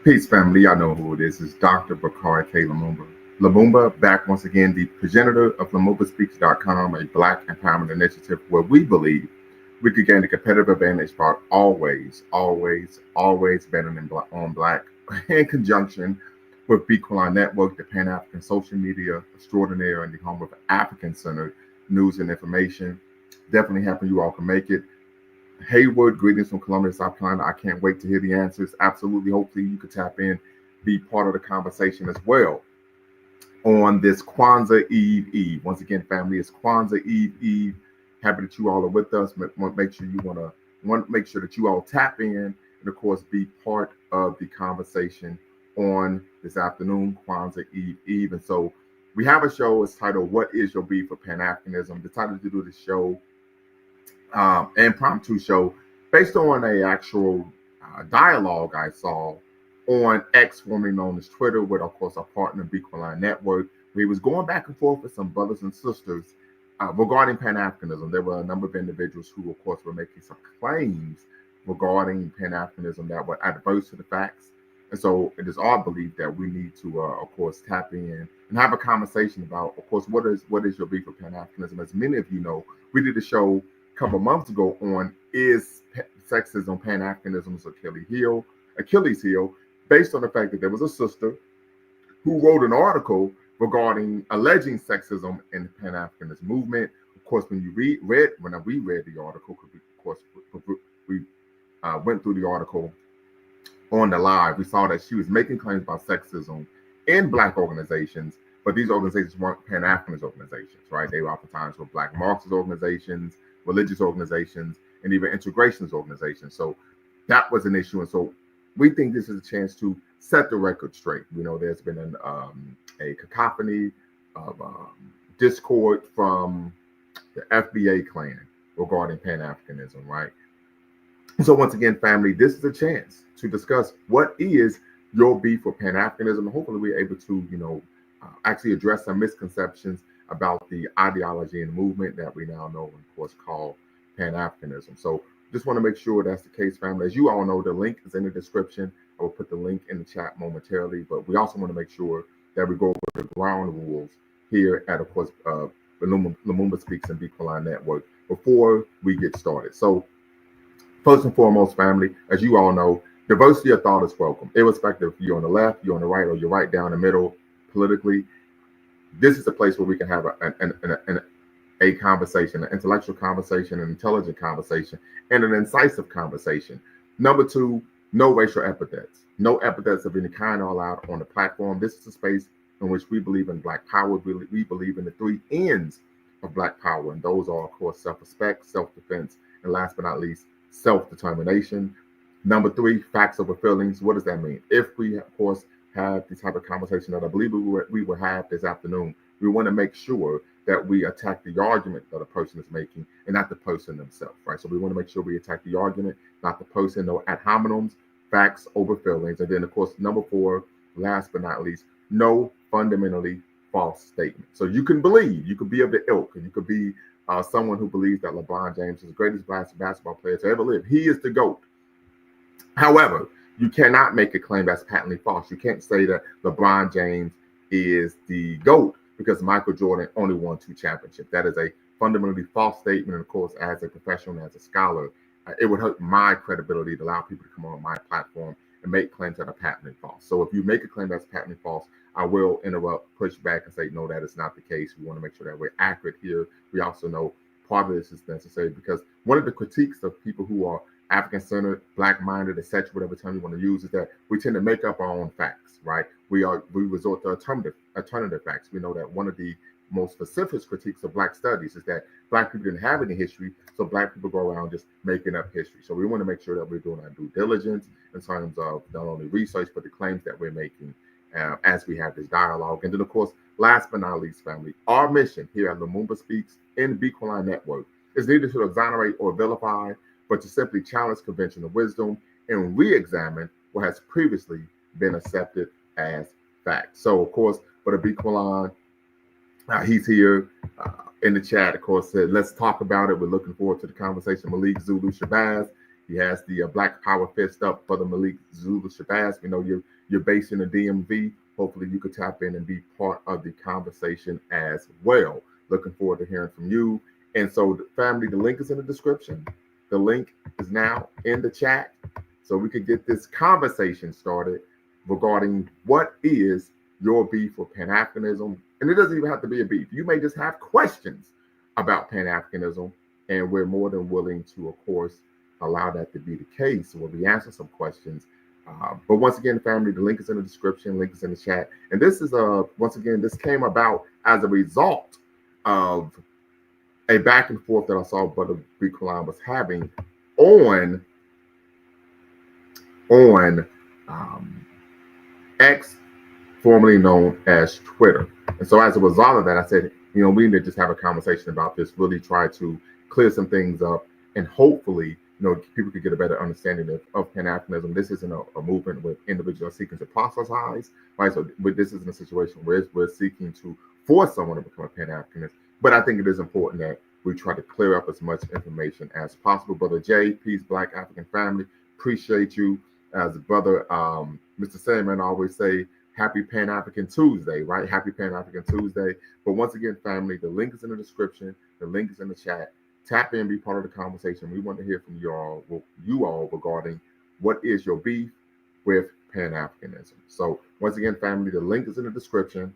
Peace, family. I know who it is. It's Dr. Bakari K. Lumumba. Lumumba, back once again, the progenitor of LumumbaSpeaks.com, a Black empowerment initiative where we believe we could gain a competitive advantage by always betting on Black in conjunction with Bequaline Network, the Pan African social media extraordinaire, and the home of African centered news and information. Definitely happy you all can make it. Haywood, greetings from Columbia, South Carolina. I can't wait to hear the answers. Absolutely. Hopefully, you could tap in, be part of the conversation as well on this Kwanzaa Eve. Once again, family, it's Kwanzaa Eve. Happy that you all are with us. Make sure you want to make sure that you all tap in and, of course, be part of the conversation on this afternoon, Kwanzaa Eve. And so we have a show. It's titled "What Is Your Beef for Pan-Africanism?" Decided to do this show impromptu show based on a actual dialogue I saw on X, formerly known as Twitter, with of course our partner Bequaline Network. We was going back and forth with some brothers and sisters regarding Pan-Africanism. There were a number of individuals who, of course, were making some claims regarding Pan-Africanism that were adverse to the facts. And so it is our belief that we need to, of course, tap in and have a conversation about, of course, what is your beef with Pan-Africanism. As many of you know, we did a show couple months ago on is sexism Pan-Africanism's Achilles heel, based on the fact that there was a sister who wrote an article regarding alleging sexism in the Pan-Africanist movement. Of course, when we read the article, of course we went through the article on the live, we saw that she was making claims about sexism in Black organizations, but these organizations weren't Pan-Africanist organizations, right? They were oftentimes were Black Marxist organizations, religious organizations, and even integrationist organizations. So that was an issue. And so we think this is a chance to set the record straight. We know there's been a cacophony of discord from the FBA clan regarding Pan-Africanism, right? So once again, family, this is a chance to discuss what is your beef for Pan-Africanism. Hopefully we're able to, actually address some misconceptions about the ideology and movement that we now know, of course, called Pan-Africanism. So just want to make sure that's the case, family. As you all know, the link is in the description. I will put the link in the chat momentarily, but we also want to make sure that we go over the ground rules here at, of course, Lumumba Speaks and Bequaline Network before we get started. So first and foremost, family, as you all know, diversity of thought is welcome, irrespective if you're on the left, you're on the right, or you're right down the middle politically. This is a place where we can have a conversation, an intellectual conversation, an intelligent conversation, and an incisive conversation. Number two, no racial epithets. No epithets of any kind are allowed on the platform. This is a space in which we believe in Black power. We believe in the three ends of Black power, and those are, of course, self-respect, self-defense, and last but not least, self-determination. Number three, facts over feelings. What does that mean? If we, of course, have this type of conversation that I believe we will have this afternoon, we want to make sure that we attack the argument that a person is making and not the person themselves, right? So we want to make sure we attack the argument, not the person. No ad hominems, facts over feelings. And then, of course, number four, last but not least, no fundamentally false statement. So you can be of the ilk, and you could be someone who believes that LeBron James is the greatest basketball player to ever live. He is the GOAT. However, you cannot make a claim that's patently false. You can't say that LeBron James is the GOAT because Michael Jordan only won 2 championships. That is a fundamentally false statement. And of course, as a professional and as a scholar, it would hurt my credibility to allow people to come on my platform and make claims that are patently false. So if you make a claim that's patently false, I will interrupt, push back, and say, no, that is not the case. We want to make sure that we're accurate here. We also know part of this is necessary because one of the critiques of people who are African-centered, Black-minded, etc., whatever term you want to use, is that we tend to make up our own facts, right? We resort to alternative facts. We know that one of the most specific critiques of Black studies is that Black people didn't have any history, so Black people go around just making up history. So we want to make sure that we're doing our due diligence in terms of not only research, but the claims that we're making as we have this dialogue. And then, of course, last but not least, family, our mission here at Lumumba Speaks and Bequaline Network is neither to exonerate or vilify, but to simply challenge conventional wisdom and re-examine what has previously been accepted as fact. So, of course, for the Bequaline, he's here in the chat, of course, said, let's talk about it. We're looking forward to the conversation. Malik Zulu Shabazz, He has the Black Power fist up for the Malik Zulu Shabazz. We know you're based in the DMV. Hopefully you could tap in and be part of the conversation as well. Looking forward to hearing from you. And so, family, the link is in the description. The link is now in the chat, so we could get this conversation started regarding what is your beef with Pan-Africanism. And it doesn't even have to be a beef. You may just have questions about Pan-Africanism, and we're more than willing to, of course, allow that to be the case where we answer some questions. But once again, family, the link is in the description, link is in the chat. And this is, once again, this came about as a result of a back and forth that I saw Brother Bikulan was having on X, formerly known as Twitter. And so as a result of that, I said, we need to just have a conversation about this, really try to clear some things up, and hopefully, people could get a better understanding of Pan-Africanism. This isn't a movement with individuals seeking to proselytize, right? So this isn't a situation where we're seeking to force someone to become a Pan-Africanist. But I think it is important that we try to clear up as much information as possible. Brother Jay, peace, Black African family. Appreciate you. As Brother Mr. Sandman always say, happy Pan-African Tuesday, right? Happy Pan-African Tuesday. But once again, family, the link is in the description. The link is in the chat. Tap in, be part of the conversation. We want to hear from you all regarding what is your beef with Pan-Africanism. So once again, family, the link is in the description.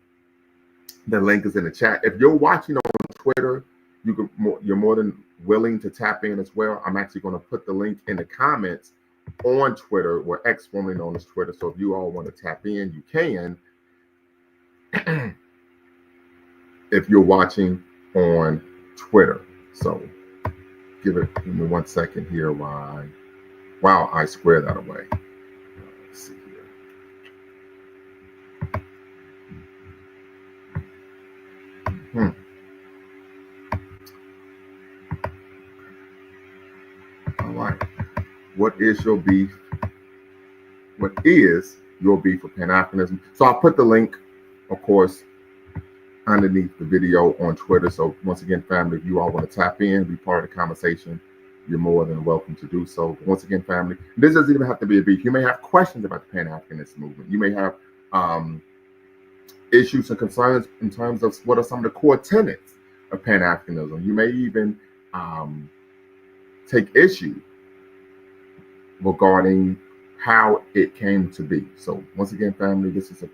The link is in the chat. If you're watching on Twitter, you're more than willing to tap in as well. I'm actually going to put the link in the comments on Twitter, where X, formerly known as Twitter. So if you all want to tap in, you can. If you're watching on Twitter. So give me 1 second here while I square that away. Let's see here. All right. What is your beef? What is your beef with Pan-Africanism? So I'll put the link, of course, underneath the video on Twitter. So once again, family, if you all want to tap in, be part of the conversation, you're more than welcome to do so. But once again, family, this doesn't even have to be a beef. You may have questions about the Pan-Africanist movement. You may have issues and concerns in terms of what are some of the core tenets of Pan-Africanism. You may even take issue regarding how it came to be. So once again, family, this is a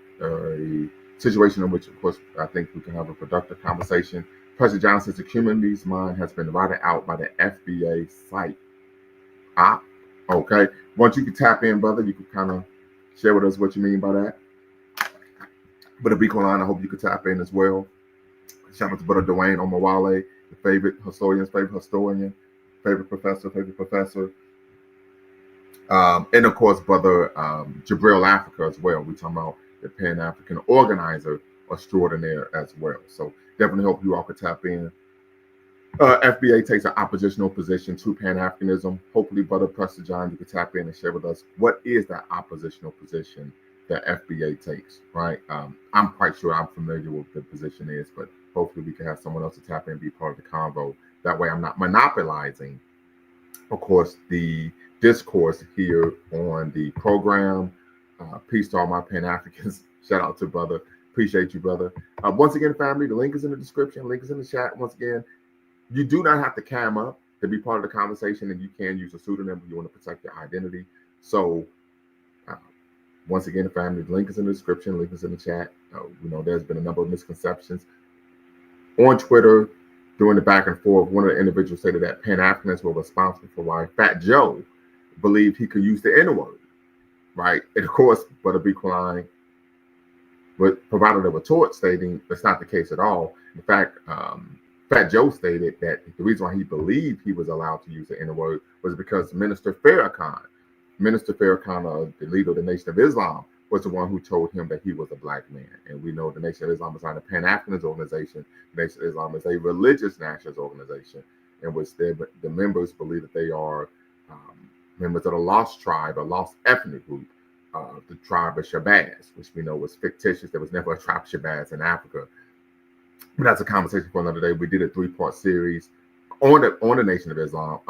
situation in which, of course, I think we can have a productive conversation. President Johnson says the community's mind has been routed out by the FBA site. Okay. Once you can tap in, brother, you can kind of share with us what you mean by that. But a big line, I hope you could tap in as well. Shout out to Brother Dwayne Omawale, the favorite historian, favorite professor. And of course, Brother Jabril Africa as well. We're talking about the Pan-African organizer extraordinaire as well. So definitely hope you all could tap in. FBA takes an oppositional position to Pan-Africanism. Hopefully, Brother Preston John, you could tap in and share with us what is that oppositional position that FBA takes, right? I'm quite sure I'm familiar with what the position is, but hopefully we can have someone else to tap in and be part of the convo. That way I'm not monopolizing, of course, the discourse here on the program. Peace to all my Pan-Africans. Shout out to brother. Appreciate you, brother. Once again, family, the link is in the description. Link is in the chat. Once again, you do not have to cam up to be part of the conversation, and you can use a pseudonym if you want to protect your identity. So once again, family, the link is in the description. Link is in the chat. There's been a number of misconceptions on Twitter during the back and forth. One of the individuals stated that Pan-Africanists were responsible for why Fat Joe believed he could use the N-word, right? And of course, Brother B. Klein provided a retort stating that's not the case at all. In fact, Fat Joe stated that the reason why he believed he was allowed to use the N-word was because Minister Farrakhan, the leader of the Nation of Islam, was the one who told him that he was a black man. And we know the Nation of Islam is not a Pan-Africanist organization. The Nation of Islam is a religious nationalist organization in which the members believe that they are members of a lost tribe, a lost ethnic group, the tribe of Shabazz, which we know was fictitious. There was never a tribe of Shabazz in Africa. But that's a conversation for another day. We did a 3-part series on the Nation of Islam,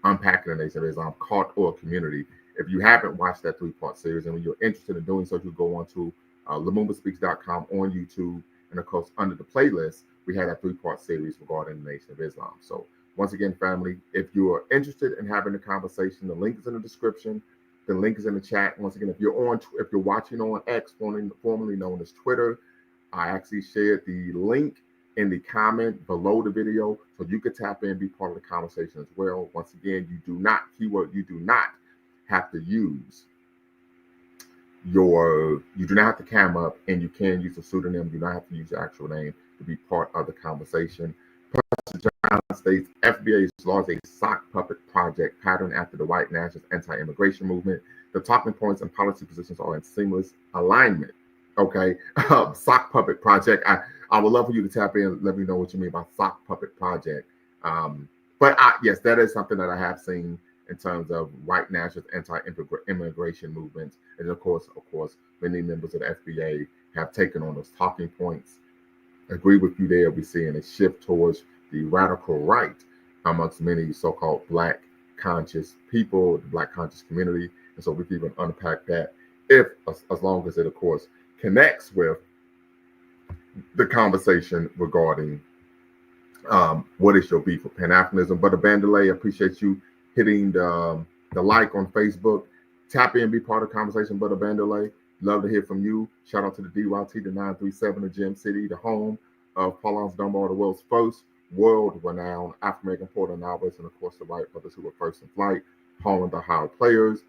Unpacking the Nation of Islam, Cult or Community. If you haven't watched that 3-part series and when you're interested in doing so, you go on to LumumbaSpeaks.com on YouTube. And of course, under the playlist, we had a 3-part series regarding the Nation of Islam. So once again, family, if you are interested in having a conversation, the link is in the description. The link is in the chat. Once again, if you're watching on X, formerly known as Twitter, I actually shared the link in the comment below the video, so you could tap in and be part of the conversation as well. Once again, you do not have to use you do not have to cam up, and you can use a pseudonym. You do not have to use your actual name to be part of the conversation. Pastor John states FBA is largely a sock puppet project patterned after the white nationalist anti-immigration movement. The talking points and policy positions are in seamless alignment. Okay, sock puppet project. I would love for you to tap in and let me know what you mean by sock puppet project. But yes, that is something that I have seen in terms of white nationalist anti-immigration movements. And of course, many members of the FBA have taken on those talking points. Agree with you there. We're seeing a shift towards the radical right amongst many so-called Black conscious people, the Black conscious community. And so we can even unpack that as long as it, of course, connects with the conversation regarding what is your beef with Pan-Africanism. But Abandale, appreciate you hitting the like on Facebook. Tap in, be part of the conversation. But Abandale, love to hear from you. Shout out to the DYT, the 937 of Gem City, the home of Paul Dunbar, the world's first world-renowned African-American poet and novelist, and of course the Wright brothers who were first in flight, home of the Howard Players,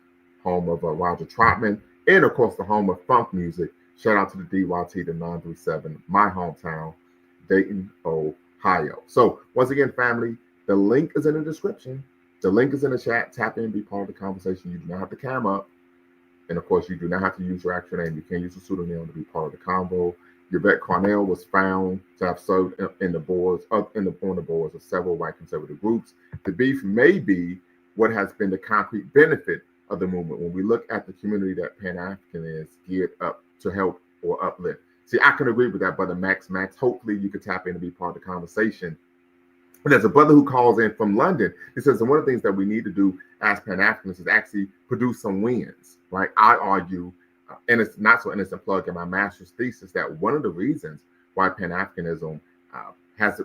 home of Roger Troutman, and of course the home of funk music. Shout out to the DYT, the 937, my hometown, Dayton, Ohio. So once again, family, the link is in the description. The link is in the chat. Tap in, be part of the conversation. You do not have to cam up. And of course, you do not have to use your actual name. You can use a pseudonym to be part of the convo. Yvette Cornell was found to have served on the boards of several white conservative groups. The beef may be what has been the concrete benefit of the movement when we look at the community that Pan-African is geared up to help or uplift. See, I can agree with that, brother Max. Hopefully you can tap in and be part of the conversation. But there's a brother who calls in from London. He says, and one of the things that we need to do as Pan-Africanists is actually produce some wins, right? I argue, and it's not so innocent plug in my master's thesis, that one of the reasons why Pan-Africanism has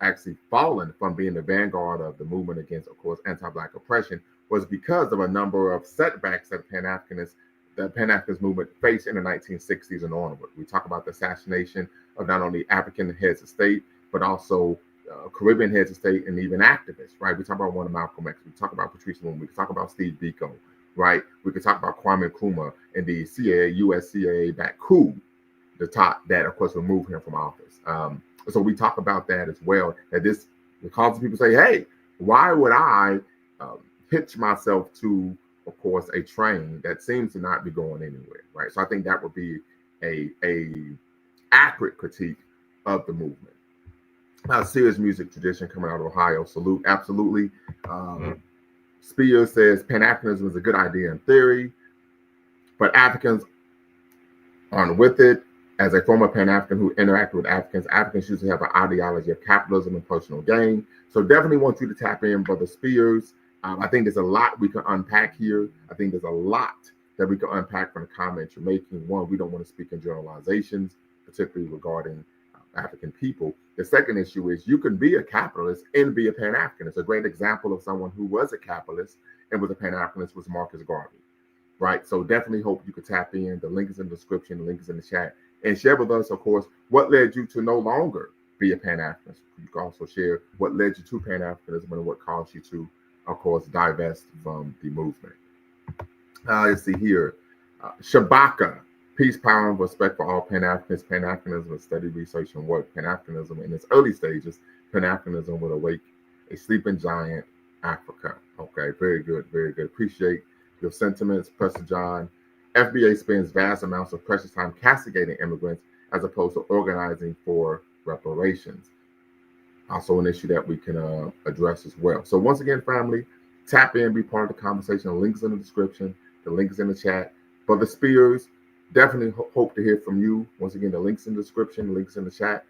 actually fallen from being the vanguard of the movement against, of course, anti-Black oppression was because of a number of setbacks that the Pan-Africanist movement faced in the 1960s and onward. We talk about the assassination of not only African heads of state, but also Caribbean heads of state and even activists, right? We talk about one of Malcolm X. We talk about Patrice Lumumba. We talk about Steve Biko, right? We could talk about Kwame Nkrumah and the U.S. CIA-backed coup, that, of course, removed him from office. So we talk about that as well. That this causes people say, hey, why would I hitch myself to, of course, a train that seems to not be going anywhere, right? So I think that would be a accurate critique of the movement. Serious music tradition coming out of Ohio. Salute, absolutely. Spears says Pan-Africanism is a good idea in theory, but Africans aren't with it. As a former Pan-African who interacted with Africans usually have an ideology of capitalism and personal gain. So definitely want you to tap in, Brother Spears. I think there's a lot we can unpack here. I think there's a lot that we can unpack from the comments you're making. One, we don't want to speak in generalizations, particularly regarding African people. The second issue is you can be a capitalist and be a Pan-Africanist. A great example of someone who was a capitalist and was a Pan-Africanist was Marcus Garvey, right? So definitely hope you could tap in. The link is in the description. The link is in the chat. And share with us, of course, what led you to no longer be a Pan-Africanist. You can also share what led you to Pan-Africanism and what caused you to, of course, divest from the movement. Let's see here. Shabaka. Peace, power, and respect for all Pan-Africans. Pan-Africanism is study, research, and work. Pan-Africanism in its early stages, Pan-Africanism would awake a sleeping giant, Africa. Okay, very good, very good. Appreciate your sentiments, Pastor John. FBA spends vast amounts of precious time castigating immigrants as opposed to organizing for reparations. Also an issue that we can address as well. So once again, family, tap in, be part of the conversation. The link is in the description. The link is in the chat. Brother Spears, definitely hope to hear from you. Once again, the links in the description, links in the chat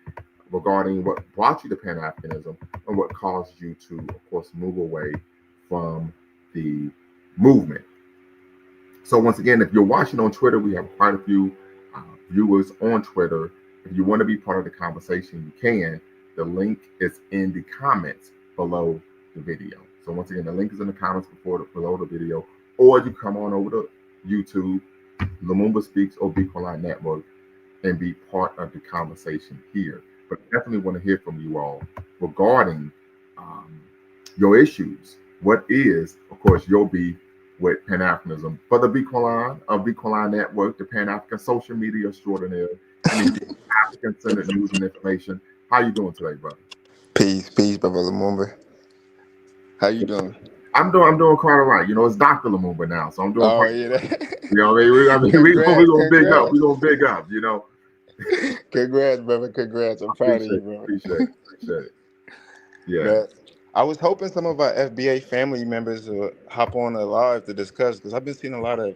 regarding what brought you to Pan-Africanism and what caused you to, of course, move away from the movement. So once again, if you're watching on Twitter, we have quite a few viewers on Twitter. If you want to be part of the conversation, you can. The link is in the comments below the video. So once again, the link is in the comments below the video, or you come on over to YouTube, Lumumba Speaks or Beacon Network, and be part of the conversation here. But definitely want to hear from you all regarding your issues. What is, of course, your beef with Pan-Africanism for the Beacon of Beacon Network, the Pan-African social media extraordinaire, and the African-centered news and information. How you doing today, brother? Peace, brother Lumumba. How you doing? I'm doing quite all right. You know, it's Dr. Lumumba now, so I'm doing quite all right. You know, we're gonna big up. We're gonna big up, you know. Congrats, brother. Congrats. I'm proud of you, bro. Appreciate it. Yeah. But I was hoping some of our FBA family members would hop on the live to discuss, because I've been seeing a lot of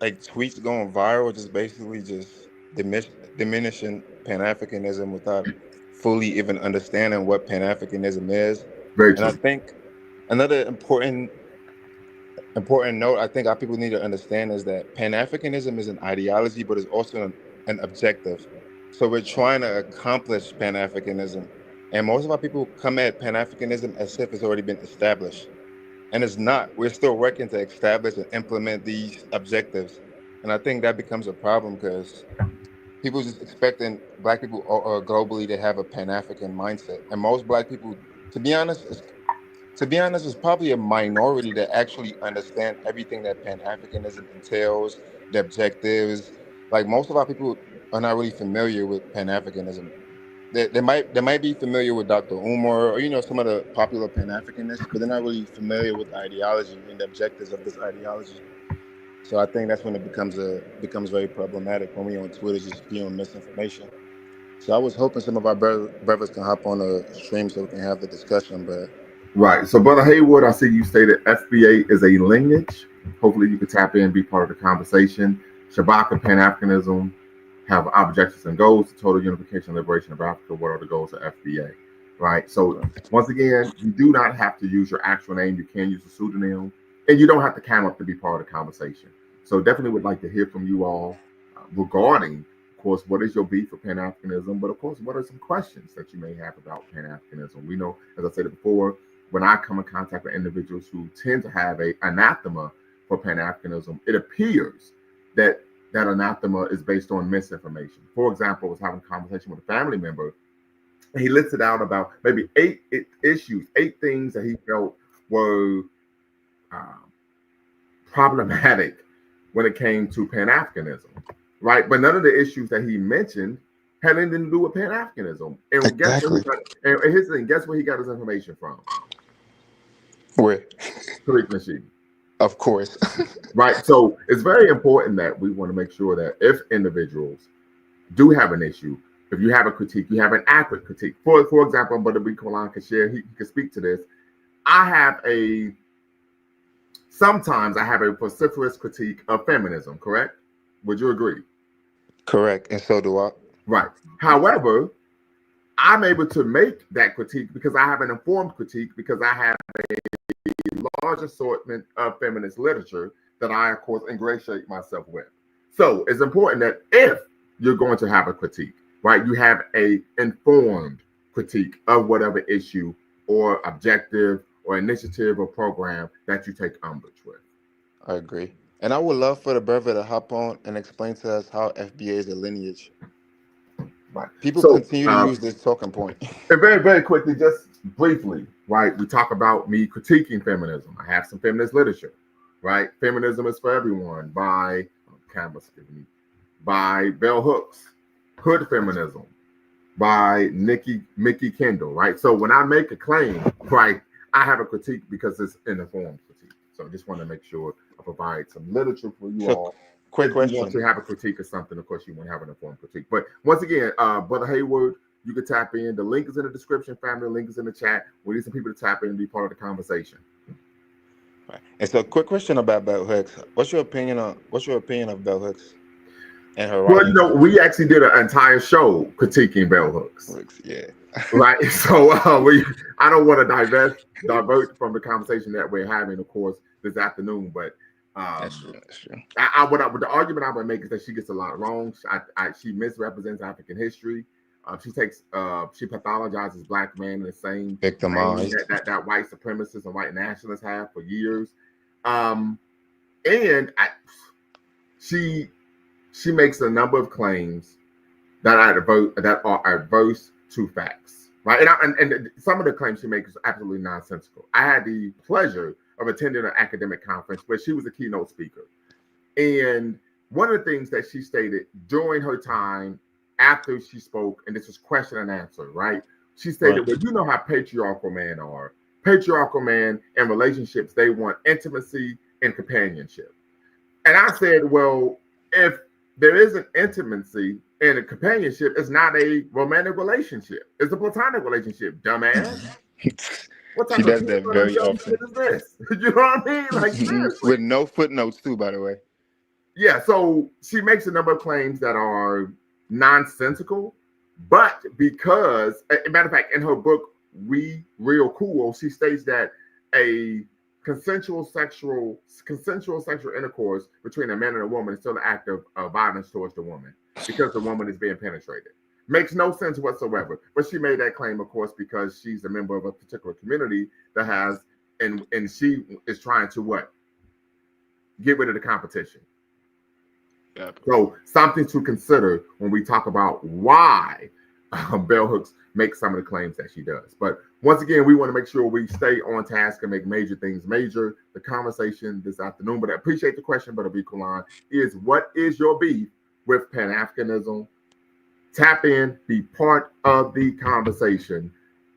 like tweets going viral, just basically just diminishing Pan-Africanism without fully even understanding what Pan-Africanism is. Very true. And I think another important note I think our people need to understand is that Pan-Africanism is an ideology, but it's also an objective. So we're trying to accomplish Pan-Africanism. And most of our people come at Pan-Africanism as if it's already been established. And it's not. We're still working to establish and implement these objectives. And I think that becomes a problem, because people just expecting Black people globally to have a Pan-African mindset. And most Black people, to be honest, it's probably a minority that actually understand everything that Pan-Africanism entails, the objectives. Like, most of our people are not really familiar with Pan-Africanism. They might be familiar with Dr. Umar or, you know, some of the popular Pan-Africanists, but they're not really familiar with the ideology and the objectives of this ideology. So I think that's when it becomes very problematic, when we on Twitter just spewing misinformation. So I was hoping some of our brothers can hop on the stream so we can have the discussion. But right. So, Brother Haywood, I see you stated FBA is a lineage. Hopefully, you can tap in and be part of the conversation. Shabbat and Pan-Africanism have objectives and goals: the total unification and liberation of Africa. What are the goals of FBA? Right. So, once again, you do not have to use your actual name. You can use a pseudonym, and you don't have to come up to be part of the conversation. So, definitely would like to hear from you all regarding, of course, what is your beef for Pan-Africanism, but of course, what are some questions that you may have about Pan-Africanism? We know, as I said before, when I come in contact with individuals who tend to have an anathema for Pan-Africanism, it appears that that anathema is based on misinformation. For example, I was having a conversation with a family member, and he listed out about maybe eight things that he felt were problematic when it came to Pan-Africanism, right? But none of the issues that he mentioned had anything to do with Pan-Africanism. And exactly. Guess where he got his information from? Where? Tariq Nasheed. Of course. Right. So it's very important that we want to make sure that if individuals do have an issue, if you have a critique, you have an accurate critique. For example, Brother B. Kolan can share, he can speak to this. Sometimes I have a vociferous critique of feminism, correct? Would you agree? Correct. And so do I. Right. However, I'm able to make that critique because I have an informed critique, because I have a large assortment of feminist literature that I, of course, ingratiate myself with. So it's important that if you're going to have a critique, right, you have a informed critique of whatever issue or objective or initiative or program that you take umbrage with. I agree. And I would love for the brother to hop on and explain to us how FBA is a lineage. Right. People continue to use this talking point. And very, very quickly, just briefly, right, we talk about me critiquing feminism. I have some feminist literature, right? Feminism is for Everyone by Bell Hooks. Hood Feminism by Mickey Kendall, right? So when I make a claim, right, I have a critique because it's an informed critique. So I just want to make sure I provide some literature for you all. Quick question. If you want to have a critique of something, of course, you want to have an informed critique. But once again, Brother Haywood, you can tap in. The link is in the description, family. The link is in the chat. We need some people to tap in and be part of the conversation. Right. And so, quick question about Bell Hooks. What's your opinion of Bell Hooks and her writings? Well, you know, we actually did an entire show critiquing Bell Hooks. Yeah. Right. So I don't want to divert from the conversation that we're having, of course, this afternoon. But That's true. um, That's true. the argument I would make is that she gets a lot wrong. She misrepresents African history. She pathologizes black men in the same vein Victimized. that white supremacists and white nationalists have for years. Um, and she she makes a number of claims that are adverse to facts, right? And some of the claims she makes is absolutely nonsensical. I had the pleasure of attending an academic conference where she was a keynote speaker, and one of the things that she stated during her time after she spoke, and this was question and answer, right? She stated, Right. "Well, you know how patriarchal men are. Patriarchal men in relationships, they want intimacy and companionship." And I said, well, if there isn't intimacy and a companionship, it's not a romantic relationship. It's a platonic relationship, dumbass. What She type of does that peanut butter and very jelly shit often. is this? You know what I mean? Like, seriously. With no footnotes, too, by the way. Yeah, so she makes a number of claims that are nonsensical, but because, a matter of fact, in her book, We Real Cool, she states that a consensual sexual intercourse between a man and a woman is still an act of violence towards the woman because the woman is being penetrated. Makes no sense whatsoever. But she made that claim, of course, because she's a member of a particular community that has, and she is trying to what? Get rid of the competition. Yeah. So something to consider when we talk about why Bell Hooks makes some of the claims that she does. But once again, we want to make sure we stay on task and make major things major. The conversation this afternoon, but I appreciate the question, Brother B. Kulan, is what is your beef with Pan-Africanism? Tap in, be part of the conversation,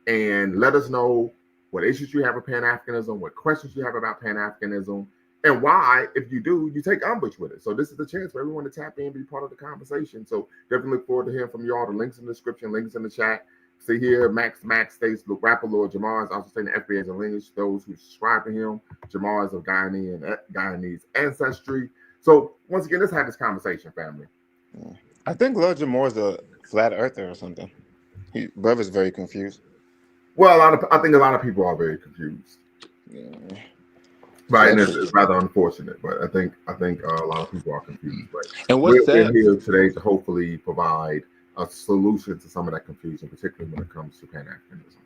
and let us know what issues you have with Pan-Africanism, what questions you have about Pan-Africanism, and why, if you do, you take umbrage with it. So this is the chance for everyone to tap in and be part of the conversation. So definitely look forward to hearing from you all. The links in the description, links in the chat. See here, Max states, look, rapper Lord Jamar is also saying the FBI is a lineage. Those who subscribe to him, Jamar is of Guyanese ancestry. So once again, let's have this conversation, family. I think Lord Jamore's a flat earther or something. Brother's very confused. Well, I think a lot of people are very confused. Yeah. Right, and Sadly. it's rather unfortunate, but I think a lot of people are confused. But And we're, what's we're sad? here today to hopefully provide a solution to some of that confusion, particularly when it comes to Pan-Africanism.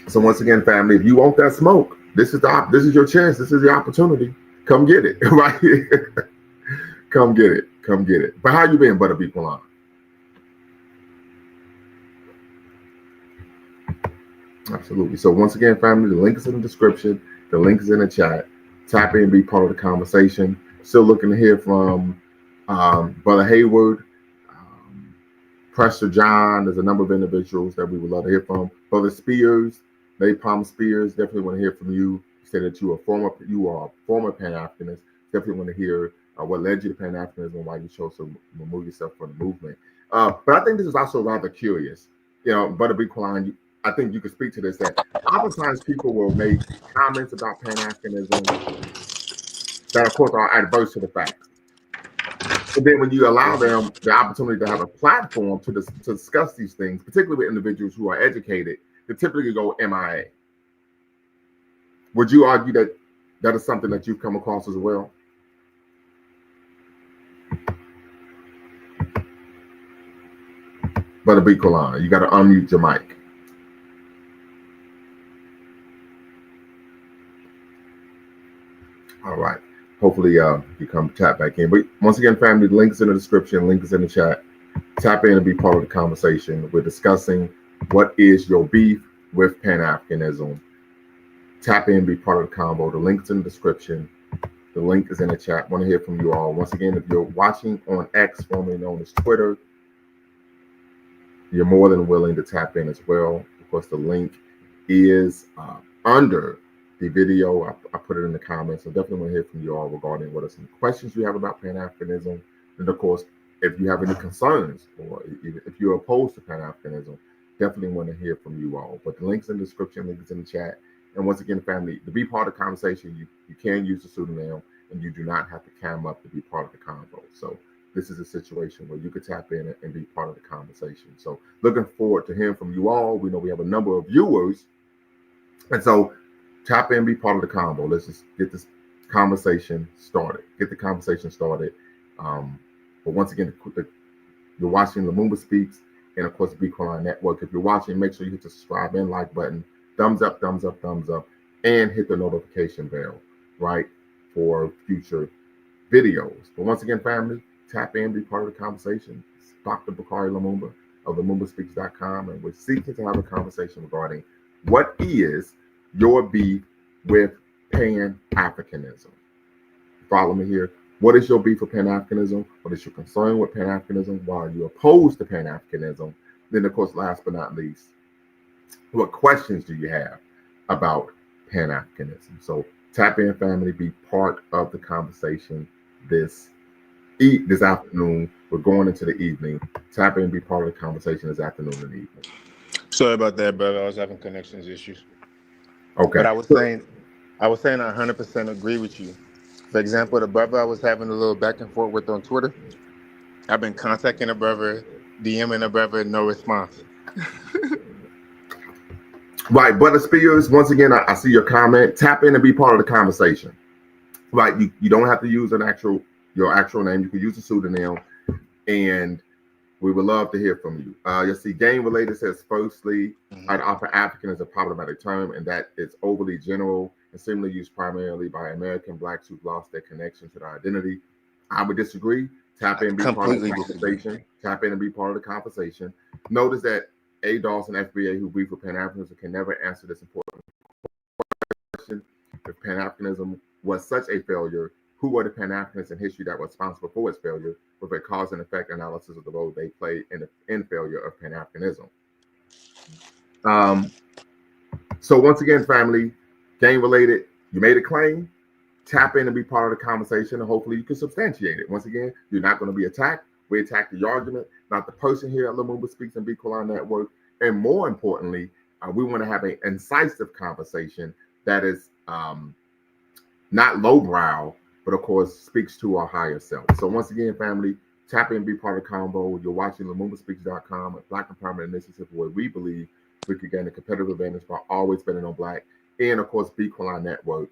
So once again, family, if you want that smoke, this is your chance. This is your opportunity. Come get it, right? Come get it. Come get it. But how you been, Brother B. Kulan? Absolutely. So once again, family, the link is in the description. The link is in the chat. Tap in, be part of the conversation. Still looking to hear from Brother Hayward, Prester John. There's a number of individuals that we would love to hear from. Brother Spears, Napalm Spears. Definitely want to hear from you. You said that you are a former Pan-Africanist. Definitely want to hear what led you to Pan-Africanism and why you chose to remove yourself from the movement. But I think this is also rather curious. Brother B. Klein, I think you could speak to this, that oftentimes people will make comments about Pan-Africanism that, of course, are adverse to the facts. And then when you allow them the opportunity to have a platform to discuss these things, particularly with individuals who are educated, they typically go MIA. Would you argue that that is something that you've come across as well? Brother B. Kolana, you got to unmute your mic. All right. Hopefully, you come tap back in. But once again, family, the link is in the description, link is in the chat. Tap in and be part of the conversation. We're discussing what is your beef with Pan-Africanism. Tap in, be part of the combo. The link's in the description. The link is in the chat. Want to hear from you all. Once again, if you're watching on X, formerly known as Twitter, you're more than willing to tap in as well. Of course, the link is under the video. I put it in the comments. So definitely want to hear from you all regarding what are some questions you have about Pan-Africanism. And of course, if you have any concerns or if you're opposed to Pan-Africanism, definitely want to hear from you all. But the link's in the description, link is in the chat. And once again, family, to be part of the conversation, you can use the pseudonym and you do not have to cam up to be part of the convo. So this is a situation where you could tap in and be part of the conversation. So looking forward to hearing from you all. We know we have a number of viewers, and so tap in, be part of the combo. Let's just get this conversation started. Get the conversation started. But once again, you're watching Lumumba Speaks, and of course, the Beacon Network. If you're watching, make sure you hit the subscribe and like button, thumbs up, thumbs up, thumbs up, and hit the notification bell, right, for future videos. But once again, family, tap in, be part of the conversation. It's Dr. Bakari Lumumba of LumumbaSpeaks.com, and we're seeking to have a conversation regarding what is your beef with Pan-Africanism. Follow me here. What is your beef with Pan-Africanism? What is your concern with Pan-Africanism? Why are you opposed to Pan-Africanism? Then, of course, last but not least, what questions do you have about Pan-Africanism? So tap in, family, be part of the conversation this afternoon. We're going into the evening. Tap in, be part of the conversation this afternoon and evening. Sorry about that, brother. I was having connections issues. Okay. But I was saying I 100% agree with you. For example, the brother I was having a little back and forth with on Twitter, I've been contacting the brother, DMing the brother, no response. Right, Brother Spears, once again, I see your comment. Tap in and be part of the conversation. Right, you don't have to use your actual name. You can use a pseudonym, and we would love to hear from you. You'll see Game Related says, firstly, I'd offer African as a problematic term, and that it's overly general and seemingly used primarily by American blacks who've lost their connection to their identity. I would disagree. Tap in and be part of the conversation. Tap in and be part of the conversation. Notice that A. Dawson, FBA, who beef with Pan-Africanism, can never answer this important question. If Pan-Africanism was such a failure, who were the Pan-Africanists in history that were responsible for its failure, with a cause and effect analysis of the role they played in failure of Pan-Africanism? So once again, family, Game Related, you made a claim. Tap in and be part of the conversation, and hopefully you can substantiate it. Once again, you're not going to be attacked. We attack the argument, not the person here at Lumumba Speaks and Beacon Network. And more importantly, we want to have an incisive conversation that is not lowbrow, but of course speaks to our higher self. So once again, family, tap in, be part of the combo. You're watching LumumbaSpeaks.com, a Black Empowerment Initiative where we believe we could gain a competitive advantage by always betting on Black, and of course, Beacon Network,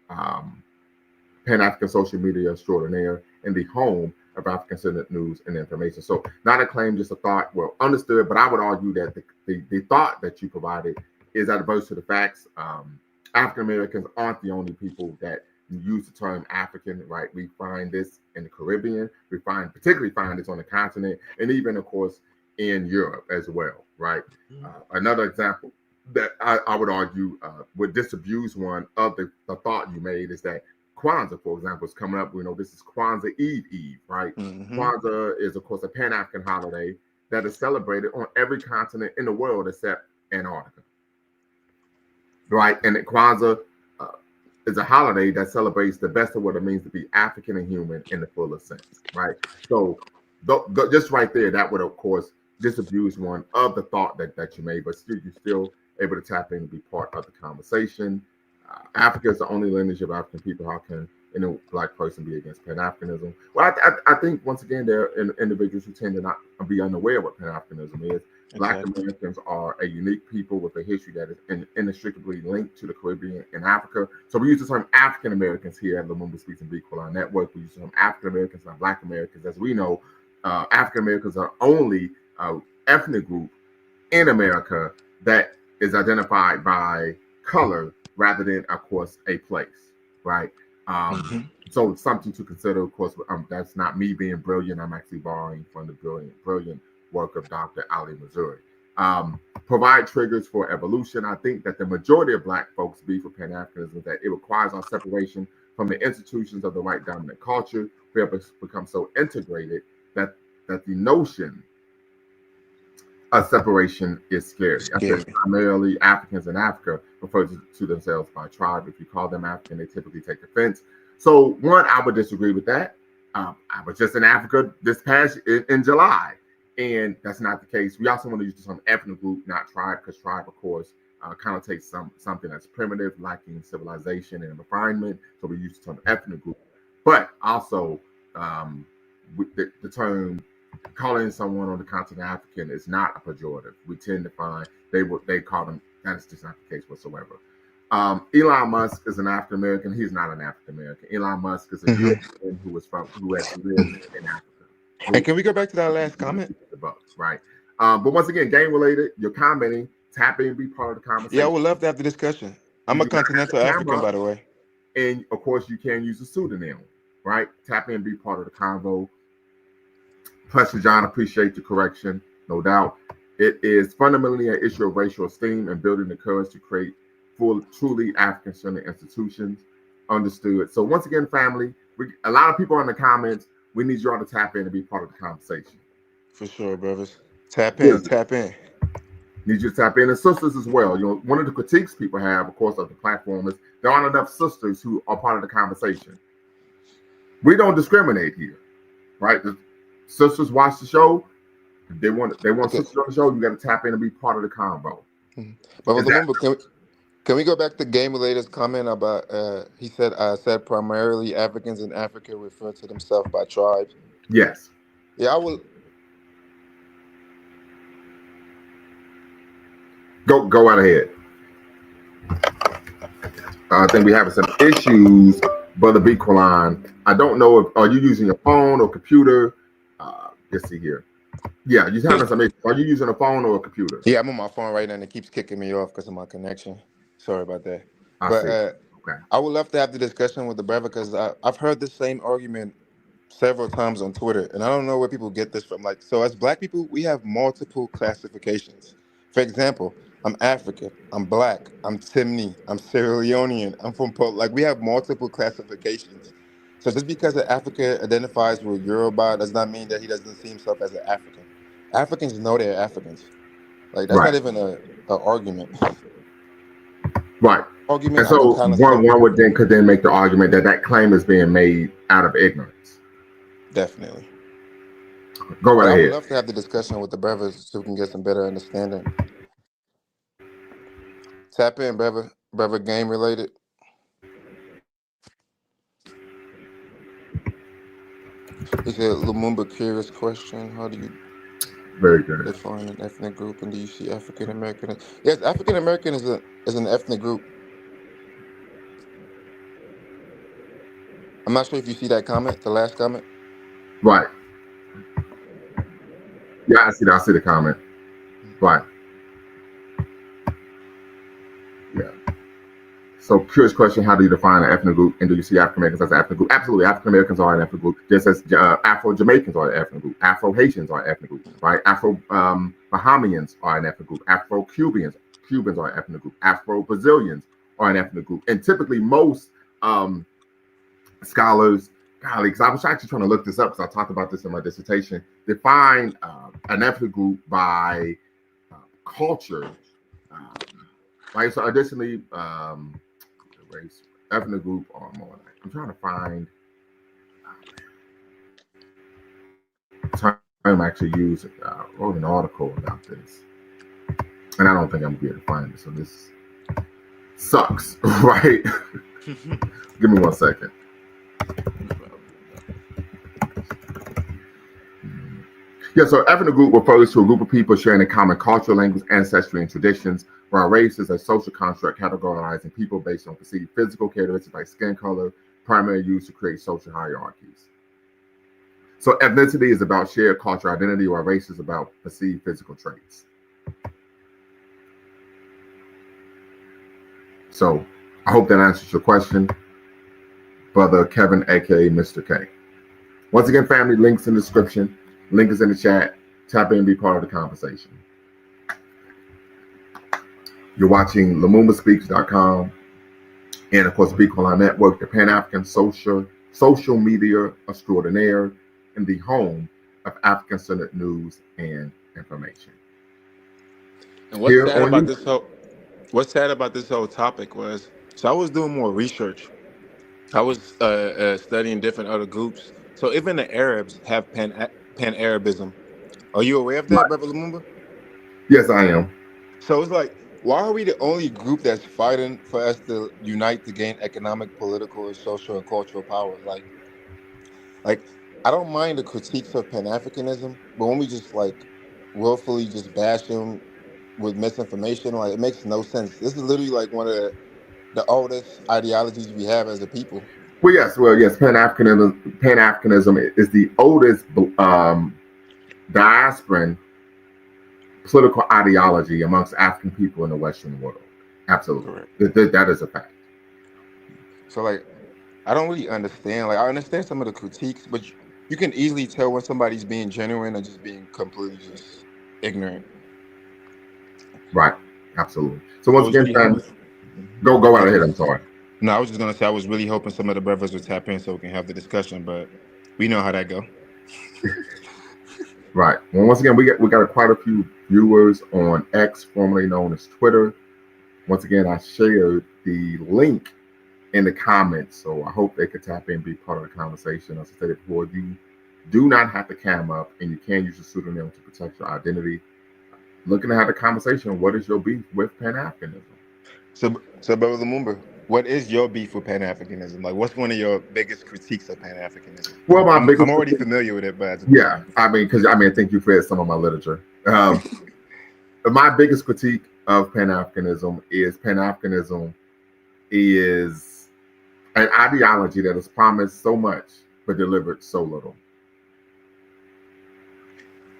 Pan-African social media extraordinaire, and the home of African-centered news and information. So not a claim, just a thought. Well, understood, but I would argue that the thought that you provided is adverse to the facts. African Americans aren't the only people that use the term African, right? We find this in the Caribbean. We particularly find this on the continent, and even, of course, in Europe as well, right? Another example that I would argue would disabuse one of the thought you made is that Kwanzaa, for example, is coming up. We know this is Kwanzaa Eve, right? Kwanzaa is, of course, a Pan-African holiday that is celebrated on every continent in the world except Antarctica, right? And Kwanzaa is a holiday that celebrates the best of what it means to be African and human in the fullest sense, right? So just right there, that would, of course, disabuse one of the thought that you made, but you're still able to tap in and be part of the conversation. Africa is the only lineage of African people. How can any Black person be against Pan-Africanism? Well, I think, once again, there are individuals who tend to not be unaware of what Pan-Africanism is. Black Americans are a unique people with a history that is inextricably linked to the Caribbean and Africa. So we use the term African Americans here at Lumumba Speaks and Beacon Network. We use the term African Americans, not Black Americans. As we know, African Americans are only ethnic group in America that is identified by color rather than, of course, a place, right? So something to consider, of course. That's not me being brilliant. I'm actually borrowing from the brilliant work of Dr. Ali Missouri. Provide triggers for evolution. I think that the majority of Black folks beef with Pan-Africanism is that it requires our separation from the institutions of the white dominant culture. We have become so integrated that the notion of separation is scary. I think primarily Africans in Africa refer to themselves by tribe. If you call them African, they typically take offense. So one, I would disagree with that. I was just in Africa this past in July, and that's not the case. We also want to use the term ethnic group, not tribe, because tribe, of course, connotates something that's primitive, lacking civilization and refinement. So we use the term ethnic group. But also, the term calling someone on the continent African is not a pejorative. We tend to find they call them, that's just not the case whatsoever. Elon Musk is an African American. He's not an African American. Elon Musk is a Mm-hmm. European who has lived in Africa. And Who can we go back to that last comment? the bucks, right? But once again, game related. You're commenting. Tap in, be part of the Yeah, I conversation. would love to have the discussion. You I'm a do not have continental the African, camera by up, the way. and of course, you can use a pseudonym, right? Tap in, be part of the convo. Pastor John, appreciate the correction, no doubt. It is fundamentally an issue of racial esteem and building the courage to create full, truly African-centered institutions. Understood. So once again, family, a lot of people in the comments, we need you all to tap in and be part of the conversation. For sure, brothers. Tap in, Yes, tap in. need you to tap in, and sisters as well. You know, one of the critiques people have, of course, of the platform is there aren't enough sisters who are part of the conversation. We don't discriminate here, right? The sisters watch the show. If they want Okay. sisters on the show, you got to tap in and be part of the convo. Mhm. Brother Is that Lumumba, can we go back to Game Relator's comment about he said I said primarily Africans in Africa refer to themselves by tribes. yes? Yeah, I will. Go right ahead. I think we having some issues, brother Bequaline. I don't know if are you using your phone or computer. Let's see here. Yeah, you're having some issues. Are you using a phone or a computer? Yeah, I'm on my phone right now and it keeps kicking me off because of my connection. Sorry about that. I But see. Okay. I would love to have the discussion with the brother because I've heard this same argument several times on Twitter, and I don't know where people get this from. Like, so as Black people, we have multiple classifications. For example, I'm African, I'm Black, I'm Timni, I'm Sierra Leonean, I'm from like we have multiple classifications. So just because an African identifies with Yoruba does not mean that he doesn't see himself as an African. Africans know they're Africans. Like that's not Right. even a argument. Right. Argument And I do so kind of one separate. would then could then make the argument that that claim is being made out of ignorance. Definitely. Go But right I would ahead. love to have the discussion with the brothers so we can get some better understanding. Tap in, brother. Brother, game related. He said, Lumumba, curious question. How do you Very good. define an ethnic group and do you see African American? Yes, African American is an ethnic group. I'm not sure if you see that comment, the last comment. Right. Yeah, I see that. I see the comment. Right. Yeah. So, curious question: how do you define an ethnic group, and do you see African Americans as an ethnic group? Absolutely, African Americans are an ethnic group, just as Afro Jamaicans are an ethnic group, Afro Haitians are an ethnic group, right? Afro Bahamians are an ethnic group, Afro Cubans are an ethnic group, Afro Brazilians are an ethnic group, and typically most um, scholars, colleagues, I was actually trying to look this up because I talked about this in my dissertation, define an ethnic group by culture, um, right? So, additionally. Race, ethnic group, or more like. I'm trying to find term actually used. Wrote an article about this, and I don't think I'm going to find it. So this sucks, right? Give me 1 second. Yeah, so ethnic group refers to a group of people sharing a common cultural language, ancestry, and traditions, while race is a social construct categorizing people based on perceived physical characteristics like skin color, primarily used to create social hierarchies. So ethnicity is about shared cultural identity, while race is about perceived physical traits. So I hope that answers your question, brother Kevin, aka Mr. K. Once again, family, links in the description. Link is in the chat. Tap in and be part of the conversation. You're watching LumumbaSpeaks.com and, of course, Bequaline Network, the Pan-African social media extraordinaire, and the home of African-centered news and information. And what's Here sad on about YouTube. this whole topic was so I was doing more research. I was studying different other groups. So even the Arabs have Pan Arabism. Are you aware of that, Right. Brother Lumumba? Yes, I am. So it's like, why are we the only group that's fighting for us to unite to gain economic, political, and social and cultural power? Like I don't mind the critiques of Pan-Africanism, but when we just like willfully just bash them with misinformation, like it makes no sense. This is literally like one of the oldest ideologies we have as a people. Well, yes, Pan Africanism is the oldest diasporan political ideology amongst African people in the Western world. Absolutely, Correct. that is a fact. So like, I don't really understand. Like, I understand some of the critiques, but you can easily tell when somebody's being genuine or just being completely just ignorant. Right, absolutely. So I once was again, really fam, hoping. go I right was ahead. just I'm sorry. no, I was just gonna say I was really hoping some of the brothers would tap in so we can have the discussion, but we know how that go. Right. Well, once again, we got quite a few viewers on X, formerly known as Twitter. Once again, I shared the link in the comments, so I hope they could tap in and be part of the conversation. As I stated before, you do not have to cam up, and you can use a pseudonym to protect your identity. Looking to have a conversation. What is your beef with Pan Africanism? So Brother Lumumba, what is your beef with Pan Africanism? Like, what's one of your biggest critiques of Pan Africanism? Well, my I'm biggest already critique, familiar with it, but I just want to yeah, know. I think you've read some of my literature. My biggest critique of Pan Africanism is an ideology that has promised so much but delivered so little.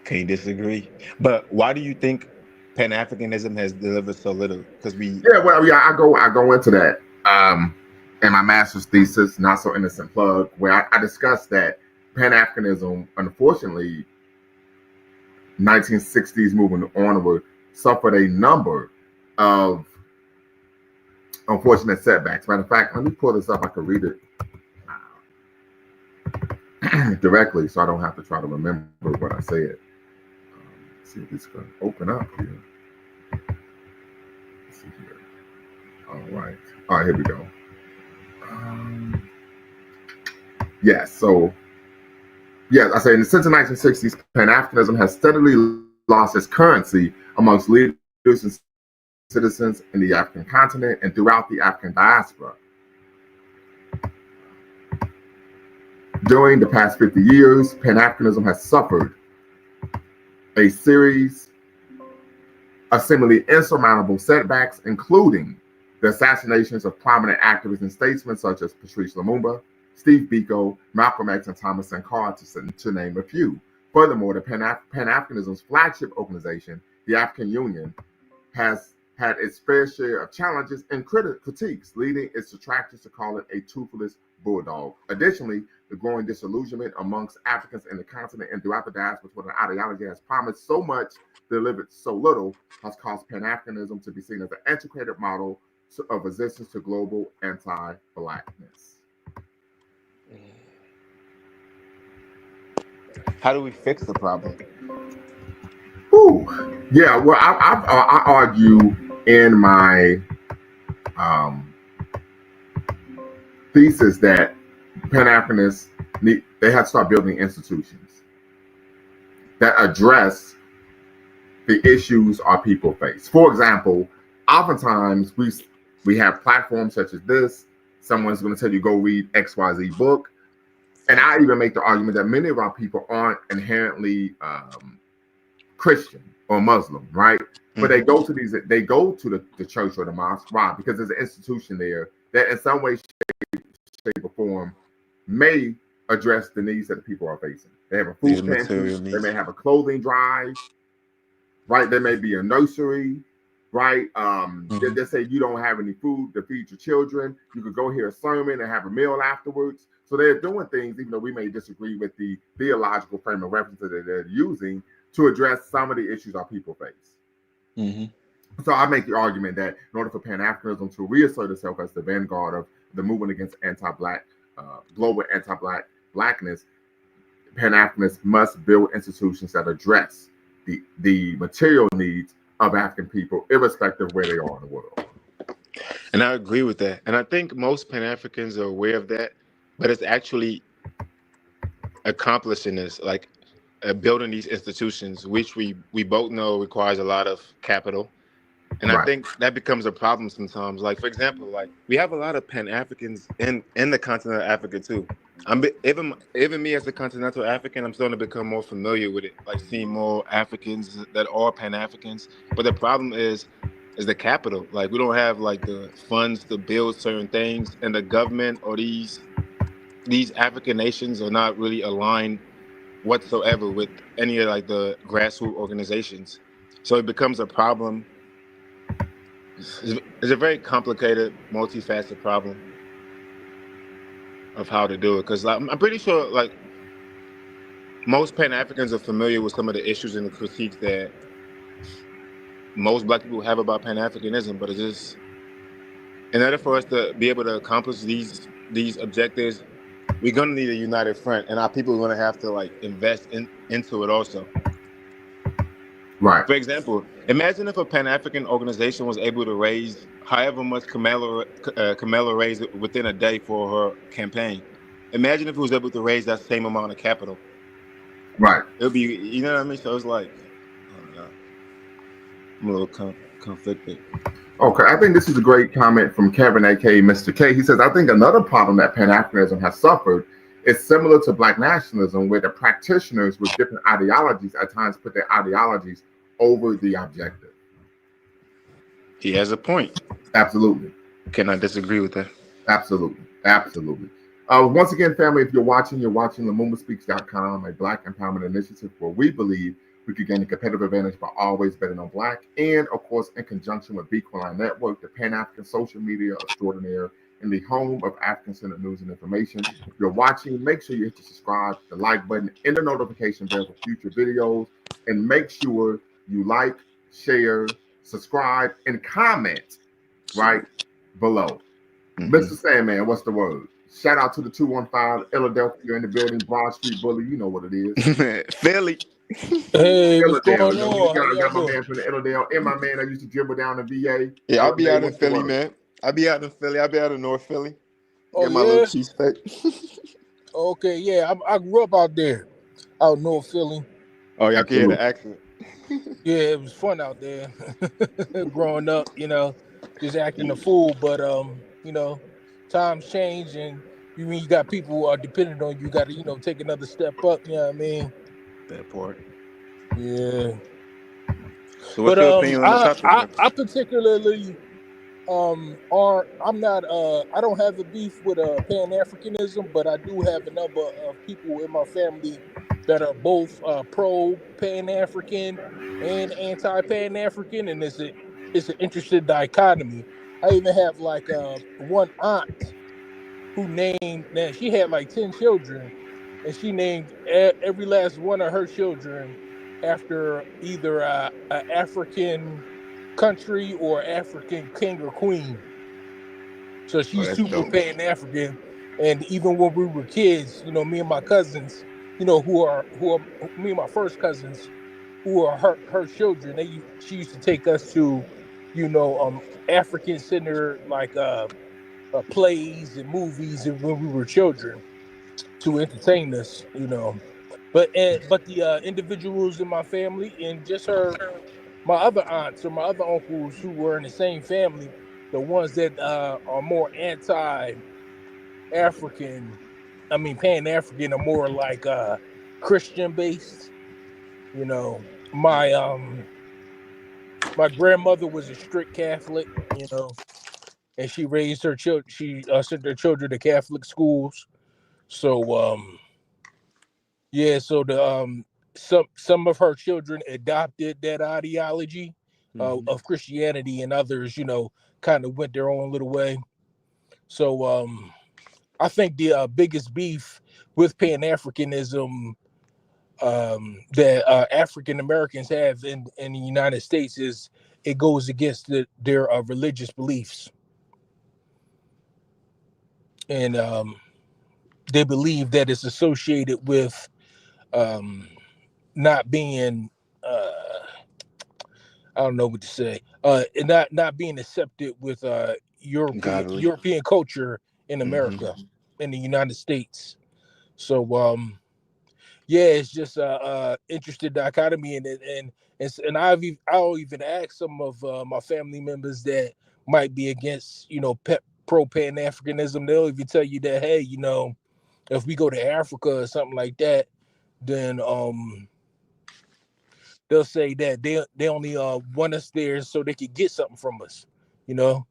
Can you disagree? But why do you think Pan Africanism has delivered so little? Because we Yeah, well, yeah, I go into that in my master's thesis, not so innocent plug, where I discussed that Pan Africanism, unfortunately, 1960s movement onward, suffered a number of unfortunate setbacks. Matter of fact, let me pull this up. I could read it directly, so I don't have to try to remember what I said. See if it's going to open up here. Let's see here. All right, here we go. Yes, so yes, I say since the 1960s, Pan Africanism has steadily lost its currency amongst leaders and citizens in the African continent and throughout the African diaspora. During the past 50 years, Pan Africanism has suffered a series of seemingly insurmountable setbacks, including the assassinations of prominent activists and statesmen such as Patrice Lumumba, Steve Biko, Malcolm X, and Thomas Sankara, to name a few. Furthermore, the Pan-Africanism's flagship organization, the African Union, has had its fair share of challenges and critiques, leading its detractors to call it a toothless bulldog. Additionally, the growing disillusionment amongst Africans in the continent and throughout the diaspora toward an ideology has promised so much, delivered so little, has caused Pan-Africanism to be seen as an antiquated model of resistance to global anti-blackness. how do we fix the problem? Whew. Yeah, well, I argue in my thesis that Pan-Africanists they have to start building institutions that address the issues our people face. For example, oftentimes we have platforms such as this. Someone's going to tell you go read XYZ book, and I even make the argument that many of our people aren't inherently Christian or Muslim, right? But they go to the church or the mosque. Why? Because there's an institution there that in some way, shape, or form may address the needs that the people are facing. They have a These food pantry, material they needs. may have a clothing drive, right? There may be a nursery, right? They say you don't have any food to feed your children. You could go hear a sermon and have a meal afterwards. So they're doing things, even though we may disagree with the theological frame of reference that they're using to address some of the issues our people face. So I make the argument that in order for Pan-Africanism to reassert itself as the vanguard of the movement against global blackness, Pan-Africanists must build institutions that address the material needs of African people, irrespective of where they are in the world. And I agree with that. And I think most Pan Africans are aware of that, but it's actually accomplishing this, like building these institutions, which we both know requires a lot of capital. And I Right. think that becomes a problem sometimes. Like, for example, like we have a lot of Pan Africans in the continent of Africa too. Even me as a continental African, I'm starting to become more familiar with it, like seeing more Africans that are Pan Africans. But the problem is the capital. Like we don't have like the funds to build certain things, and the government or these African nations are not really aligned whatsoever with any of like the grassroots organizations. So it becomes a problem. It's a very complicated, multifaceted problem of how to do it. Because I'm pretty sure like most Pan Africans are familiar with some of the issues and the critiques that most Black people have about Pan Africanism, but it's just in order for us to be able to accomplish these objectives, we're gonna need a united front, and our people are gonna have to like invest into it also. Right. For example, imagine if a Pan African organization was able to raise however much Kamala raised within a day for her campaign. Imagine if it was able to raise that same amount of capital. Right. It would be, you know what I mean? So it's like, I don't know. I'm a little conflicted. Okay, I think this is a great comment from Kevin, aka Mr. K. He says, I think another problem that Pan Africanism has suffered is similar to Black nationalism, where the practitioners with different ideologies at times put their ideologies over the objective. He has a point. Absolutely. Cannot disagree with that. Absolutely. Absolutely. Once again, family, if you're watching LumumbaSpeaks.com, a Black empowerment initiative where we believe we could gain a competitive advantage by always betting on Black, and of course, in conjunction with Bequaline Network, the Pan-African social media extraordinaire, and the home of African-centered news and information. If you're watching, make sure you hit the subscribe, the like button, and the notification bell for future videos, and make sure you like, share, subscribe, and comment right below. Mr. Sandman, what's the word? Shout out to the 215 Philadelphia in the building, Broad Street Bully. You know what it is. Philly. Hey, what's going You on? How got y'all my doing? man from the Illadelph and my man that used to dribble down the VA. Yeah, I'll be out in What's the Philly, word? man. I'll be out in Philly. I'll be out in North Philly. Oh, Get my little yeah? cheesesteak. Okay, yeah. I grew up out there, out in North Philly. Oh, y'all can hear the accent. Yeah, it was fun out there. Growing up, just acting a fool. But times change, and you got people who are dependent on you. Got to take another step up. You know what I mean? That part. Yeah. So what's your opinion on the topic? I particularly I'm not I don't have a beef with Pan-Africanism, but I do have a number of people in my family that are both pro Pan-African and anti Pan-African, and it's an interesting dichotomy. I even have like one aunt who named, now she had like 10 children, and she named every last one of her children after either a African country or African king or queen. So she's super Pan-African. And even when we were kids, me and my cousins, who are me and my first cousins, who are her children, she used to take us to, African centered like plays and movies and when we were children to entertain us, But the individuals in my family and just my other aunts or my other uncles who were in the same family, the ones that are more anti-African, Pan-African, are more like Christian based. My grandmother was a strict Catholic, and she raised her children. She sent her children to Catholic schools. So so the some of her children adopted that ideology of Christianity, and others, kind of went their own little way. So I think the biggest beef with Pan-Africanism that African Americans have in the United States is it goes against their religious beliefs, and they believe that it's associated with not being I don't know what to say. And not being accepted with European culture in America, in the United States. So it's just a interesting dichotomy, and I'll even ask some of my family members that might be against pro Pan-Africanism. They'll even tell you that, hey, If we go to Africa or something like that, then they'll say that they only want us there so they could get something from us, you know.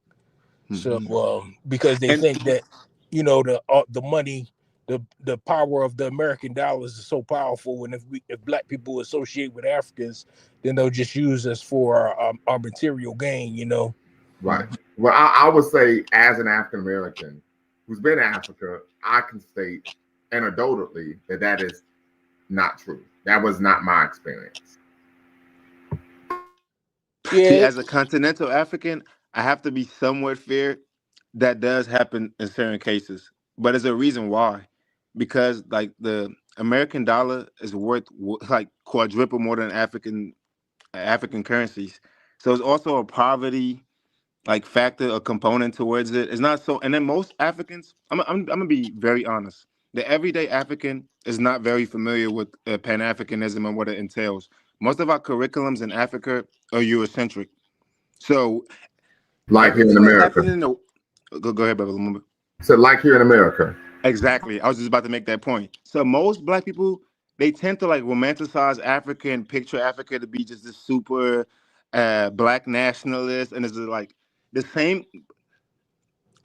So because they And think that the money, the power of the American dollars is so powerful, and if black people associate with Africans, then they'll just use us for our material gain, you know. Right. Well, I would say, as an African American who's been in Africa, I can state anecdotally that that is not true. That was not my experience. see, Yeah, as a continental African, I have to be somewhat fair. That does happen in certain cases, but there's a reason why. Because like the American dollar is worth like quadruple more than African currencies. So it's also a poverty like factor or component towards it. It's not so. And then most Africans, I'm gonna be very honest. The everyday African is not very familiar with Pan Africanism and what it entails. Most of our curriculums in Africa are Eurocentric. So Like here in everything that's America. happening in the go ahead, brother Lumumba. So, like here in America. Exactly. I was just about to make that point. So most black people, they tend to like romanticize Africa and picture Africa to be just this super black nationalist, and it's like the same.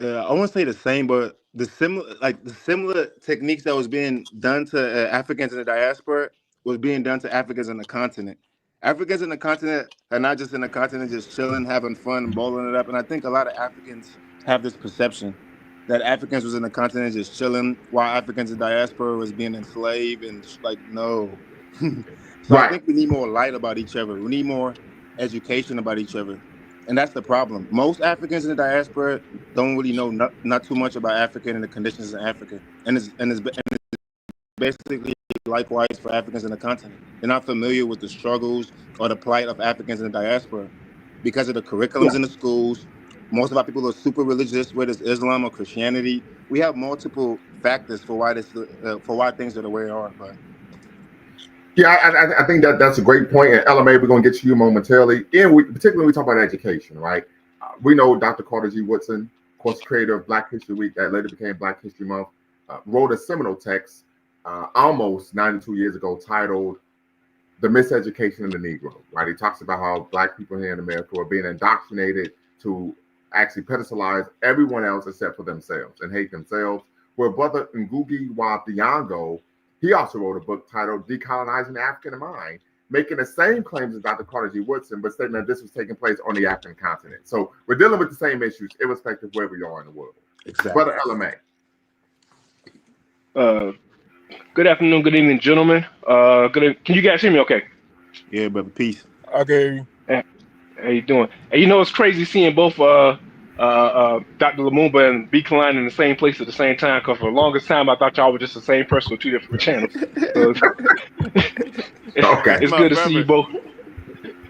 I won't say the same, but the similar techniques that was being done to Africans in the diaspora was being done to Africans in the continent. Africans in the continent are not just in the continent, just chilling, having fun, and balling it up. And I think a lot of Africans have this perception that Africans was in the continent just chilling, while Africans in diaspora was being enslaved, and like no. So I Right. think we need more light about each other. We need more education about each other, and that's the problem. Most Africans in the diaspora don't really know not too much about Africa and the conditions in Africa, and it's basically likewise for Africans in the continent. They're not familiar with the struggles or the plight of Africans in the diaspora because of the Yeah. curriculums in the schools. Most of our people are super religious, whether it's Islam or Christianity. We have multiple factors for why things are the way they are. But Yeah, I think that that's a great point. And LMA, we're going to get to you momentarily. And particularly when we talk about education, right? We know Dr. Carter G. Woodson, of course, creator of Black History Week, that later became Black History Month, wrote a seminal text almost 92 years ago titled The Miseducation of the Negro, right? He talks about how Black people here in America are being indoctrinated to actually pedestalize everyone else except for themselves and hate themselves. Where Brother Ngugi wa Thiong'o, he also wrote a book titled Decolonizing the African Mind, making the same claims as Dr. Carter G. Woodson, but stating that this was taking place on the African continent. So we're dealing with the same issues, irrespective of where we are in the world. exactly. Brother LMA. Good afternoon, good evening, gentlemen. Can you guys hear me okay? Yeah, brother. Peace. Okay. How you doing? And it's crazy seeing both Dr. Lumumba and B. Klein in the same place at the same time, because for the longest time I thought y'all were just the same person with two different channels. So Okay. it's good to see you both.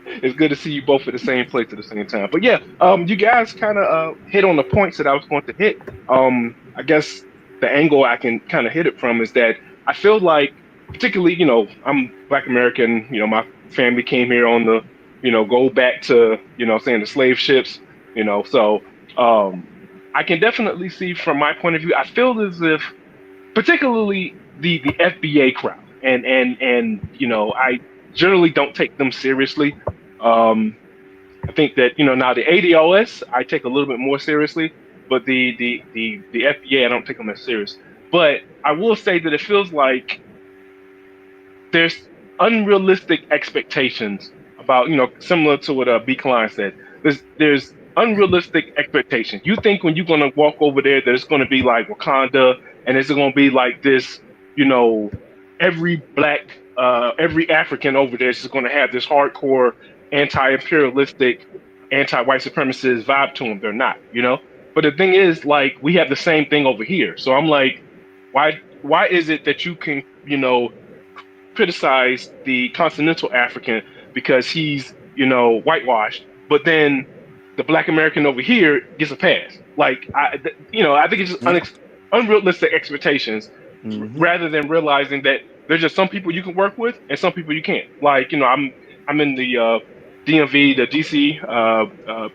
It's good to see you both at the same place at the same time. But yeah, you guys kind of hit on the points that I was going to hit. I guess the angle I can kind of hit it from is that I feel like, particularly, I'm Black American. My family came here on the, go back to, saying the slave ships. So I can definitely see from my point of view. I feel as if, particularly the FBA crowd, and I generally don't take them seriously. I think that now the ADOS I take a little bit more seriously, but the FBA I don't take them as serious. But I will say that it feels like there's unrealistic expectations about similar to what B. Klein said. There's unrealistic expectations. You think when you're gonna walk over there that it's gonna be like Wakanda and it's gonna be like this, every black, every African over there is just gonna have this hardcore anti-imperialistic, anti-white supremacist vibe to them. They're not, But the thing is, like, we have the same thing over here. So I'm like, why is it that you can, criticize the continental African because he's, whitewashed, but then the Black American over here gets a pass? Like, I think it's just unrealistic expectations, rather than realizing that there's just some people you can work with and some people you can't. Like, I'm in the DMV, the DC,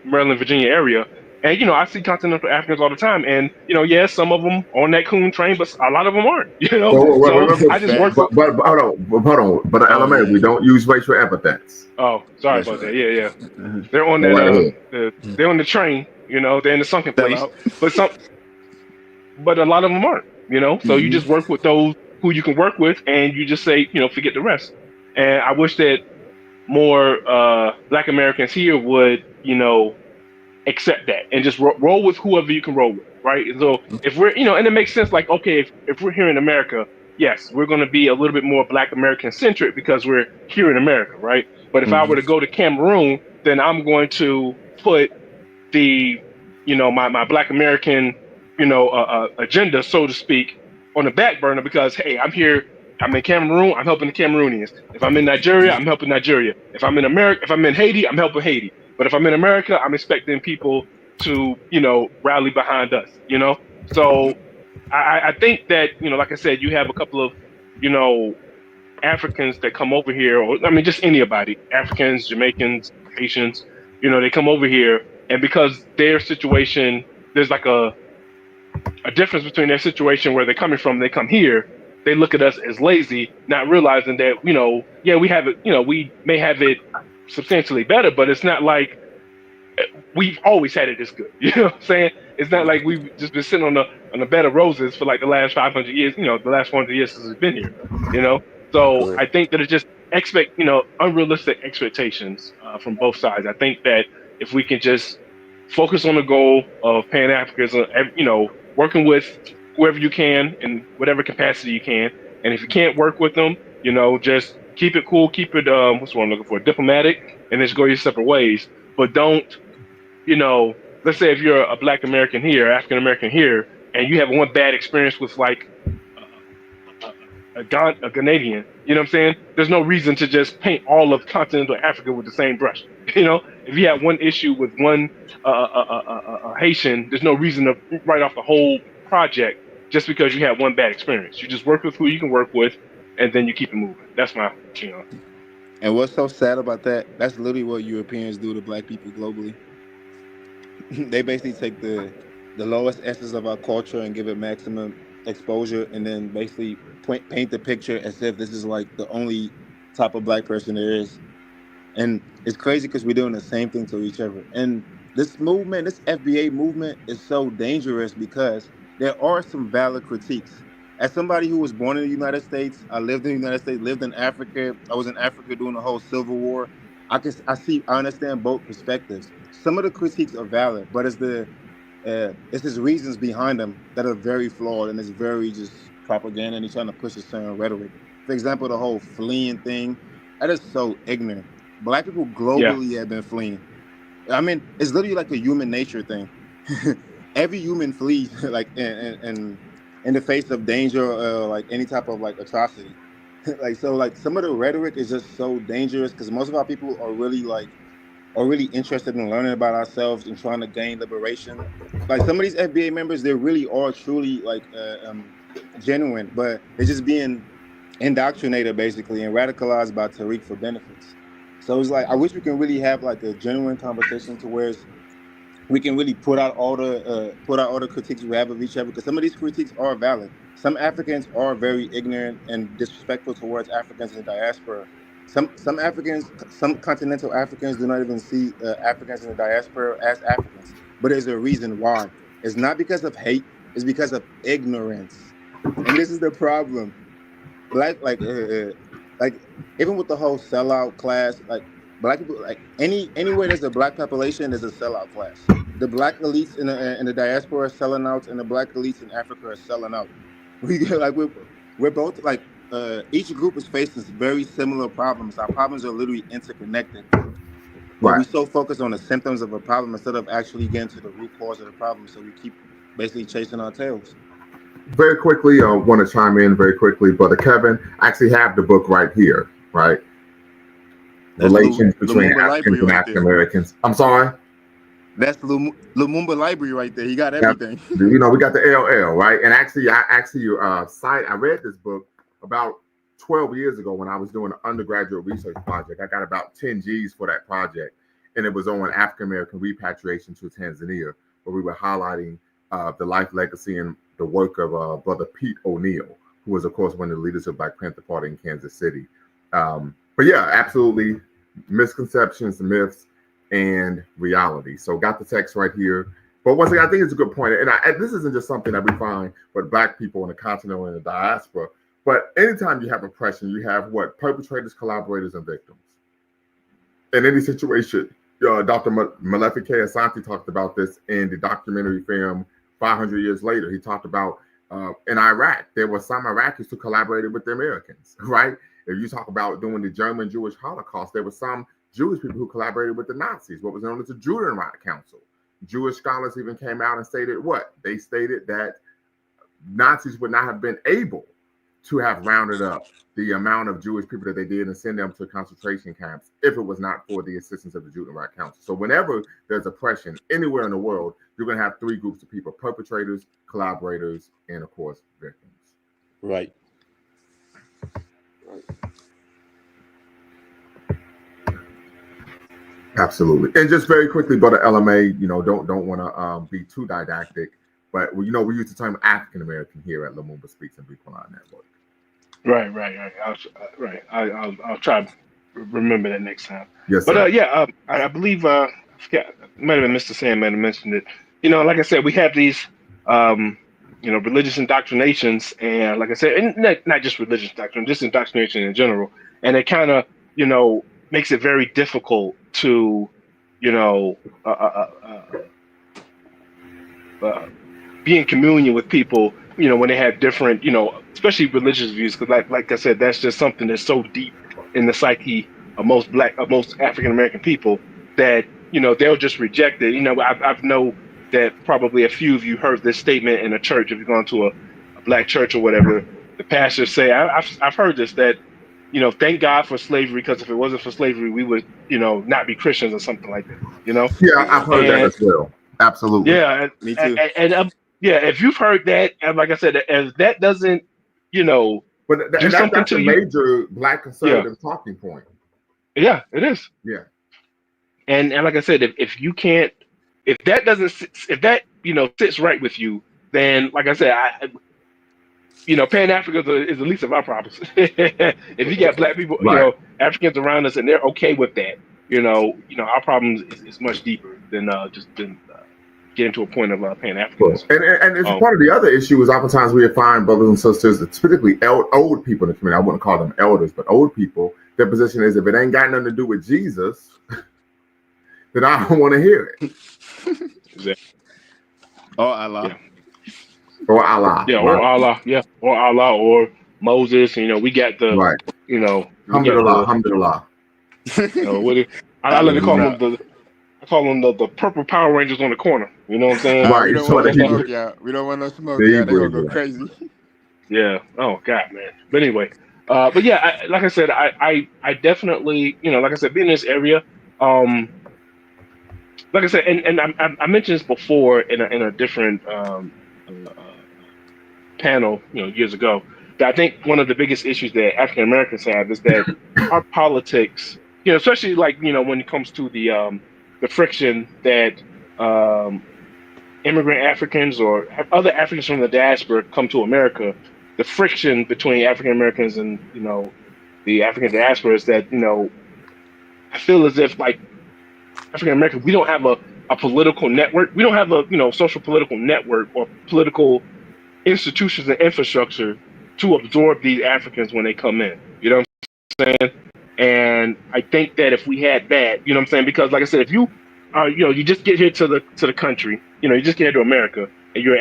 Maryland, Virginia area, And I see continental Africans all the time, and yeah, some of them on that coon train, but a lot of them aren't. So I just work with. But Oh LMA, we yeah, don't use racial epithets. Oh, sorry that's about that. right. Yeah, yeah. Mhm. They're on Go that. right ahead. They're on the train. They're in the sunken Sell place. out. But but a lot of them aren't. So you Hmm. just work with those who you can work with, and you just say, forget the rest. And I wish that more Black Americans here would, accept that and just roll with whoever you can roll with, right? And so if we're, and it makes sense, like, okay, if we're here in America, yes, we're going to be a little bit more Black American centric because we're here in America, right? But if I Hmm. were to go to Cameroon, then I'm going to put the, my Black American, agenda, so to speak, on the back burner because, hey, I'm here. I'm in Cameroon. I'm helping the Cameroonians. If I'm in Nigeria, I'm helping Nigeria. If I'm in America, if I'm in Haiti, I'm helping Haiti. But if I'm in America, I'm expecting people to, rally behind us. So I think that, like I said, you have a couple of, you know, Africans that come over here, or I mean, just anybody, Africans, Jamaicans, Haitians, they come over here, and because their situation, there's like a difference between their situation where they're coming from, they come here, they look at us as lazy, not realizing that, yeah, we have it, we may have it substantially better, but it's not like we've always had it this good. You know what I'm saying? It's not like we've just been sitting on a bed of roses for like the last 500 years, the last 400 years since we've been here, you know? So Correct. I think that it's just unrealistic expectations from both sides. I think that if we can just focus on the goal of Pan-Africanism, working with whoever you can in whatever capacity you can. And if you can't work with them, just keep it cool, keep it, what's the one I'm looking for? Diplomatic, and just go your separate ways. But don't, let's say if you're a Black American here, African American here, and you have one bad experience with like a Canadian, you know what I'm saying? There's no reason to just paint all of continental Africa with the same brush. If you have one issue with one Haitian, there's no reason to write off the whole project just because you had one bad experience. You just work with who you can work with, and then you keep it moving. That's my. And what's so sad about that? That's literally what Europeans do to Black people globally. They basically take the lowest essence of our culture and give it maximum exposure, and then basically paint the picture as if this is like the only type of Black person there is. And it's crazy because we're doing the same thing to each other. And this movement, this FBA movement, is so dangerous because there are some valid critiques. As somebody who was born in the United States, I lived in the United States, lived in Africa. I was in Africa during the whole Civil War. I understand both perspectives. Some of the critiques are valid, but it's his reasons behind them that are very flawed, and it's very just propaganda, and he's trying to push a certain rhetoric. For example, the whole fleeing thing, that is so ignorant. Black people Yeah, globally have been fleeing. I mean, it's literally like a human nature thing. Every human flees, like in the face of danger, like any type of like atrocity. Like so, like some of the rhetoric is just so dangerous because most of our people are really interested in learning about ourselves and trying to gain liberation. Like some of these FBA members, they really are truly like genuine, but they're just being indoctrinated basically and radicalized by Tariq for benefits. So it's like I wish we can really have like a genuine conversation to where we can really put out all the critiques we have of each other because some of these critiques are valid. Some Africans are very ignorant and disrespectful towards Africans in the diaspora. Some continental Africans do not even see Africans in the diaspora as Africans. But there's a reason why. It's not because of hate. It's because of ignorance, and this is the problem. Black like even with the whole sellout class, like Black people, like anywhere there's a Black population, there's a sellout class. The Black elites in the diaspora are selling out, and the Black elites in Africa are selling out. We're both like each group is facing very similar problems. Our problems are literally interconnected, but we Right. so focus on the symptoms of a problem instead of actually getting to the root cause of the problem. So we keep basically chasing our tails. Very quickly, I want to chime in very quickly, Brother Kevin. I actually have the book right here, right? That's Relations between Lumumba Africans Library and right African there. Americans. I'm sorry. That's Lumumba Library right there. He got Yep. everything. We got the LL, right? And I read this book about 12 years ago when I was doing an undergraduate research project. I got about 10 G's for that project, and it was on African American repatriation to Tanzania. where we were highlighting the life, legacy, and the work of Brother Pete O'Neill, who was, of course, one of the leaders of Black Panther Party in Kansas City. But yeah, absolutely, misconceptions, myths, and reality. So got the text right here. But once again, I think it's a good point. And this isn't just something that we find with Black people in the continent or in the diaspora. But anytime you have oppression, you have what? Perpetrators, collaborators, and victims. In any situation, Dr. Malefi K. Asante talked about this in the documentary film 500 Years Later. He talked about in Iraq, there were some Iraqis who collaborated with the Americans, right? If you talk about doing the German Jewish Holocaust, there were some Jewish people who collaborated with the Nazis, what was known as the Judenreich Council. Jewish scholars even came out and stated what? They stated that Nazis would not have been able to have rounded up the amount of Jewish people that they did and send them to concentration camps if it was not for the assistance of the Judenreich Council. So whenever there's oppression anywhere in the world, you're going to have three groups of people: perpetrators, collaborators, and of course, victims. Right. Absolutely. And just very quickly, Brother LMA, don't want to be too didactic, but we use the term African American here at Lumumba Speaks and Bequalon Network. Right. I'll try to remember that next time. Yes, but sir. I believe I forgot, might have been Mr. Sam might have mentioned it. Like I said, we have these religious indoctrinations, and like I said, and not just religious doctrine, just indoctrination in general, and it kind of makes it very difficult to be in communion with people, when they have different, especially religious views, because like I said, that's just something that's so deep in the psyche of most African American people that they'll just reject it. I've know that probably a few of you heard this statement in a church. If you've gone to a Black church or whatever, the pastors say, I've heard this, that thank God for slavery, because if it wasn't for slavery, we would not be Christians or something like that. Yeah, I've heard that as well. Absolutely. Yeah, me too. And if you've heard that, and like I said, if that doesn't but do something that's to a you, major Black conservative talking point. Yeah, it is. Yeah. And like I said, if that sits right with you, then like I said, Pan-Africanism is the least of our problems. If you got Black people, right, Africans around us, and they're okay with that, our problems is much deeper than getting to a point of Pan-Africanism. And it's part of the other issue is oftentimes we find brothers and sisters, particularly old people in the community. I wouldn't call them elders, but old people. Their position is, if it ain't got nothing to do with Jesus, then I don't want to hear it. Exactly. Oh, Allah. Yeah. Or Allah. Yeah, or Allah. Yeah, or Allah, or Moses. We got the right. Alhamdulillah. Alhamdulillah. I like to call them I call them the purple Power Rangers on the corner. You know what I'm saying? We don't want no smoke, yeah. We don't want no smoke, yeah. They're gonna go crazy. Yeah. Oh God, man. But anyway, but yeah, like I said, I definitely, like I said, being in this area, like I said, and I mentioned this before in a different panel, years ago, that I think one of the biggest issues that African Americans have is that our politics, especially like when it comes to the friction that immigrant Africans or other Africans from the diaspora come to America, the friction between African Americans and the African diaspora is that I feel as if like African Americans, we don't have a political network. We don't have a social political network or political institutions and infrastructure to absorb these Africans when they come in. You know what I'm saying? And I think that if we had that, you know what I'm saying? Because like I said, if you you just get here to the country, you just get here to America, and you're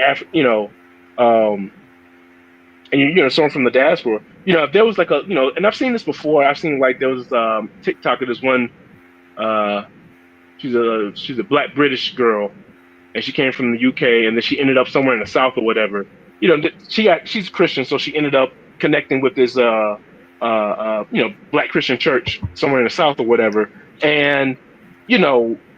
and you're someone from the diaspora, if there was like and I've seen this before. I've seen like there was TikTok of this one. She's a Black British girl, and she came from the UK, and then she ended up somewhere in the South or whatever. She's Christian, so she ended up connecting with this Black Christian church somewhere in the South or whatever. And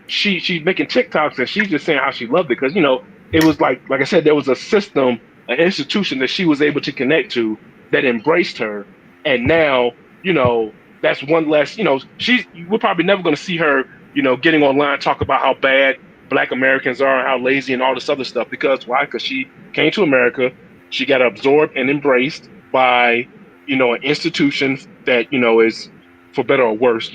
she's making TikToks, and she's just saying how she loved it because it was like I said, there was a system, an institution that she was able to connect to that embraced her, and now that's one less. We're probably never going to see her getting online talk about how bad Black Americans are and how lazy and all this other stuff. Because why? Because she came to America, she got absorbed and embraced by, an institution that, is, for better or worse,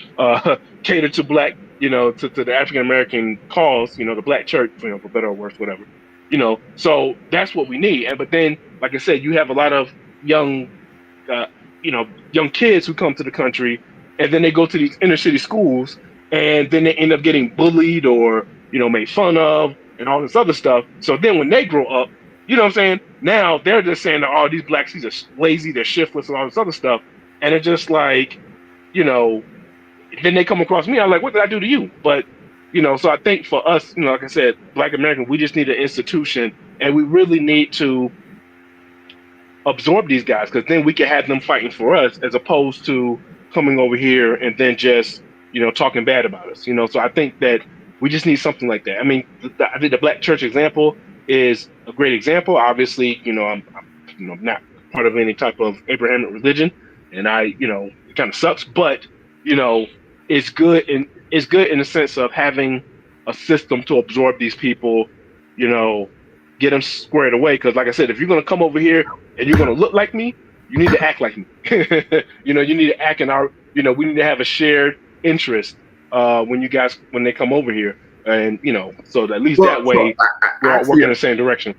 catered to black, to the African American cause, the black church, for better or worse, whatever. So that's what we need. But then, like I said, you have a lot of young, uh, young kids who come to the country, and then they go to these inner city schools, and then they end up getting bullied or, made fun of and all this other stuff. So then when they grow up, you know what I'm saying? Now they're just saying that, oh, these blacks, these are lazy, they're shiftless and all this other stuff. And it's just like, you know, then they come across me. I'm like, what did I do to you? But, so I think for us, like I said, Black American, we just need an institution, and we really need to absorb these guys, because then we can have them fighting for us as opposed to coming over here and then just, talking bad about us. So I think that we just need something like that. I mean, I think the Black church example is a great example. Obviously, I'm not part of any type of Abrahamic religion, and it kind of sucks, but it's good, and it's good in the sense of having a system to absorb these people, get them squared away. Because, like I said, if you're gonna come over here and you're gonna look like me, you need to act like me. You need to act in our, we need to have a shared interest when they come over here, and so at least that way we're all working in the same direction.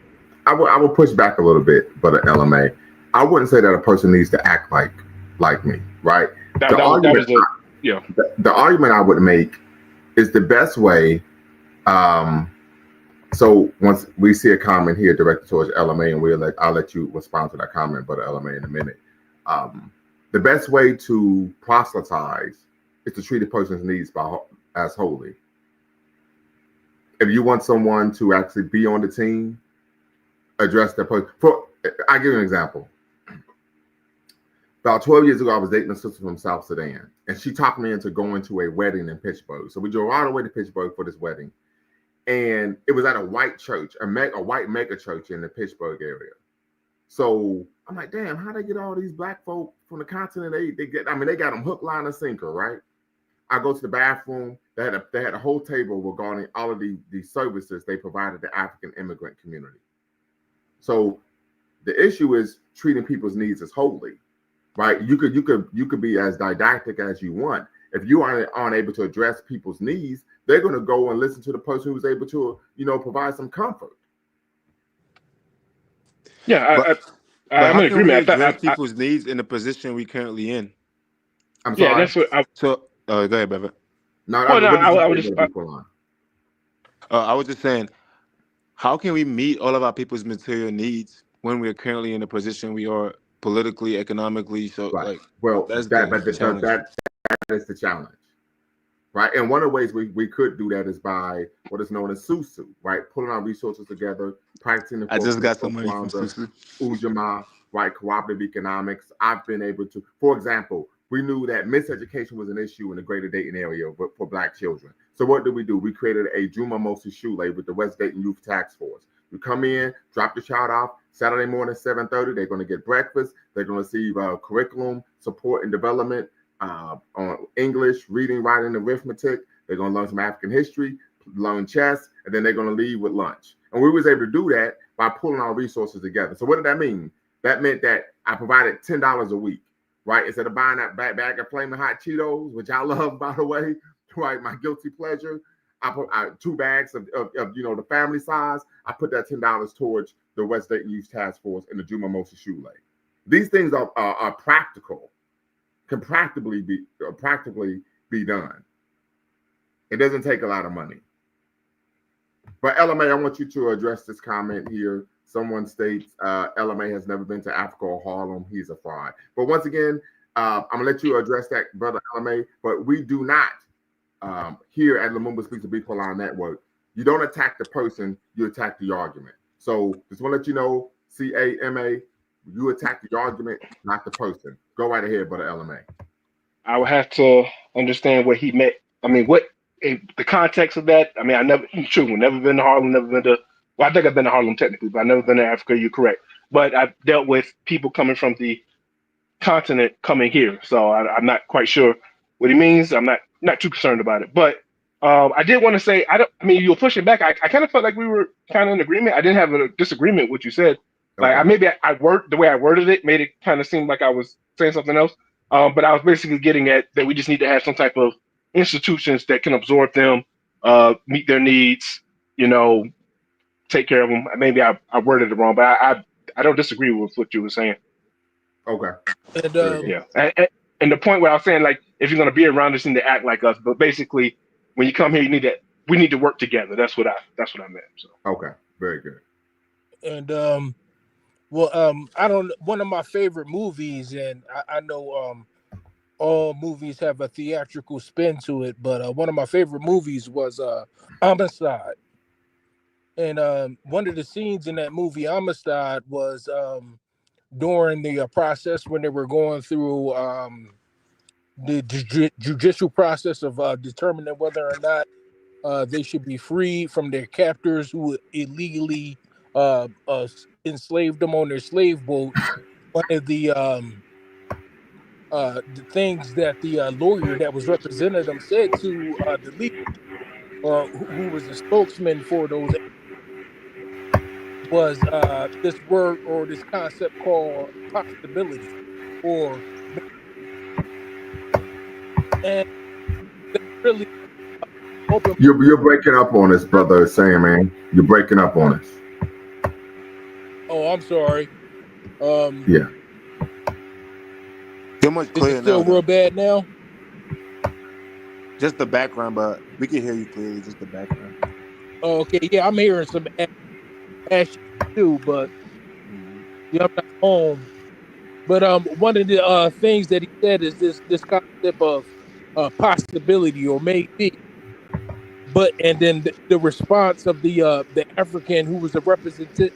I would push back a little bit, but LMA, I wouldn't say that a person needs to act like me, right? The argument I would make is the best way. So once we see a comment here directed towards LMA, and I'll let you respond to that comment, but LMA, in a minute. The best way to proselytize is to treat a person's needs as holy. If you want someone to actually be on the team, address their person. I'll give you an example. About 12 years ago, I was dating a sister from South Sudan, and she talked me into going to a wedding in Pittsburgh. So we drove all the way to Pittsburgh for this wedding, and it was at a white church, a white mega church in the Pittsburgh area. So I'm like, damn, how they get all these black folk from the continent? They got them hook, line, and sinker, right? I go to the bathroom. They had a whole table regarding all of the services they provided the African immigrant community. So the issue is treating people's needs as holy, right? You could be as didactic as you want. If you aren't able to address people's needs, they're going to go and listen to the person who's able to, provide some comfort. Yeah, I'm in agreement. Address people's needs in the position we currently in. I'm sorry. Yeah, that's what. Go ahead, Bevan. I was just saying, how can we meet all of our people's material needs when we're currently in the position we are politically, economically? So, right. That is the challenge, right? And one of the ways we could do that is by what is known as susu, right? Pulling our resources together, practicing the. I just got some money from susu. Ujamaa, right? Cooperative economics. I've been able to, for example, we knew that miseducation was an issue in the greater Dayton area for Black children. So what did we do? We created a Juma Mosi Shule with the West Dayton Youth Task Force. You come in, drop the child off, Saturday morning, 7:30, they're going to get breakfast. They're going to receive curriculum, support and development on English, reading, writing, arithmetic. They're going to learn some African history, learn chess, and then they're going to leave with lunch. And we was able to do that by pulling our resources together. So what did that mean? That meant that I provided $10 a week. Right, instead of buying that bag of Flamin' Hot Cheetos, which I love, by the way, right, my guilty pleasure, I put 2 bags of the family size. I put that $10 towards the West Dayton Youth Task Force and the Juma Mosi Shule. These things are practical, can practically be done. It doesn't take a lot of money. But LMA, I want you to address this comment here. Someone states LMA has never been to Africa or Harlem. He's a fraud. But once again, I'm going to let you address that, brother LMA. But we do not, here at Lumumba Speaks to Be Line Network, you don't attack the person, you attack the argument. So just want to let you know, CAMA, you attack the argument, not the person. Go right ahead, brother LMA. I would have to understand what he meant. I mean, what the context of that? I mean, never been to Harlem, never been to. Well, I think I've been to Harlem technically, but I've never been to Africa. You're correct. But I've dealt with people coming from the continent coming here. So I'm not quite sure what he means. I'm not too concerned about it. But I did want to say I mean, you were pushing back. I kind of felt like we were kind of in agreement. I didn't have a disagreement with what you said. Like Okay. I word the way I worded it made it kind of seem like I was saying something else. But I was basically getting at that we just need to have some type of institutions that can absorb them, meet their needs, you know, take care of them. Maybe I worded it wrong, but I don't disagree with what you were saying. Okay. And Very good. Yeah, and the point where I was saying, like, if you're gonna be around us, you need to act like us. But basically, when you come here, we need to work together. That's what I meant. So Okay. Very good. and I don't. One of my favorite movies, and I know all movies have a theatrical spin to it, but one of my favorite movies was Amistad. And one of the scenes in that movie, Amistad, was during the process when they were going through the judicial process of determining whether or not they should be freed from their captors who illegally enslaved them on their slave boats. One of the things that the lawyer that was representing them said to the leader, who was the spokesman for those, was this word or this concept called possibility, or and that really opened. You're breaking up on us, brother Sam, man. You're breaking up on us. Oh, I'm sorry. Yeah. You're much Is it clearer now, still real though. bad now? Just the background, but we can hear you clearly. Just the background. Oh, okay, yeah, I'm hearing some ash too, but yeah, I'm not home. But one of the things that he said is this concept of possibility or maybe. But and then the response of the African who was a representation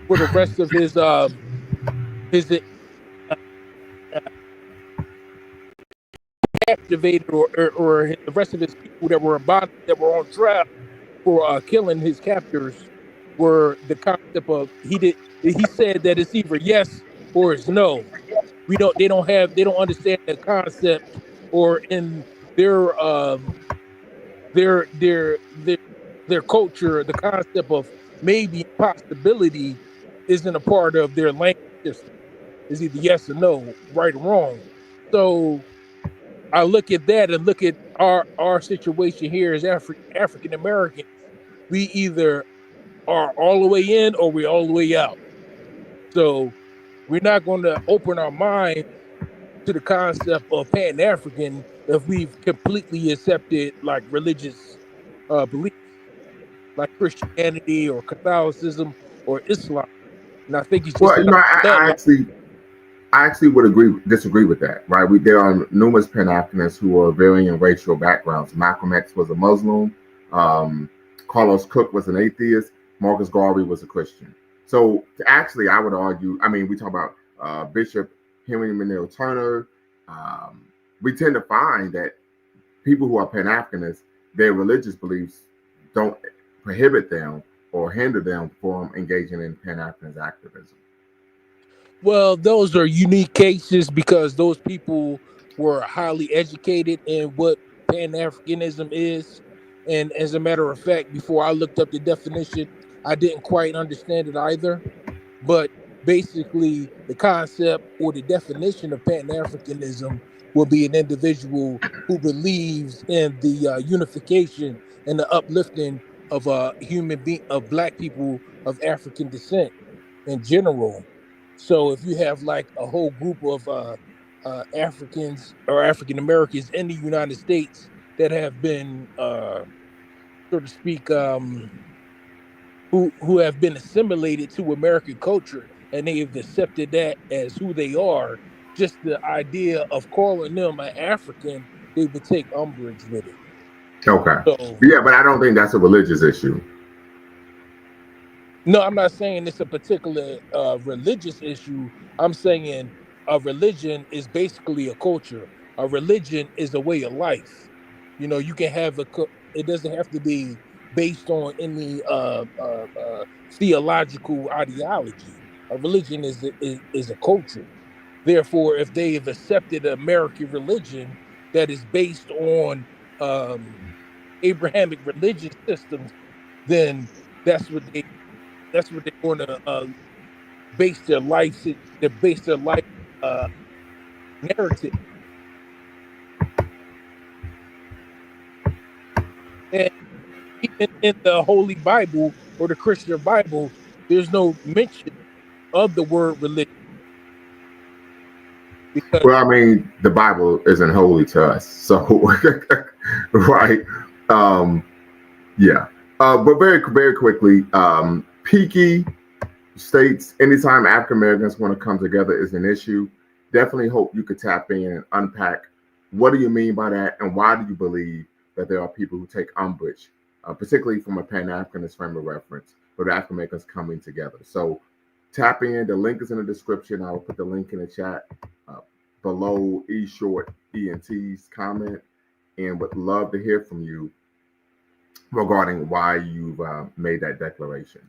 for the rest of his captivated or the rest of his people that were in bondage that were on trial for killing his captors were the concept of he said that it's either yes or it's no. They don't understand the concept, or in their their their their their culture, the concept of maybe possibility isn't a part of their language system. It's either yes or no, right or wrong. So I look at that and look at our situation here as African Americans. We either are all the way in or we're all the way out. So we're not going to open our mind to the concept of Pan African if we've completely accepted like religious beliefs, like Christianity or Catholicism or Islam. And I think it's just Well, about that. I actually would disagree with that, right? There are numerous Pan-Africanists who are varying racial backgrounds. Malcolm X was a Muslim. Um, Carlos Cook was an atheist. Marcus Garvey was a Christian. So actually, I would argue. I mean, we talk about Bishop Henry Manil Turner. Um, we tend to find that people who are Pan-Africanists, their religious beliefs don't prohibit them or hinder them from engaging in Pan-Africanist activism. Well, those are unique cases because those people were highly educated in what Pan Africanism is. And as a matter of fact, before I looked up the definition, I didn't quite understand it either. But basically, the concept or the definition of Pan Africanism will be an individual who believes in the unification and the uplifting of of Black people of African descent in general. So if you have like a whole group of Africans or African Americans in the United States that have been, so to speak, who have been assimilated to American culture and they have accepted that as who they are, just the idea of calling them an African, they would take umbrage with it. Okay. So Yeah, but I don't think that's a religious issue. no, I'm not saying it's a particular religious issue. I'm saying a religion is basically a culture. A religion is a way of life. You know, you can have it doesn't have to be based on any theological ideology. A religion is a culture. Therefore, if they have accepted an American religion that is based on um, Abrahamic religious systems, then that's what they that's what they're going to base their life they base their life uh, narrative. And even in the Holy Bible or the Christian Bible, there's no mention of the word religion because Well, I mean, the Bible isn't holy to us, so right. Um, yeah. But very quickly, Peaky states anytime African Americans want to come together is an issue. Definitely hope you could tap in and unpack what do you mean by that, and why do you believe that there are people who take umbrage, particularly from a Pan Africanist frame of reference, with African Americans coming together. So tap in. The link is in the description. I will put the link in the chat uh, below E Short ENT's comment, and would love to hear from you regarding why you've made that declaration.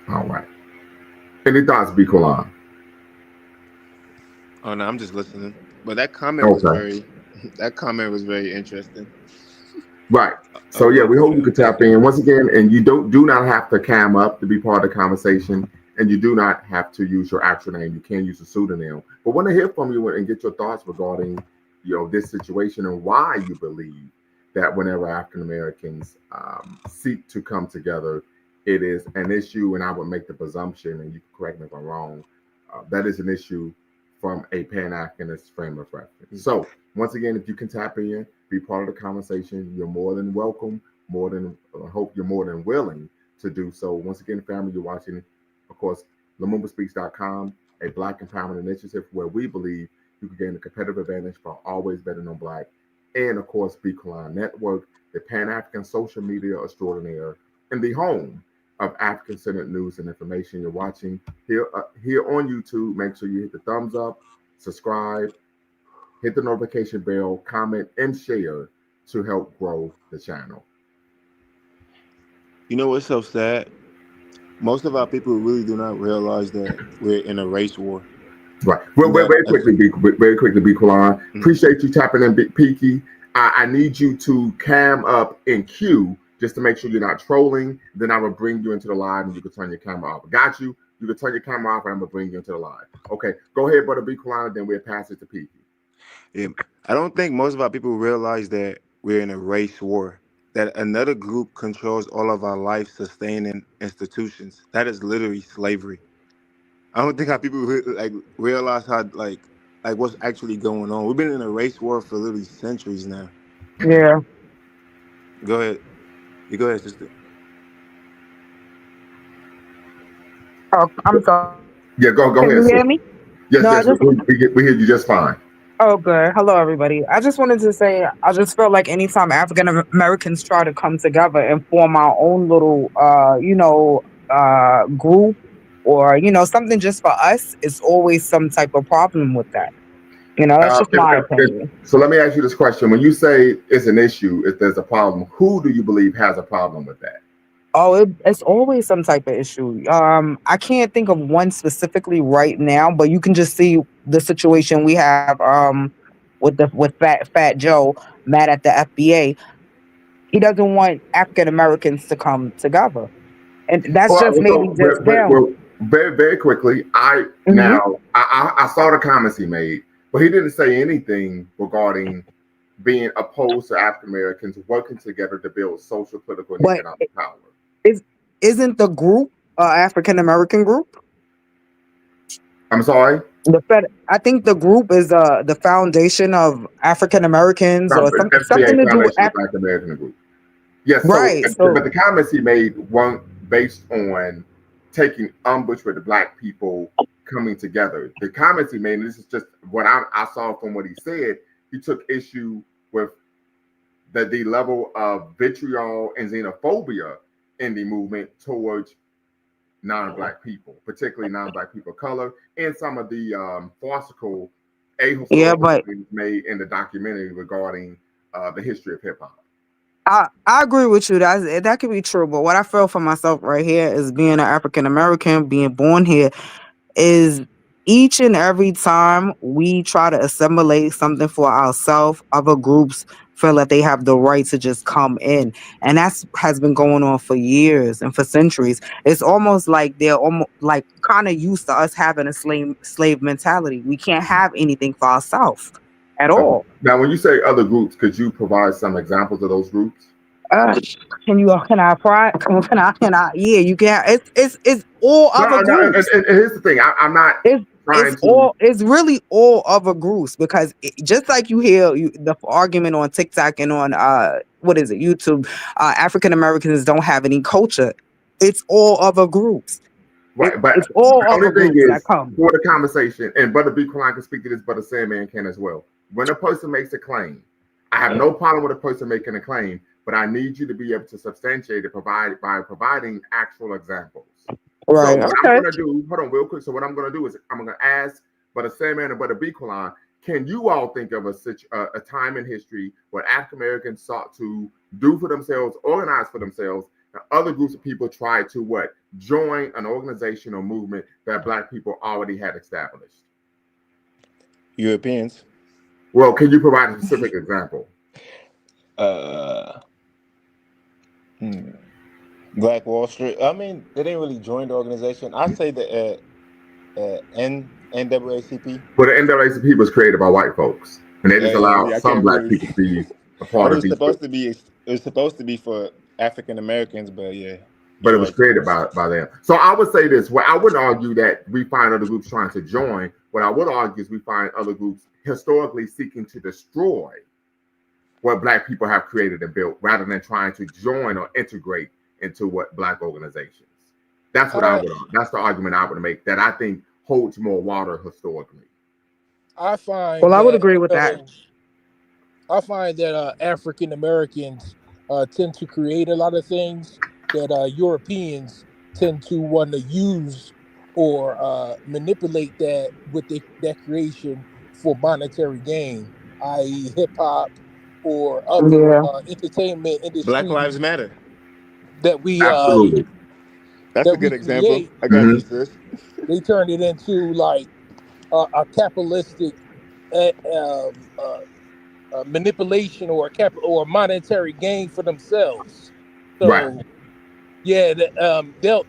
All right. Any thoughts, B. Quillan? Oh no, I'm just listening. But that comment was Okay. very that comment was very interesting. Right. I So would yeah, love we to hope hear you that. could tap Thank you. in once again, and you do not have to cam up to be part of the conversation, and you do not have to use your actual name. You can use a pseudonym, but want to hear from you and get your thoughts regarding this situation and why you believe that whenever African Americans seek to come together, it is an issue. And I would make the presumption, and you can correct me if I'm wrong, that is an issue from a Pan Africanist frame of reference. So once again, if you can tap in, be part of the conversation, you're more than welcome. More than I hope you're more than willing to do so. Once again, family, you're watching, of course, LumumbaSpeaks.com, a Black empowerment initiative where we believe you can gain a competitive advantage for always betting on Black, and of course, Beacon Network, the Pan African social media extraordinaire, and the home of African-centered news and information. You're watching here on YouTube. Make sure you hit the thumbs up, subscribe, hit the notification bell, comment, and share to help grow the channel. You know what's so sad? Most of our people really do not realize that we're in a race war. Right. Well, And that very quickly, be Kalon. Mhm. Appreciate you tapping in, Big Peaky. I need you to cam up in queue just to make sure you're not trolling. Then I will bring you into the live, and you can turn your camera off. Got you. You can turn your camera off, and I'm gonna bring you into the live. Okay. Go ahead, brother. Be Kalon. Then we'll pass it to Peaky. Yeah, I don't think most of our people realize that we're in a race war. That another group controls all of our life-sustaining institutions. That is literally slavery. I don't think how people realize how like what's actually going on. We've been in a race war for literally centuries now. Yeah. Go ahead. You go ahead, sister. Oh, I'm sorry. Yeah. Go Can ahead, you sir. hear me? Yes. No, I Yes. just. We hear you just fine. Oh, good. Hello, everybody. I just wanted to say, I just felt like anytime African Americans try to come together and form our own little, group, or something just for us, it's always some type of problem with that. That's just my opinion. So let me ask you this question: when you say it's an issue, if there's a problem, who do you believe has a problem with that? Oh, it's always some type of issue. I can't think of one specifically right now, but you can just see the situation we have with Fat Joe mad at the FBA. He doesn't want African Americans to come together, and that's just maybe just him. Well, very quickly, Hmm. I saw the comments he made, but he didn't say anything regarding being opposed to African Americans working together to build social, political, and But economic power. is isn't the group African American group? I'm sorry. I think the group is the foundation of African Americans or FBA something to do with Foundation of Black American Group. Yes, so right. but So the comments he made weren't based on taking umbrage with the black people coming together. The comments he made, and this is just what I saw from what he said, he took issue with the level of vitriol and xenophobia in the movement towards non-black people, particularly non-black people of color, and some of the farcical yeah, ahistorical but things made in the documentary regarding the history of hip hop. I agree with you. That could be true. But what I feel for myself right here is being an African American, being born here, is each and every time we try to assimilate something for ourselves, other groups feel that they have the right to just come in. And that's has been going on for years and for centuries. It's almost like they're almost like kind of used to us having a slave mentality. We can't have anything for ourselves at Okay. all. Now, when you say other groups, could you provide some examples of those groups? Uh, can I pry? Can I yeah, you can. It's all No, other no, and groups. here's the thing. I'm not It's trying to. all it's really all other groups because just like you hear the argument on TikTok and on what is it, YouTube, African Americans don't have any culture. It's all other groups. Right, but It's the all only other thing groups that is come. for the conversation, and Brother B. Klein can speak to this, Brother Sandman can as well. When a person makes a claim, I have no problem with a person making a claim, but I need you to be able to substantiate it by providing actual examples. So Right. what I'm Okay. gonna do, hold on real quick. So what I'm gonna do is I'm gonna ask Brother Sandman and Brother B. Klein, can you all think of a time in history where African Americans sought to do for themselves, organize for themselves, and other groups of people tried to what? Join an organization or movement that Black people already had established. Europeans. Well, can you provide a specific example? Uh, hmm. Black Wall Street. I mean, they didn't really join the organization. I say the NAACP. Well, the NAACP was created by white folks, and they just allowed I some can't Black really. people to be a But part it of was these supposed groups. to be. It was supposed to be for African Americans, but yeah, But it you're was right. created by them. So I would say this: well, I wouldn't argue that we find other groups trying to join. What I would argue is we find other groups historically seeking to destroy what Black people have created and built, rather than trying to join or integrate into what Black organizations. That's what I I would. That's the argument I would make that I think holds more water historically. I find Well, I would that agree with that. African Americans tend to create a lot of things that Europeans tend to want to use or manipulate that creation for monetary gain, i.e., hip hop or other Yeah. entertainment Black Lives industries Matter. that we Absolutely. That's a good example. create. I got Hmm. you, sis. They turn it into like a capitalistic uh, um, uh, manipulation or or monetary gain for themselves. Right. So yeah,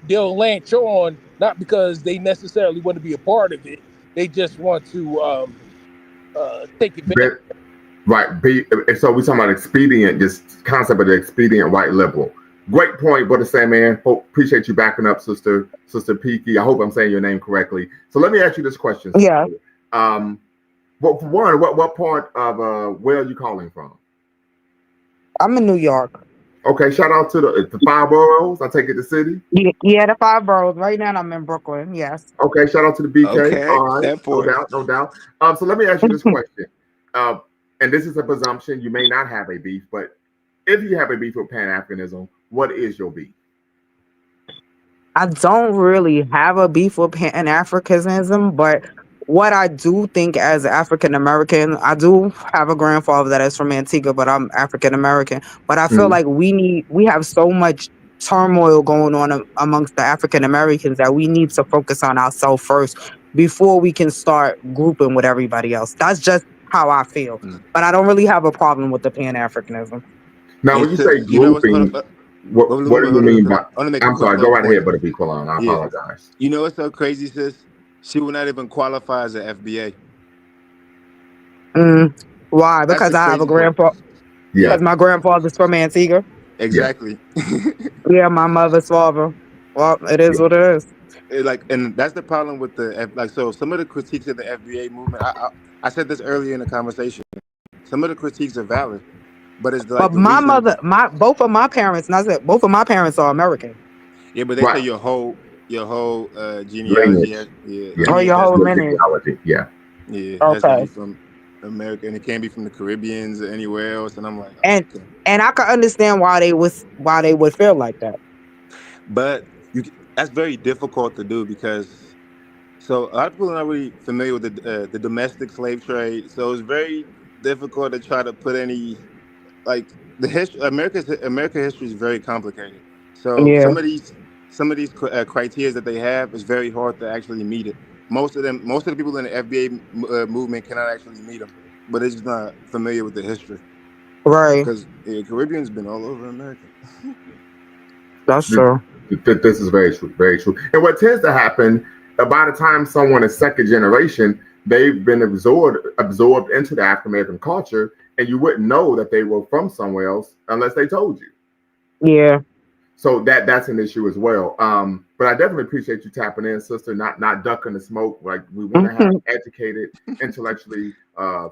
they'll latch on not because they necessarily want to be a part of it. They just want to take advantage. But, right. So we're talking about expedient, this concept of the expedient white liberal. Great point, Brother Sandman. Appreciate you backing up, Sister Peaky. I hope I'm saying your name correctly. So let me ask you this question, Yeah. sister. Well, for one, what part of where are you calling from? I'm in New York. Okay, shout out to the five boroughs. I take it the city. Yeah, the five boroughs. Right now I'm in Brooklyn. Yes. Okay, shout out to the BK. Okay, All right, that no part. doubt, no doubt. So let me ask you this question. Uh, and this is a presumption. You may not have a beef, but if you have a beef with Pan Africanism, what is your beef? I don't really have a beef with Pan Africanism, but what I do think as African American, I do have a grandfather that is from Antigua, but I'm African American. But I feel Mhm. like we have so much turmoil going on amongst the African Americans that we need to focus on ourselves first before we can start grouping with everybody else. That's just how I feel. Mm. But I don't really have a problem with the Pan Africanism. Now, Hey, when you say sis, you know what's grouping, wait, what do you hold on, mean because by? I want to make a I'm quick sorry. Go little right ahead, point. Brother B. Quillan. I Yeah, apologize. you know what's so crazy, sis? She will not even qualify as an FBA. Mm, why? That's Because the I have a crazy part. grandfather. Yeah, Because my grandfather's from Antigua. yeah, Exactly. Yeah, my mother's father. Well, it is yeah. what it is. Like, and that's the problem with like. So some of the critiques of the FBA movement, I said this earlier in the conversation. Some of the critiques are valid, but it's like But the my reason. mother, both of my parents, and I said both of my parents are American. Yeah, but they say Right. your whole genealogy Lineage. has, yeah, Yeah. Oh, lineage your has whole to Your be lineage. genealogy. Yeah. yeah, has to Okay. be from America, and it can't be from the Caribbeans or anywhere else. And I'm like, oh, And okay. and I can understand why they would feel like that. But that's very difficult to do because so a lot of people are not really familiar with the domestic slave trade. So it's very difficult to try to put any like the history. America history is very complicated. So Yeah. some of these criteria that they have is very hard to actually meet it. most of the people in the FBA movement cannot actually meet him, but they're just not familiar with the history Right. because Caribbean's been all over America. That's true. This is very true, very true. And what tends to happen by the time someone is second generation, they've been absorbed into the African American culture, and you wouldn't know that they were from somewhere else unless they told you. Yeah. So that's an issue as well. But I definitely appreciate you tapping in, sister. Not ducking the smoke. Like we want to have educated, intellectually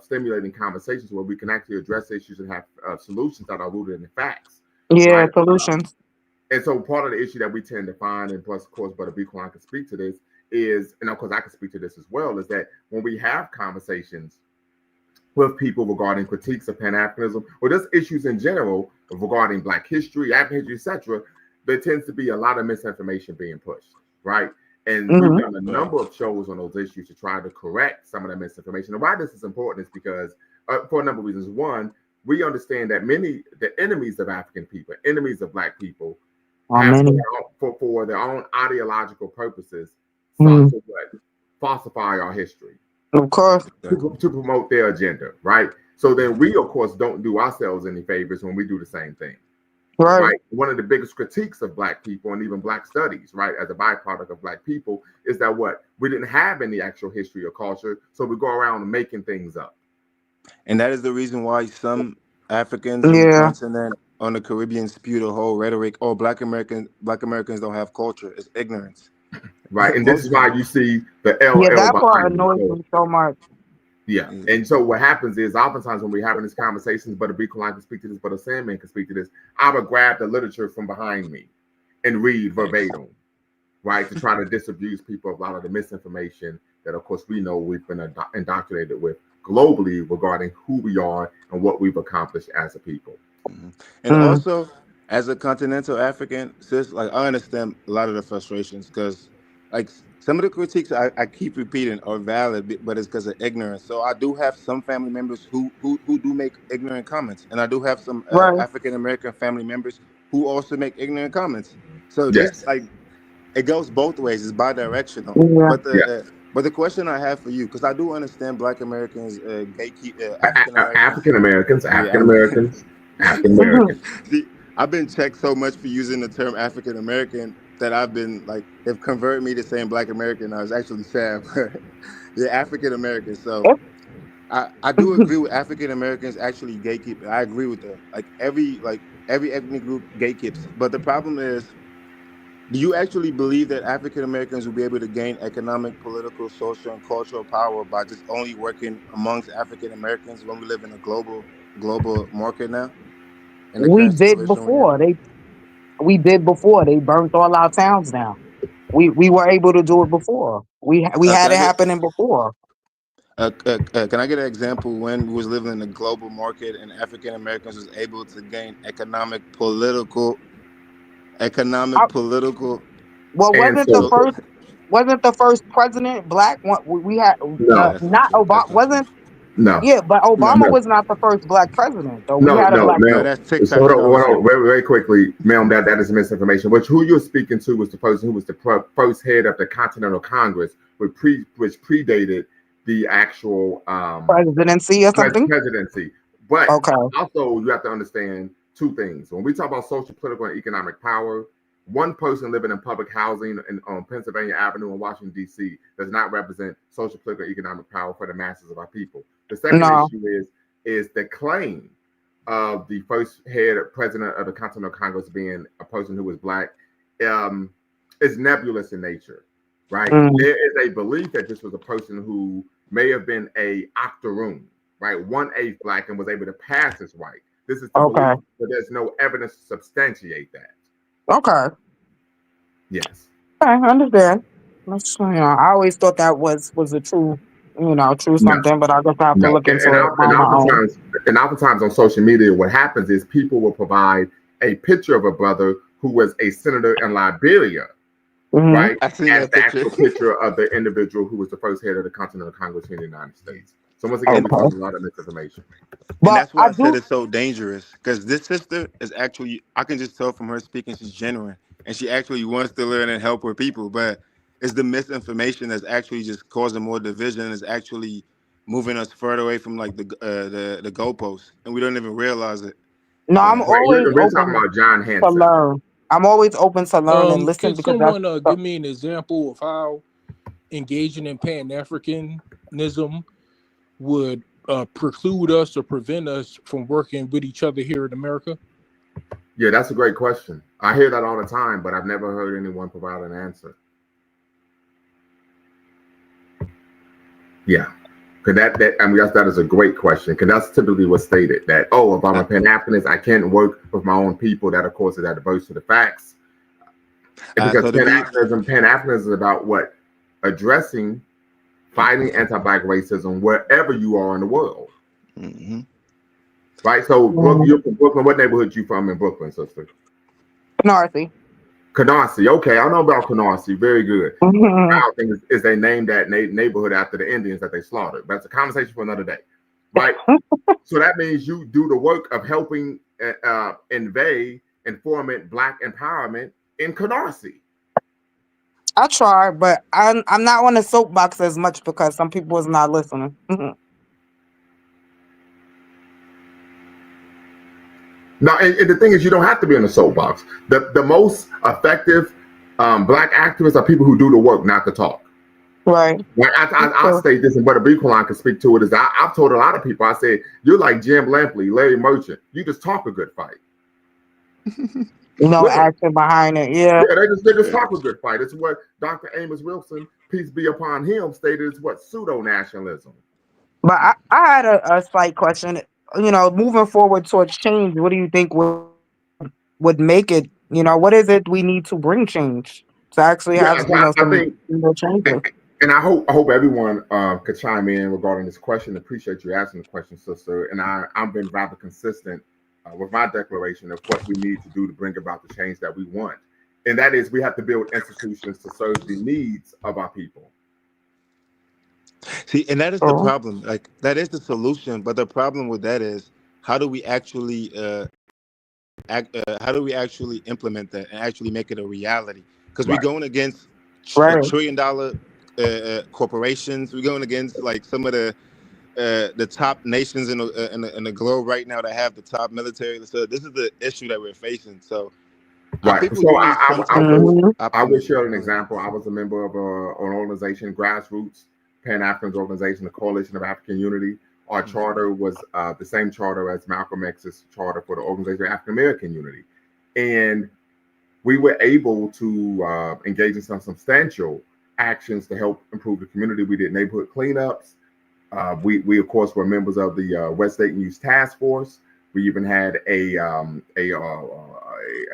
stimulating conversations where we can actually address issues and have solutions that are rooted in the facts. Yeah. Right. Solutions. And so part of the issue that we tend to find, and plus, of course, Brother B. Quan can speak to this, is, and of course, I can speak to this as well, is that when we have conversations with people regarding critiques of Pan-Africanism or just issues in general regarding Black history, African history, etc., there tends to be a lot of misinformation being pushed, right? And we've done a number of shows on those issues to try to correct some of that misinformation. And why this is important is because, for a number of reasons. One, we understand that the enemies of African people, enemies of Black people, have for their own ideological purposes sought to falsify our history. Of course. To promote their agenda, right? So then we, of course, don't do ourselves any favors when we do the same thing. Right. One of the biggest critiques of Black people and even Black studies, right, as a byproduct of Black people, is that we didn't have any actual history or culture, so we go around making things up. And that is the reason why some Africans on the continent, on the Caribbean, spew the whole rhetoric, oh, Black Americans don't have culture. It's ignorance. Right. And this is why you see the LL. Yeah, that part annoys me so much. Yeah. And so what happens is oftentimes when we're having these conversations, Brother B. Quan can speak to this, Brother Sandman can speak to this, I would grab the literature from behind me and read verbatim, right, to try to disabuse people of a lot of the misinformation that, of course, we know we've been indoctrinated with globally regarding who we are and what we've accomplished as a people. And also, as a continental African, sis, like I understand a lot of the frustrations because, like, some of the critiques I keep repeating are valid, but it's because of ignorance. So I do have some family members who do make ignorant comments, and I do have some African American family members who also make ignorant comments. So this, like, it goes both ways. It's bi-directional. Yeah. But the question I have for you, because I do understand Black Americans, gatekeep African Americans. See, I've been checked so much for using the term African American that I've been like, they've converted me to saying Black American. I was actually sad, but yeah, African American. So I do agree with African Americans actually gatekeep. I agree with that. Like every ethnic group gatekeeps. But the problem is, do you actually believe that African Americans will be able to gain economic, political, social, and cultural power by just only working amongst African Americans when we live in a global market now? We did before. We did before. They burnt all our towns down. We were able to do it before. We had it happening before. Can I get an example when we was living in a global market and African Americans was able to gain economic, political? Well, wasn't the first president Black? We had not Obama. Wasn't. No. Yeah, but Obama was not the first Black president, though. No, we had a Black ma'am. That's TikTok. Hold on, very quickly, ma'am. That is misinformation. Who you're speaking to was the person who was the first head of the Continental Congress, which predated the actual presidency or something. Presidency. But also, you have to understand two things. When we talk about social, political, and economic power, one person living in public housing on Pennsylvania Avenue in Washington, D.C. does not represent social, political, economic power for the masses of our people. The second issue is the claim of the first head president of the Continental Congress being a person who was Black is nebulous in nature, right? There is a belief that this was a person who may have been a octoroon, right? 1/8 Black and was able to pass as white. This is the belief, but there's no evidence to substantiate that. Okay. Yes. I understand. I always thought that was a true something, but I guess I have to look into it. And oftentimes on social media, what happens is people will provide a picture of a brother who was a senator in Liberia, right? As the actual picture of the individual who was the first head of the Continental Congress in the United States. So once again, we have a lot of misinformation. And that's why I said it's so dangerous, because this sister is actually, I can just tell from her speaking, she's genuine. And she actually wants to learn and help her people. But It's the misinformation that's actually just causing more division. Is actually moving us further away from like the goalposts, and we don't even realize it. No, I'm But Wait, always we're talking open about John to Hanson. learn. I'm always open to learn and listen Can because that's someone give me an example of how engaging in Pan Africanism would preclude us or prevent us from working with each other here in America? Yeah, that's a great question. I hear that all the time, but I've never heard anyone provide an answer. Yeah. Because I mean, that is a great question. Because that's typically what's stated that, oh, if I'm a Pan Africanist, I can't work with my own people. That, of course, is adverse to the facts. Because so to be Pan Africanism is about what? Addressing, fighting anti-Black racism wherever you are in the world. mm-hmm. Right? So, you're from Brooklyn. What neighborhood you from in Brooklyn, sister? Canarsie. Canarsie. Okay, I know about Canarsie. Very good. Mhm. Wild thing is they named that neighborhood after the Indians that they slaughtered. But that's a conversation for another day. Right? So that means you do the work of helping invade and foment Black empowerment in Canarsie. I try, but I'm not on the soapbox as much because some people is not listening. Now, and the thing is, you don't have to be in the soapbox. The most effective Black activists are people who do the work, not the talk. Right. Like I state this, and Brother Bequeline can speak to it. Is I've told a lot of people, I said, you're like Jim Lampley, Larry Merchant. You just talk a good fight. No Literally. action behind it. Yeah. Yeah, they just talk a good fight. It's what Dr. Amos Wilson, peace be upon him, stated is what pseudo nationalism. But I had a slight question. Moving forward towards change, what do you think would make it? What is it we need to bring change to actually Yeah, have so I some think, changes? and I hope everyone could chime in regarding this question. Appreciate you asking the question, sister. And I've been rather consistent with my declaration of what we need to do to bring about the change that we want, and that is we have to build institutions to serve the needs of our people. See, and that is the problem. Like that is the solution, but the problem with that is how do we actually how do we actually implement that and actually make it a reality? Because we're going against Right. $1 trillion corporations. We're going against like some of the top nations in the globe right now that have the top military. So this is the issue that we're facing. So Right. people So do need some type of I will share an optimism. example. I was a member of an organization, grassroots Pan-African organization, the Coalition of African Unity. Our charter was the same charter as Malcolm X's charter for the Organization of African American Unity. And we were able to engage in some substantial actions to help improve the community. We did neighborhood cleanups. We of course were members of the West Dayton Youth Task Force. We even had a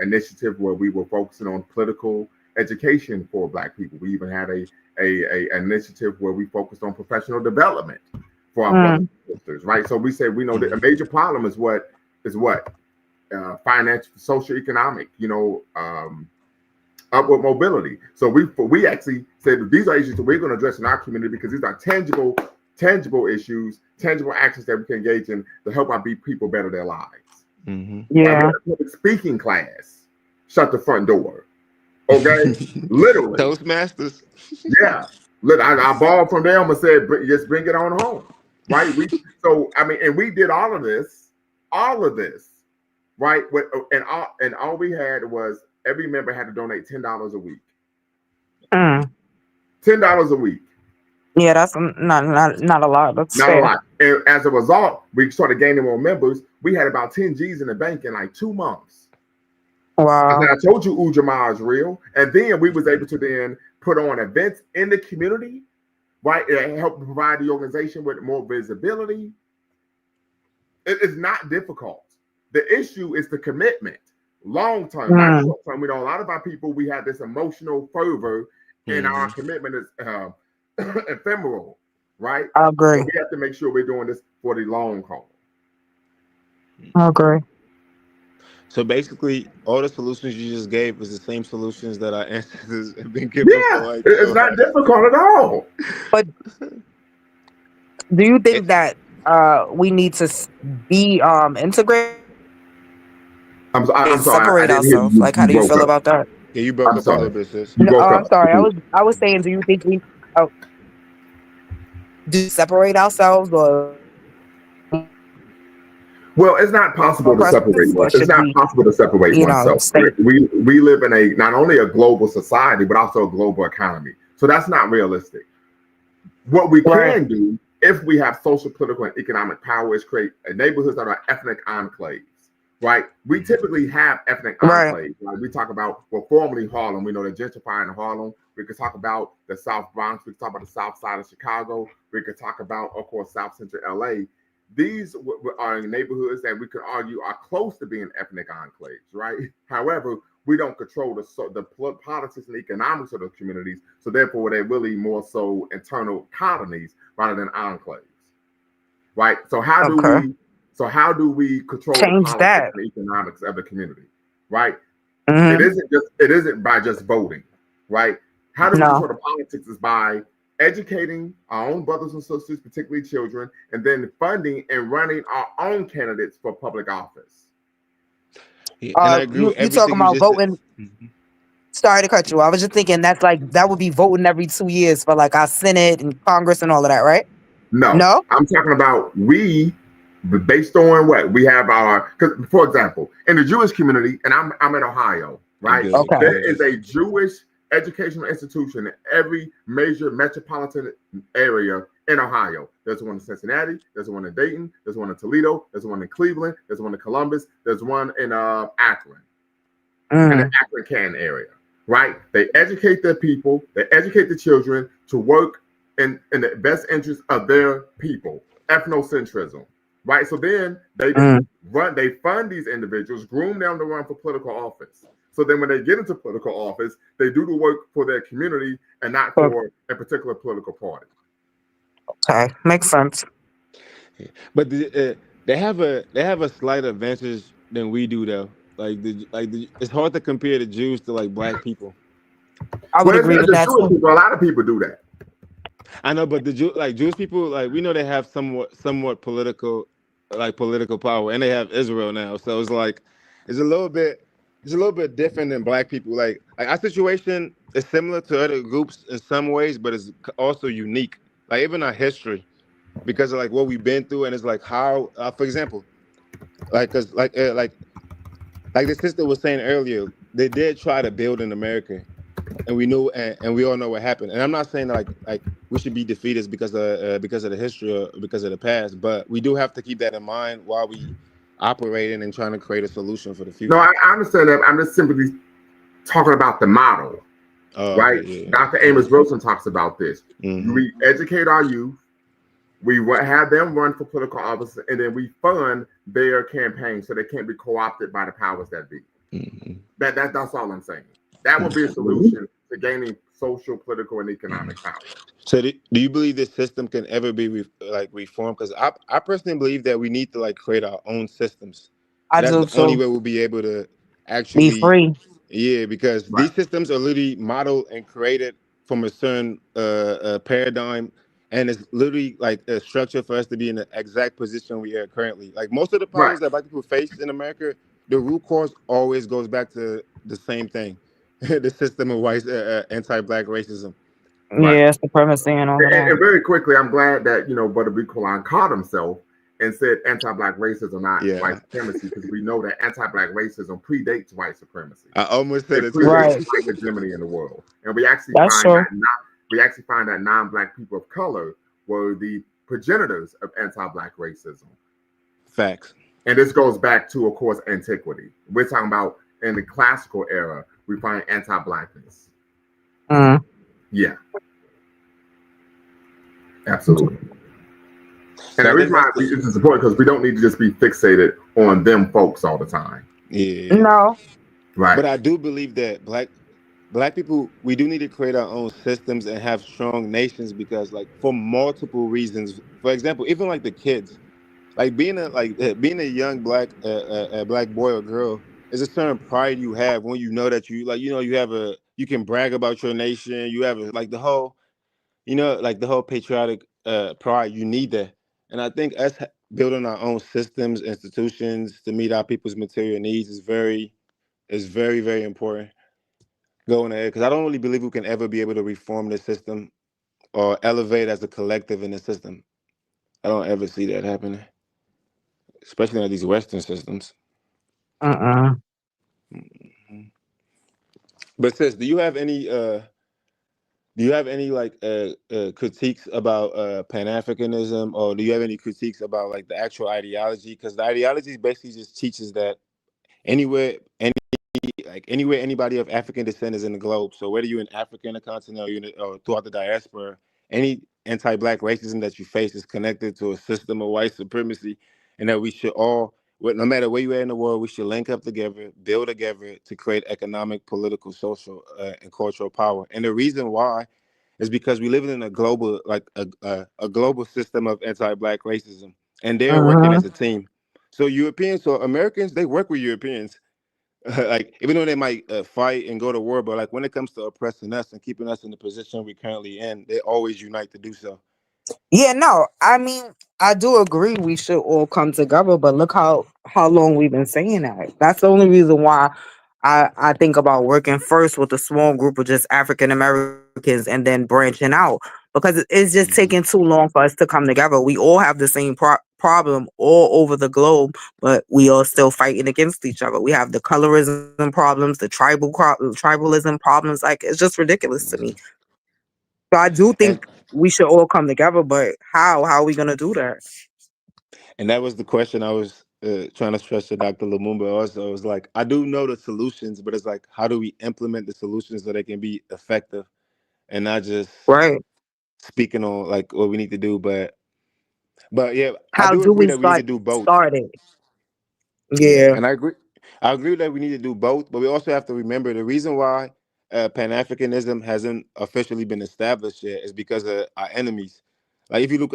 initiative where we were focusing on political education for Black people. We even had a initiative where we focused on professional development for our brothers and sisters. Right. So we said we know that a major problem is what financial, socioeconomic, upward mobility. So we actually said these are issues that we're going to address in our community because these are tangible issues, tangible actions that we can engage in to help our people better their lives. Yeah. Like speaking class, shut the front door. Okay, literally. Toastmasters. Yeah, look, I borrowed from them and said, just bring it on home, right? And we did all of this, right? And all we had was every member had to donate $10 a week. $10 a week. Yeah, that's not a lot. That's not fair. a lot. And as a result, we started gaining more members. We had about 10 G's in the bank in like 2 months. Wow. I told you Ujamaa is real. And then we was able to then put on events in the community, right? And help provide the organization with more visibility. It is not difficult. The issue is the commitment. Long term, not short term. We know a lot of our people, we have this emotional fervor and our commitment is ephemeral, right? I agree. So we have to make sure we're doing this for the long haul. I agree. So basically, all the solutions you just gave is the same solutions that our ancestors have been given. Yeah, it's not difficult at all. But do you think that we need to be integrated? I'm sorry, Separate I didn't hear ourselves. you. Like, how do you feel about that? Yeah, you broke I'm up a little sorry. bit, sis. You No, broke I'm up. sorry. I was saying, do you think we oh, do separate ourselves or Well, it's not possible to separate presence, one. or It's should not we, possible to separate oneself. stay We live in a not only a global society but also a global economy. So that's not realistic. What we right? can do if we have social, political, and economic power is create neighborhoods that are ethnic enclaves. Right? We typically have ethnic Right. enclaves. Like we talk about, well, formerly Harlem. We know the gentrifying in Harlem. We could talk about the South Bronx. We could talk about the South Side of Chicago. We could talk about, of course, South Central LA. These are neighborhoods that we could argue are close to being ethnic enclaves, right? However, we don't control the politics and economics of those communities, so therefore they're really more so internal colonies rather than enclaves, right? Okay. So how do we control the Change politics that. and economics of the community, right? Hmm. It isn't by just voting, right? How do we No. control the politics is by educating our own brothers and sisters, particularly children, and then funding and running our own candidates for public office. Yeah, and I agree with You talking everything you about just said. voting? Mhm. Sorry to cut you. I was just thinking that would be voting every 2 years for like our Senate and Congress and all of that, right? No, No. I'm talking about based on what we have because for example, in the Jewish community, and I'm in Ohio, right? Good, Okay. There good. is a Jewish educational institution in every major metropolitan area in Ohio. There's one in Cincinnati, there's one in Dayton, there's one in Toledo, there's one in Cleveland, there's one in Columbus, there's one in Akron, in the Mm. Akron Canton area, right? They educate their people, they educate the children to work in the best interest of their people, ethnocentrism, right? So then Mm. they fund these individuals, groom them to run for political office. So then when they get into political office, they do the work for their community and not for a particular political party. Okay, makes sense. But they have a slight advantage than we do though. It's hard to compare the Jews to like black people. I would Well, agree with the that Jewish too. people, a lot of people do that. I know, but Jewish people, like we know they have somewhat political power, and they have Israel now. So it's a little bit it's a little bit different than black people. Like our situation is similar to other groups in some ways, but it's also unique. Like even our history, because of like what we've been through, and it's like how, for example, like cause like the sister was saying earlier, they did try to build in America, and we knew, and we all know what happened. And I'm not saying that like we should be defeaters because of the history or because of the past, but we do have to keep that in mind while we operating and trying to create a solution for the No, future. I understand that. I'm just simply talking about the model, Oh, right? okay, yeah, Dr. yeah. Amos Wilson talks about this. Hmm. We educate our youth, have them run for political office, and then we fund their campaigns so they can't be co-opted by the powers that be. Hmm. That's all I'm saying. That would be a solution to gaining social, political, and economic power. So do you believe this system can ever be reformed? Because I personally believe that we need to like create our own systems, I and that's do the only too. way we'll be able to Be actually, free. yeah, because Right. these systems are literally modeled and created from a certain paradigm, and it's literally like a structure for us to be in the exact position we are currently. Like most of the Right. problems that black people face in America, the root cause always goes back to the same thing: the system of white anti-black racism. Right. Yeah, supremacy and all of that. And very quickly, I'm glad that Brother B. Quran caught himself and said anti-black racism, not white Yeah, supremacy, because we know that anti-black racism predates white supremacy. I almost said It it too. predates Right. white hegemony in the world, and we actually That's find true. that non-black people of color were the progenitors of anti-black racism. Facts. And this goes back to, of course, antiquity. We're talking about in the classical era, we find anti-blackness. Mm. Yeah, absolutely. And So the I reason think why that's the this is important because we don't need to just be fixated on them folks all the time, yeah. No. right? But I do believe that black people, we do need to create our own systems and have strong nations because like for multiple reasons. For example, even like the kids, like being a young black boy or girl is a certain pride you have when you know that you can brag about your nation. You have like the whole like the whole patriotic pride. You need that, and I think building our own systems, institutions to meet our people's material needs is very very important. going ahead because I don't really believe we can ever be able to reform the system or elevate as a collective in the system. I don't ever see that happening, especially in these Western systems. Uh-uh. Mhm. But sis, do you have any like critiques about Pan Africanism, or do you have any critiques about like the actual ideology? Because the ideology basically just teaches that anywhere, like anywhere anybody of African descent is in the globe. So whether you're in Africa in the continent or, or throughout the diaspora, any anti-black racism that you face is connected to a system of white supremacy, and that we should all, no matter where you are in the world, we should link up together, build together to create economic, political, social, and cultural power. And the reason why is because we live in a global, like a global system of anti-black racism, and they're working Uh-huh. as a team. So Europeans, so Americans, they work with Europeans. Like even though they might fight and go to war, but like when it comes to oppressing us and keeping us in the position we currently in, they always unite to do so. Yeah, no, I mean, I do agree we should all come together, but look how long we've been saying that. That's the only reason why I think about working first with a small group of just African Americans and then branching out because it's just taking Hmm. too long for us to come together. We all have the same problem all over the globe, but we are still fighting against each other. We have the colorism problems, the tribalism problems. Like it's just ridiculous to me. Hmm. So I do And think we should all come together, but how? How are we gonna do that? and that was the question I was trying to stress to Dr. Lumumba. Also, it was like I do know the solutions, but it's like how do we implement the solutions so they can be effective and not just Right. speaking on like what we need to do. But yeah, I How do do agree we that we need to do both. start it? Yeah, Yeah. and I agree. I agree that we need to do both, but we also have to remember the reason why Pan Africanism hasn't officially been established yet is because of our enemies. Like if you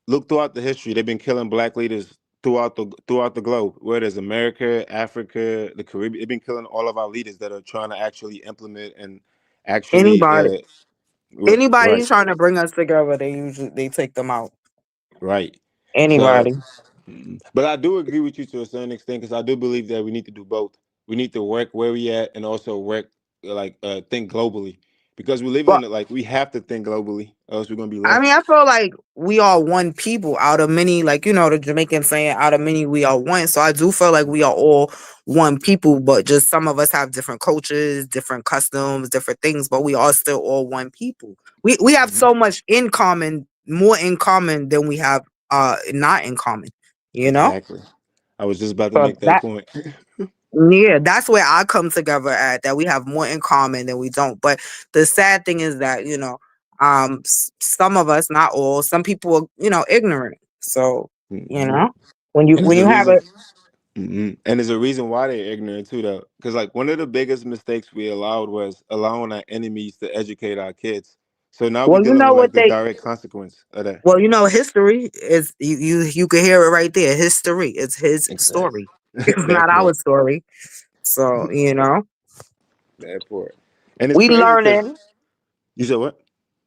look throughout the history, they've been killing black leaders throughout the globe. Whether it's America, Africa, the Caribbean, they've been killing all of our leaders that are trying to actually implement and actually Anybody right, anybody trying to bring us together, they take them out. right. So Anybody. But I do agree with you to a certain extent because I do believe that we need to do both. We need to work where we at and also work think globally because we're living Well, in it like we have to think globally, or else we're gonna be I left. mean, I feel like we are one people out of many, like, the Jamaican saying, out of many, we are one. So I do feel like we are all one people, but just some of us have different cultures, different customs, different things, but we are still all one people. We have Mhm. so much in common, more in common than we have not in common, you know? Exactly. I was just about to So make that point. yeah, that's where I come together at, that we have more in common than we don't. But the sad thing is that, some of us, not all, some people are, ignorant. So, you Mhm. know, when you And there's when a you have reason. it, And there's a reason why they're ignorant too, though. Because like one of the biggest mistakes we allowed was allowing our enemies to educate our kids. So now we're well, you dealing know with like what the they direct consequence of that. well, history is you can hear it right there. History. It's his Exactly. story. It's That not our part. story. So, That part. And it's we crazy because learning. you said what?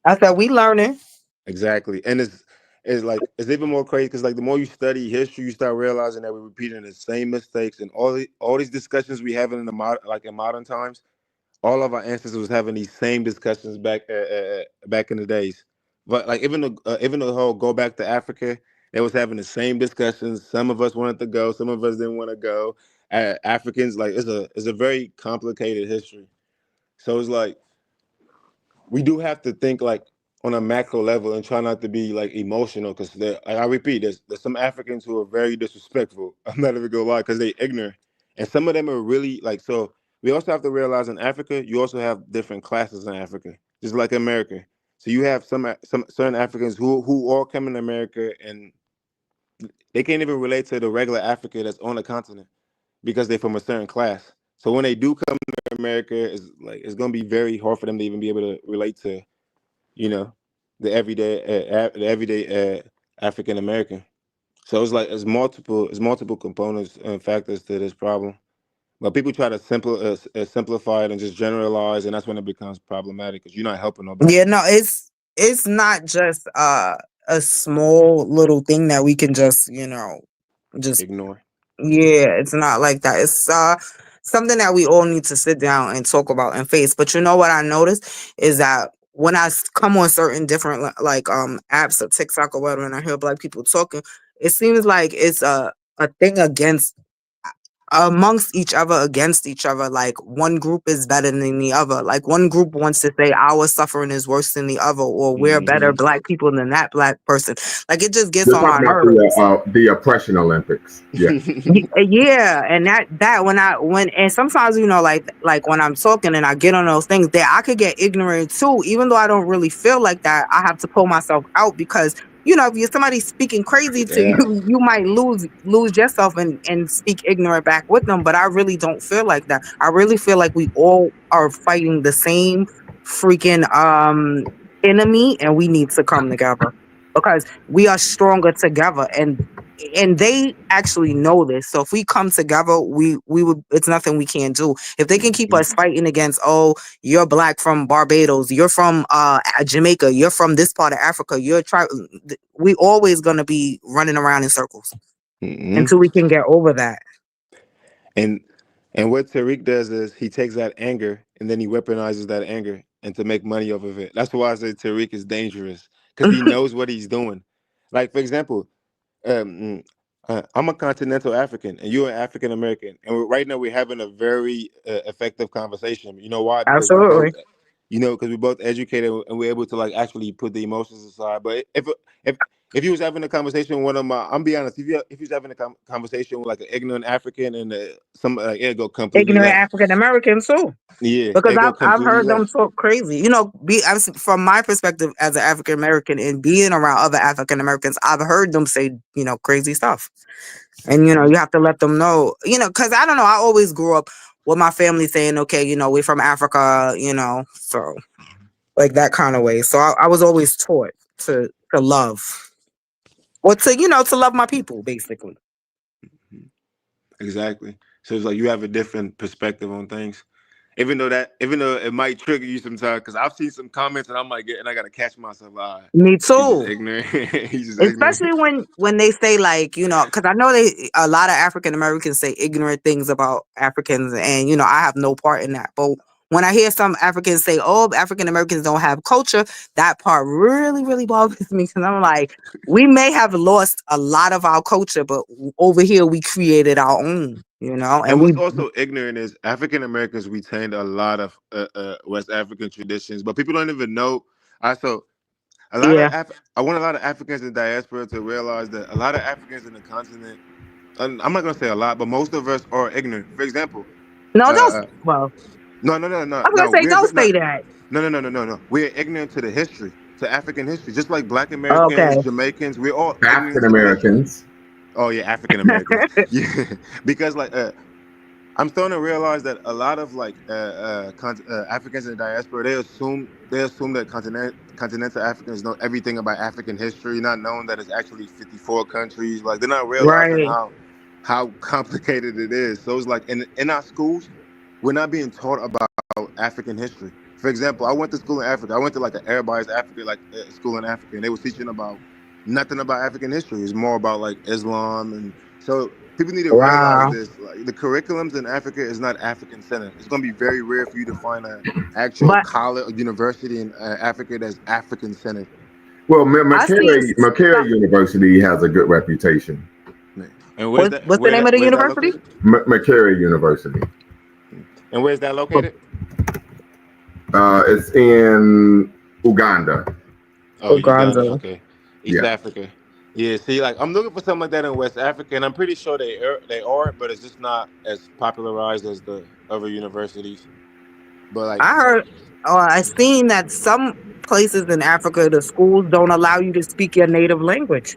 I said we learning. Exactly. And it's like it's even more crazy because like the more you study history, you start realizing that we're repeating the same mistakes and all these discussions we having in the in modern times. All of our ancestors was having these same discussions back in the days. But like even the whole go back to Africa, they was having the same discussions. Some of us wanted to go, some of us didn't want to go. Africans like it's a very complicated history. So it's like we do have to think like on a macro level and try not to be like emotional because I repeat, there's some Africans who are very disrespectful. I'm not even gonna lie because they ignorant, and some of them are really like so. We also have to realize in Africa, you also have different classes in Africa, just like America. So you have some certain Africans who all come in America and they can't even relate to the regular Africa that's on the continent because they're from a certain class. So when they do come to America, it's gonna be very hard for them to even be able to relate to you know, the everyday African American. So it's like it's multiple components and factors to this problem. But people try to simplify it and just generalize, and that's when it becomes problematic because you're not helping nobody. Yeah, no, it's not just a small little thing that we can just, just Ignore. yeah, it's not like that. It's something that we all need to sit down and talk about and face. But you know what I noticed is that when I come on certain different like apps or TikTok or whatever, and I hear black people talking, it seems like it's a thing against amongst each other, against each other. Like one group is better than the other. Like one group wants to say our suffering is worse than the other, or we're better Mm-hmm. black people than that black person. Like it just gets You're on my talking about nerves. the oppression Olympics. Yes. Yeah, and that when and sometimes like when I'm talking and I get on those things, that I could get ignorant too, even though I don't really feel like that. I have to pull myself out because if you're somebody speaking crazy to you, Yeah. you might lose yourself and speak ignorant back with them. But I really don't feel like that. I really feel like we all are fighting the same freaking enemy, and we need to come together because we are stronger together. And they actually know this. So if we come together, we would. It's nothing we can't do. If they can keep us fighting against, oh, you're black from Barbados, you're from Jamaica, you're from this part of Africa, we always gonna be running around in circles Mm-hmm. until we can get over that. And what Tariq does is he takes that anger and then he weaponizes that anger and to make money off of it. That's why I say Tariq is dangerous because he knows what he's doing. Like for example, um, I'm a continental African and you're an African American, and right now we're having a very effective conversation. You know why? Because we both, Absolutely. because we both educated and we're able to like actually put the emotions aside. But if if you was having a conversation with one of my, I'm be honest, if you was having a conversation with like an ignorant African and some it go completely Ignorant left. African Americans too. Yeah, Because it go I've completely heard them left. talk crazy. From my perspective as an African American and being around other African Americans, I've heard them say, crazy stuff. And Mhm. you have to let them know, because I don't know, I always grew up with my family saying, okay, we're from Africa, so like that kind of way. So I was always taught to love or to love my people, basically. Exactly. So it's like you have a different perspective on things. Even though it might trigger you sometimes, because I've seen some comments and I might get, and I gotta catch myself. Me He's just too. ignorant. He's just ignorant. Especially when they say like, because I know a lot of African Americans say ignorant things about Africans, and I have no part in that. But when I hear some Africans say, "Oh, African Americans don't have culture," that part really, really bothers me because I'm like, we may have lost a lot of our culture, but over here we created our own, And and we what's also ignorant is African Americans retained a lot of West African traditions, but people don't even know. I so a lot of yeah. I want a lot of Africans in diaspora to realize that a lot of Africans in the continent, and I'm not gonna say a lot, but most of us are ignorant. For example, No, don't. uh, Well, no, I was no. gonna say, We're don't no, say that. no. We're ignorant to the history, to African history, just like Black Okay. Americans, Jamaicans. We're all ignorant African to the history. Americans. Oh yeah, African Americans. Yeah, because like I'm starting to realize that a lot of like Africans in the diaspora they assume that continental Africans know everything about African history, not knowing that it's actually 54 countries. Like they're not realizing Right. how complicated it is. So it's like in our schools, we're not being taught about African history. For example, I went to school in Africa. I went to like an everybody's Africa school in Africa, and they were teaching about nothing about African history. It's more about like Islam, and so people need to realize Wow. this: like the curriculums in Africa is not African centered. It's going to be very rare for you to find an actual But college or university in Africa that's African centered. Well, I seen McCary some. University has a good reputation. And where's What's that? what's the name of the Where's that university? located? McCary University. And where's that located? It's in Uganda. Oh, Uganda. Uganda. Okay, East Yeah. Africa. Yeah, see, like I'm looking for something like that in West Africa, and I'm pretty sure they are, but it's just not as popularized as the other universities. But like, I heard, or I seen that some places in Africa, the schools don't allow you to speak your native language.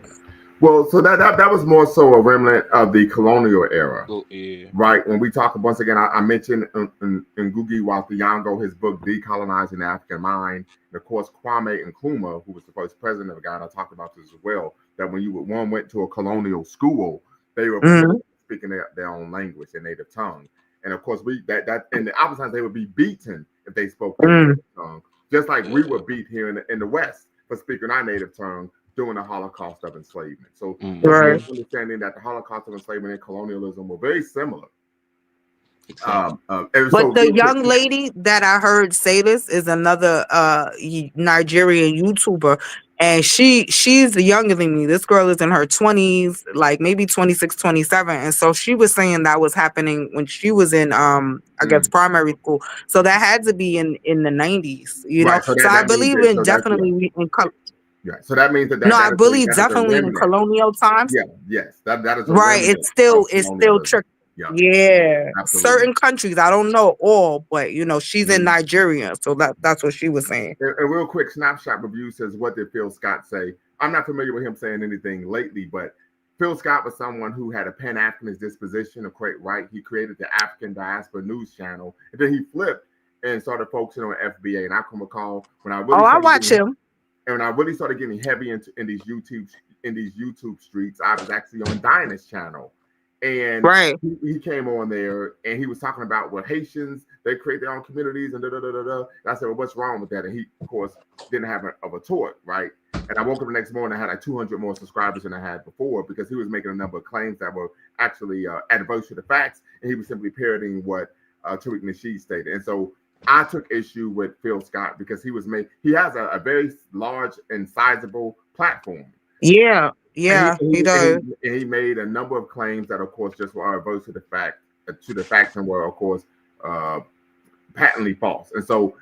Well, so that was more so a remnant of the colonial era. oh, yeah, Right. When we talk, once again, I mentioned in Ngugi wa Thiong'o, his book Decolonizing the African Mind, and of course Kwame Nkrumah, who was the first president of Ghana, talked about this as well. That when one went to a colonial school, they were Mm, speaking their own language, their native tongue, and of course and the oftentimes they would be beaten if they spoke their mm, native tongue, just like we yeah. were beat here in the West for speaking our native tongue during the Holocaust of enslavement. So Mm-hmm. right. understanding that the Holocaust of enslavement and colonialism were very similar. Exactly. And But so the real quick, young lady that I heard say this is another Nigerian YouTuber, and she's younger than me. This girl is in her 20s, like maybe 26, 27. And so she was saying that was happening when she was in I guess primary school. So that had to be in the 90s, you know. right. So So I that means believe that in so that's definitely yeah. So that means no, I believe that is a definitely in remnant. colonial times. Yeah, yes, that is a Right. remnant of It's still colonialism. tricky. Yeah, Yeah. absolutely. Certain countries, I don't know all, but you know, she's in Mhm. Nigeria, so that's what she was saying. A real quick snapshot review says, what did Phil Scott say? I'm not familiar with him saying anything lately, but Phil Scott was someone who had a Pan-Africanist disposition, a great right. He created the African Diaspora News Channel, and then he flipped and started focusing on FBA. And I can recall when I Oh, really I started watch getting him. and when I really started getting heavy in these YouTube streets, I was actually on Dinah's channel, and Right. he came on there and he was talking about what Haitians they create their own communities and da da da da da. And I said, well, what's wrong with that? And he, of course, didn't have a retort, right? And I woke up the next morning, I had like 200 more subscribers than I had before because he was making a number of claims that were actually adverse to the facts, and he was simply parroting what Tariq Nasheed stated. And so I took issue with Phil Scott because he has a very large and sizable platform. Yeah. And Yeah, he does. he made a number of claims that, of course, just were adverse to the facts, and were, of course, uh, patently false. And so,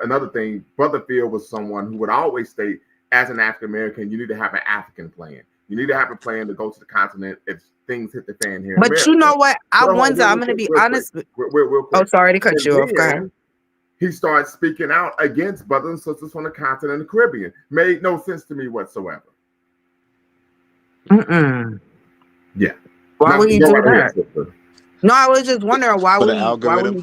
another thing, Brother Phil was someone who would always state, as an African American, you need to have an African plan. You need to have a plan to go to the continent if things hit the fan here in But you America. know what? I Hold on, wonder, I'm gonna be honest. real Oh, quick. sorry to cut And you off. Go ahead. then he started speaking out against brothers and sisters from the continent and the Caribbean. Made no sense to me whatsoever. Mm-mm. Yeah. Why would he do right that? sister. No, I was just wondering why For the would he algorithm.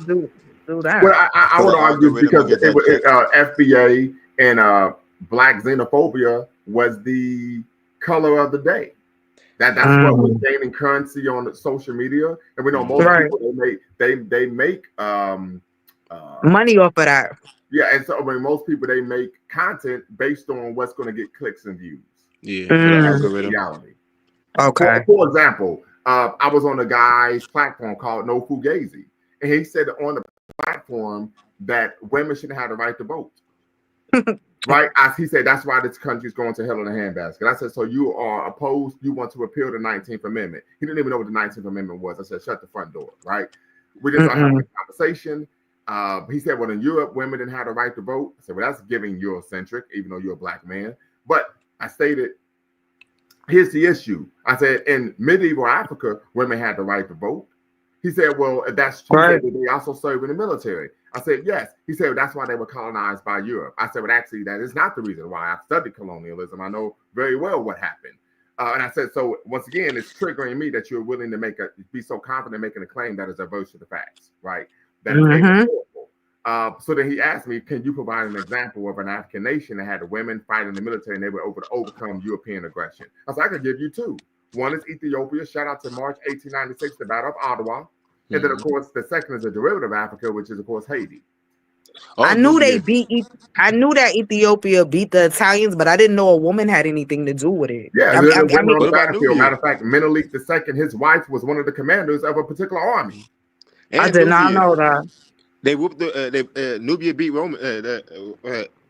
do that? Well, I For would the argue algorithm because to get that check. FBA and black xenophobia was the color of the day. That's what was gaining currency on social media, and we know most Right. people they make Money off of that. yeah, and so I mean, most people they make content based on what's going to get clicks and views. Yeah, for the algorithm. Reality. Okay. For example, I was on a guy's platform called No Fugazi, and he said on the platform that women shouldn't have the right to vote. Right? He said that's why this country is going to hell in a handbasket. I said, so you are opposed, you want to repeal the 19th Amendment. He didn't even know what the 19th Amendment was. I said, shut the front door, right? We just started having a conversation. He said, well, in Europe, women didn't have the right to vote. I said, well, that's giving Eurocentric, even though you're a black man. But I stated, here's the issue. I said, in medieval Africa, women had the right to vote. He said, well, if that's true, Right. they also serve in the military. I said, yes. He said, well, that's why they were colonized by Europe. I said, well, actually, that is not the reason why. I've studied colonialism. I know very well what happened. And I said, so once again, it's triggering me that you're willing to be so confident making a claim that is adverse to the facts, right? That is horrible. So then he asked me, can you provide an example of an African nation that had the women fighting in the military and they were able to overcome European aggression? I said, I could give you two. One is Ethiopia. Shout out to March 1896, the Battle of Ottawa. And then, of course, the second is a derivative of Africa, which is, of course, Haiti. I knew I knew that Ethiopia beat the Italians, but I didn't know a woman had anything to do with it. Yeah, I mean, on the about battlefield. Nubia? Matter of fact, Menelik II, his wife was one of the commanders of a particular army. And I did not Nubia. know that. They whooped Nubia beat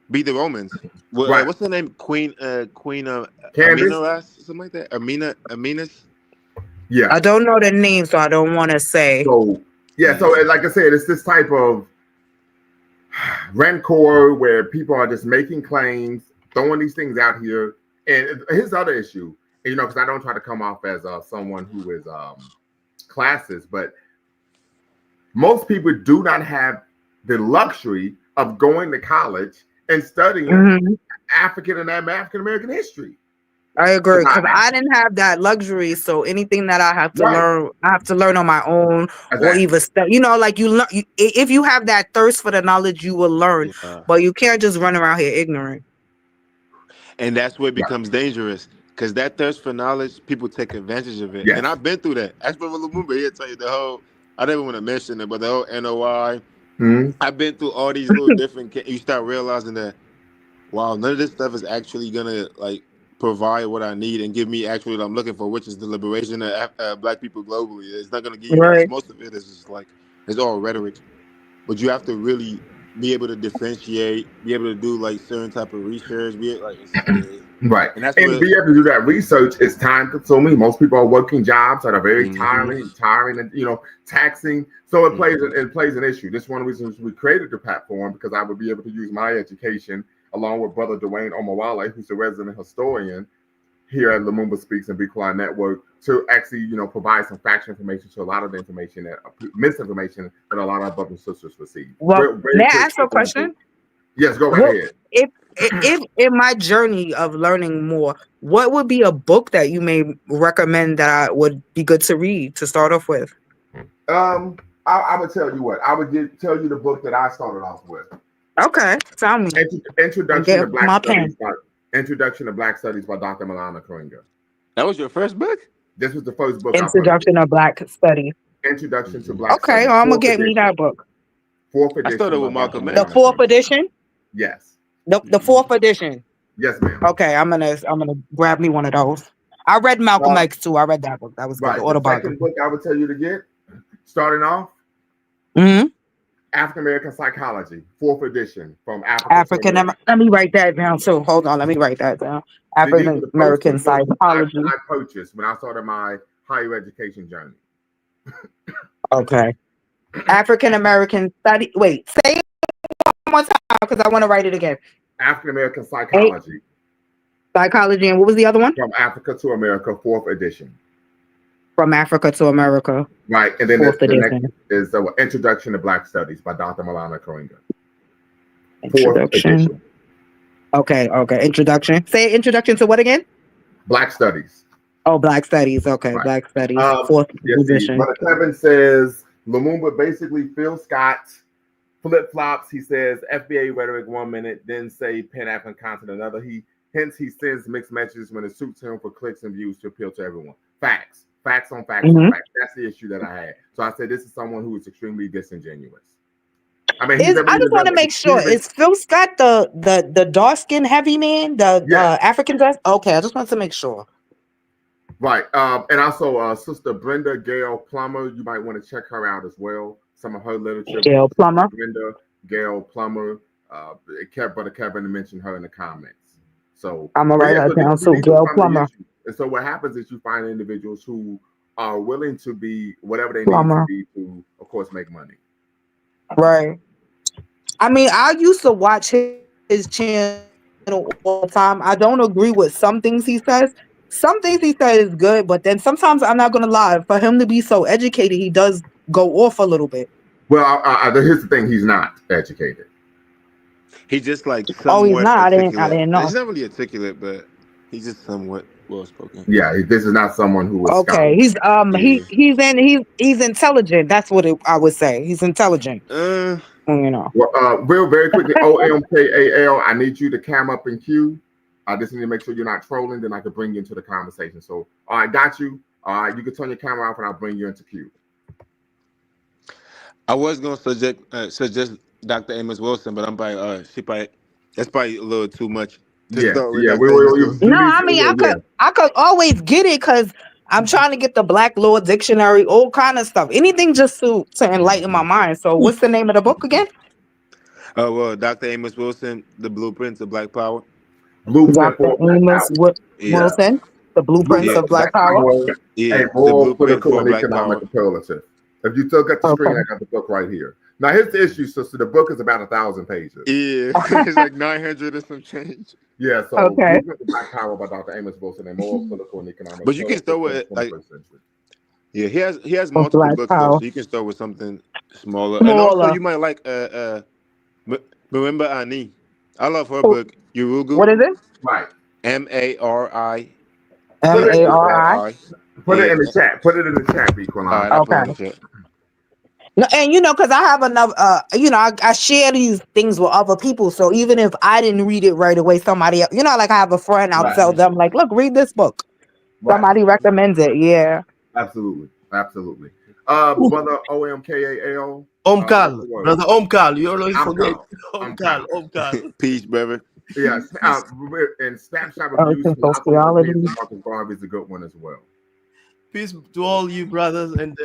beat the Romans. Right. What's her name? Queen Candace? Amina, something like that. Aminas. Yeah. I don't know the name, so I don't want to say. So like I said, it's this type of rancor where people are just making claims, throwing these things out here. And here's the other issue, because I don't try to come off as someone who is classist, but most people do not have the luxury of going to college and studying African and African American history. I agree, because I didn't have that luxury. So anything that I have to learn, I have to learn on my own, or even study. Like you learn. If you have that thirst for the knowledge, you will learn. Yeah. But you can't just run around here ignorant. And that's where it becomes dangerous, because that thirst for knowledge, people take advantage of it. Yes. And I've been through that. As Brother Lumumba, he'll tell you the whole. I don't even want to mention it, but the whole NOI. I've been through all these little different. You start realizing that, wow, none of this stuff is actually gonna provide what I need and give me actually what I'm looking for, which is the liberation of Black people globally. It's not going to give you much. Right. Most of it is just like it's all rhetoric, but you have to really be able to differentiate, be able to do like certain type of research, be like Right. and that's And to where be able to do that research is time consuming. Most people are working jobs that are very Mhm. tiring and taxing. So it Mhm. plays an issue. This is one of the reasons we created the platform, because I would be able to use my education along with Brother Dwayne Omawale, who's the resident historian here at Lumumba Speaks and Be Quiet Network, to actually, provide some factual information to a lot of the information that misinformation that a lot of our brothers and sisters receive. Well, Very may I quick ask you a example. question? Yes, go right What ahead. if in my journey of learning more, what would be a book that you may recommend that I would be good to read to start off with? I would tell you what. I would tell you the book that I started off with. Okay, tell me. I'm Introduction to getting Black my Studies pen. by Introduction to Black Studies by Dr. Malana Karinga. That was your first book? This was the first book I put. Introduction of Black Studies. Introduction to Mhm. Black Okay, Studies. well, I'm gonna Fourth get me edition. that book. Fourth I started edition with by Dr. Malcolm The X. Malana fourth Karinga. edition. Yes. The fourth edition. Yes, ma'am. Okay, I'm gonna grab me one of those. I read Malcolm Uh, X too. I read that book. That was good. The right. The second autobiography. book I would tell you to get, starting off, Mm-hmm. African American Psychology, fourth edition, from Africa to African. America. Let me write that down too. Hold on. Let me write that down. These were African the first two American books Psychology. I purchased when I started my higher education journey. Okay. African American study. Wait, say it one more time because I want to write it again. African American Psychology, Psychology, and what was the other one? from Africa to America, fourth edition. From Africa to America. Right, and then Fourth the next edition. is the Introduction to Black Studies by Dr. Malana Karinga. Fourth Introduction. edition. Okay. Introduction. Say introduction to what again? Black Studies. Oh, Black Studies. Okay, Right. Black Studies. Fourth Yes, edition. Brother Kevin says Lumumba basically Phil Scott flip flops. He says FBA rhetoric 1 minute, then say Pan-African content another. Hence he sends mixed messages when it suits him for clicks and views to appeal to everyone. Facts on facts on facts. That's the issue that I had. So I said this is someone who is extremely disingenuous. I mean, I just want to make sure, is Phil Scott the dark skin heavy man, the African dress? Okay, I just want to make sure. Right. And also Sister Brenda Gail Plummer, you might want to check her out as well. Some of her literature. Gail Plummer. Brenda Gail Plummer. Brother Kevin mentioned her in the comments. So I'm gonna write that down. So Gail Plummer. And so what happens is you find individuals who are willing to be whatever they Plummer. need to be to, of course, make money. Right. I mean, I used to watch his channel all the time. I don't agree with some things he says. Some things he says is good, but then sometimes I'm not gonna lie. For him to be so educated, he does go off a little bit. Well, here's the thing: he's not educated. He's just like somewhat he's not. I didn't know. He's not really articulate, but he's just somewhat well spoken. Yeah, this is not someone who is okay. He's he's intelligent. That's what I would say. He's intelligent. You know. Well, very quickly, OMKAL. I need you to cam up and queue. I just need to make sure you're not trolling. Then I can bring you into the conversation. So, all right, got you. All right, you can turn your camera off, and I'll bring you into queue. I was gonna suggest Dr. Amos Wilson, but I'm probably that's probably a little too much. Yeah. No, I mean I could always get it because I'm trying to get the Black Law Dictionary, all kind of stuff. Anything just to enlighten my mind. So, what's the name of the book again? Well, Dr. Amos Wilson, The Blueprints of Black Power. Dr. Amos Wilson, The Blueprints of Black Power. Yeah, a moral, political, and economic imperative. If you look at the screen, I got the book right here. Now, here's the issue, sister. The book is about 1,000 pages. Yeah, it's like 900 or some change. Yeah, so Black Power by Dr. Amos Wilson, and moral, political, and economic. But you can start with he has multiple books though, so you can start with something smaller. And also you might like Marimba Ani. I love her book, Urugu. What is it? Right. Mari. Mari. Put it in the chat. Put it in the chat, B-Quillan. Okay. No, and because I have another, I share these things with other people. So even if I didn't read it right away, somebody else, like I have a friend, I'll tell them, like, look, read this book. Right. Somebody recommends it. Yeah. Absolutely. Brother OMKAL. Brother Omkal. You always forget. Omkal. Peace, brother. Yes, and snapshot reviews, Okay, philosophy sociology. from Marcus Garvey is a good one as well. Peace to all you brothers and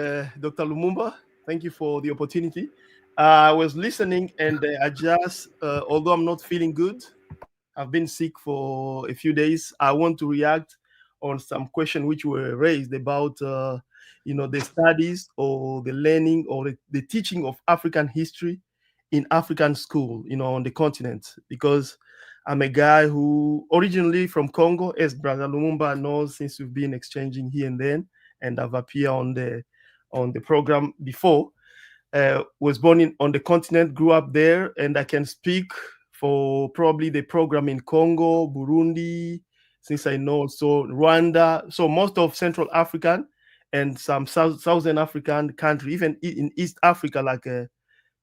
Dr. Lumumba. Thank you for the opportunity. I was listening and I just, although I'm not feeling good, I've been sick for a few days. I want to react on some questions which were raised about, the studies or the learning or the teaching of African history in African school, on the continent. Because I'm a guy who originally from Congo, as Brother Lumumba knows, since we've been exchanging here and then, and I've appeared on the program before. Was born on the continent, grew up there, and I can speak for probably the program in Congo, Burundi, since I know also Rwanda. So most of Central African and some Southern African country, even in East Africa, like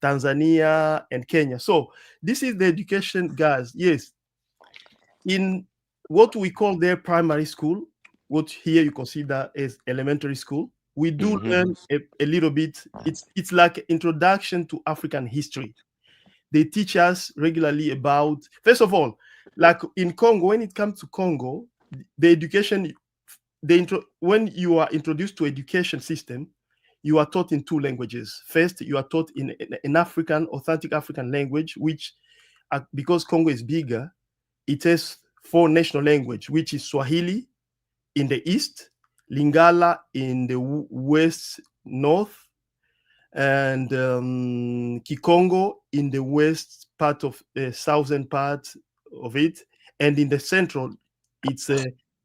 Tanzania and Kenya. So this is the education, guys. Yes, in what we call their primary school, what here you consider as elementary school, we do learn a little bit. It's like introduction to African history. They teach us regularly about, first of all, like in Congo, when it comes to Congo, the education, when you are introduced to education system, you are taught in two languages. First, you are taught in an African, authentic African language, which, because Congo is bigger, it has four national language, which is Swahili in the east, Lingala in the west north, and Kikongo in the west part of southern part of it, and in the central, it's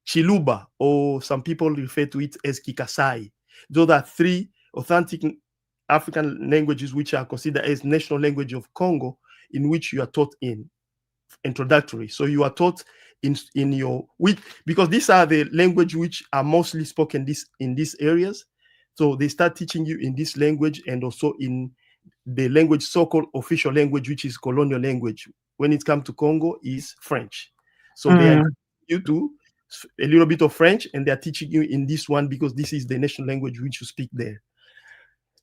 Chiluba, or some people refer to it as Kikasai. Those are three authentic African languages which are considered as national language of Congo, in which you are taught in introductory. So you are taught in your which, because these are the language which are mostly spoken in these areas. So they start teaching you in this language and also in the language, so-called official language, which is colonial language. When it comes to Congo, is French. So they are you to a little bit of French, and they are teaching you in this one because this is the national language which you speak there.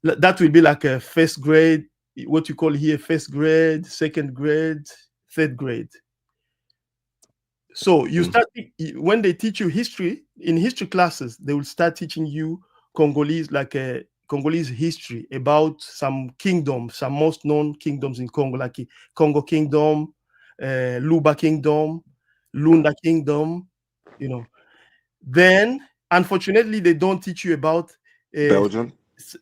That will be like a first grade, what you call here first grade, second grade, third grade. So you start, when they teach you history, in history classes, they will start teaching you Congolese, like a Congolese history about some kingdoms, some most known kingdoms in Congo, like Congo Kingdom, Luba Kingdom, Lunda Kingdom, Then, unfortunately, they don't teach you about Belgium.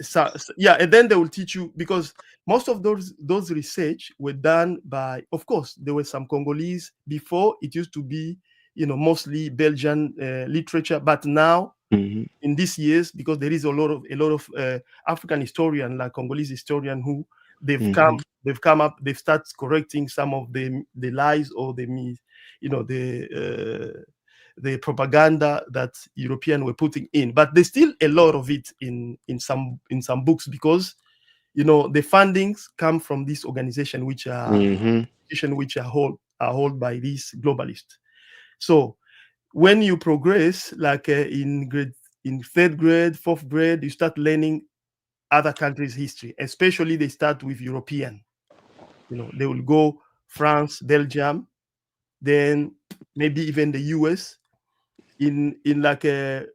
And then they will teach you, because most of those research were done by, of course, there were some Congolese before. It used to be, mostly Belgian literature, but now in these years, because there is a lot of African historian, like Congolese historian, who they've come up, they've started correcting some of the lies or the propaganda that Europeans were putting in, but there's still a lot of it in some books, because the fundings come from this organization, which are held by these globalists. So when you progress, like in third grade, fourth grade, you start learning other countries' history. Especially they start with European. They will go France, Belgium, then maybe even the US. In like a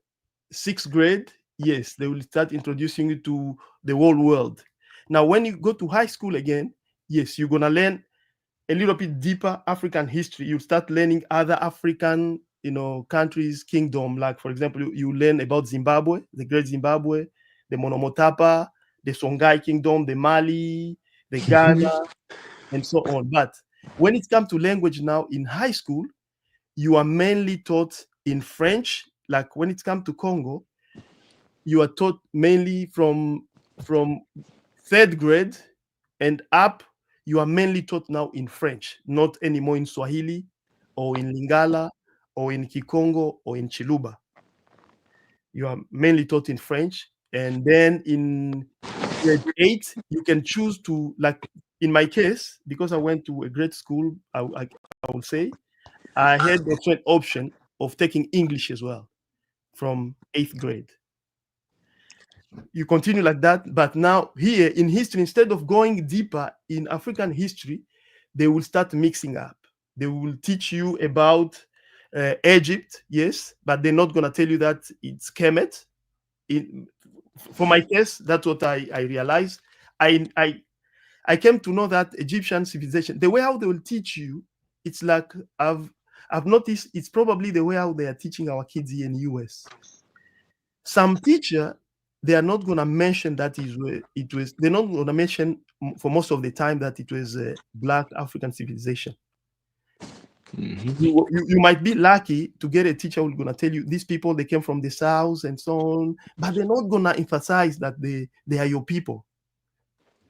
sixth grade, yes, they will start introducing you to the whole world. Now, when you go to high school again, yes, you're gonna learn a little bit deeper African history. You start learning other African, countries, kingdom. Like, for example, you learn about Zimbabwe, the Great Zimbabwe, the Monomotapa, the Songhai Kingdom, the Mali, the Ghana, and so on. But when it comes to language now in high school, you are mainly taught in French. Like when it comes to Congo, you are taught mainly from third grade and up. You are mainly taught now in French, not anymore in Swahili or in Lingala or in Kikongo or in Chiluba. You are mainly taught in French. And then in grade 8, you can choose to, like in my case, because I went to a great school, I would say, I had the third option of taking English as well from 8th grade. You continue like that, but now here in history, instead of going deeper in African history, they will start mixing up. They will teach you about Egypt, yes, but they're not gonna tell you that it's Kemet. For my case, that's what I realized. I, I I came to know that Egyptian civilization, the way how they will teach you, it's like I've noticed it's probably the way how they are teaching our kids here in the US. Some teacher, they are not gonna mention that it was they're not gonna mention for most of the time that it was a Black African civilization. You might be lucky to get a teacher who's gonna tell you these people they came from the south and so on, but they're not gonna emphasize that they are your people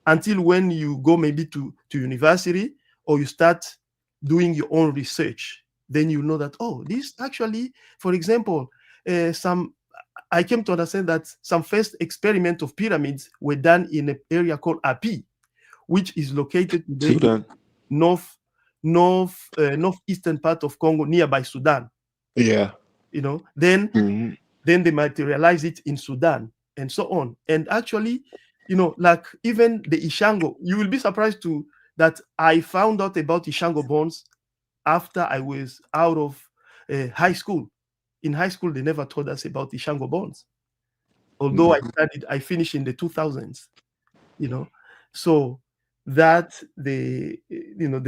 until when you go maybe to university or you start doing your own research. Then you know that, oh, this actually, for example, I came to understand that some first experiment of pyramids were done in an area called Api, which is located today in northeastern part of Congo, nearby Sudan. Yeah. Then they materialize it in Sudan and so on. And actually, like even the Ishango, you will be surprised that I found out about Ishango bones after I was out of high school. In high school, they never told us about Ishango bones. Although I finished in the 2000s, So that the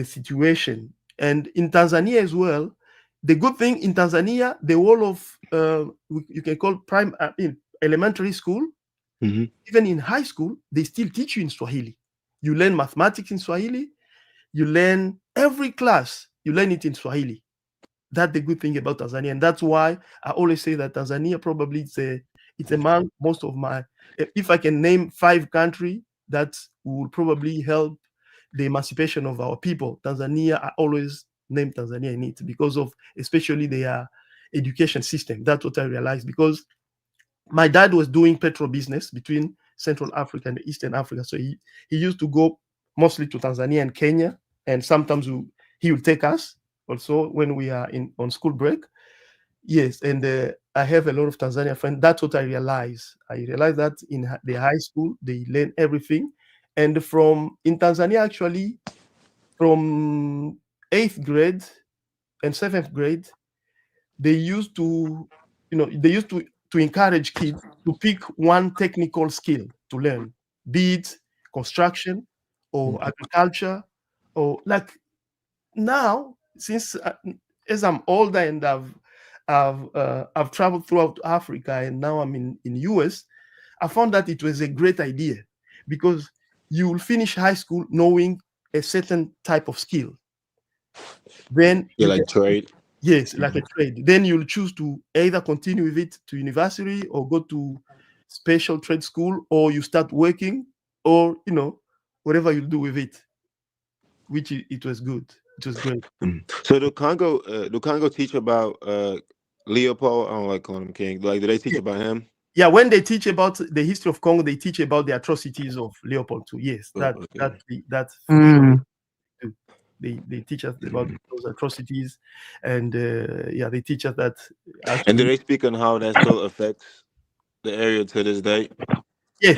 situation. And in Tanzania as well, the good thing in Tanzania, the whole of you can call elementary school, even in high school, they still teach you in Swahili. You learn mathematics in Swahili. You learn every class. You learn it in Swahili. That's the good thing about Tanzania, and that's why I always say that Tanzania probably it's among most of my. If I can name 5 countries that will probably help the emancipation of our people, Tanzania, I always name Tanzania in it because of especially their education system. That's what I realized because my dad was doing petrol business between Central Africa and Eastern Africa. So he used to go mostly to Tanzania and Kenya, and sometimes he would take us also when we are on school break. Yes, and I have a lot of Tanzania friends. That's what I realized. I realized that in the high school, they learn everything. And in Tanzania, actually, from 8th grade and 7th grade, they used to encourage kids to pick one technical skill to learn, be it construction or agriculture, or like now, since as I'm older and I've traveled throughout Africa and now I'm in US, I found that it was a great idea because you will finish high school knowing a certain type of skill. Then trade. Yes, like a trade. Then you'll choose to either continue with it to university or go to special trade school, or you start working, or whatever you do with it. Which it was good. It was great. So do Congo teach about Leopold? I don't like calling him king. Like, do they teach about him? Yeah, when they teach about the history of Congo, they teach about the atrocities of Leopold too. Yes, that's They teach us about those atrocities, and they teach us that. Actually, and do they speak on how that still affects the area to this day? Yes,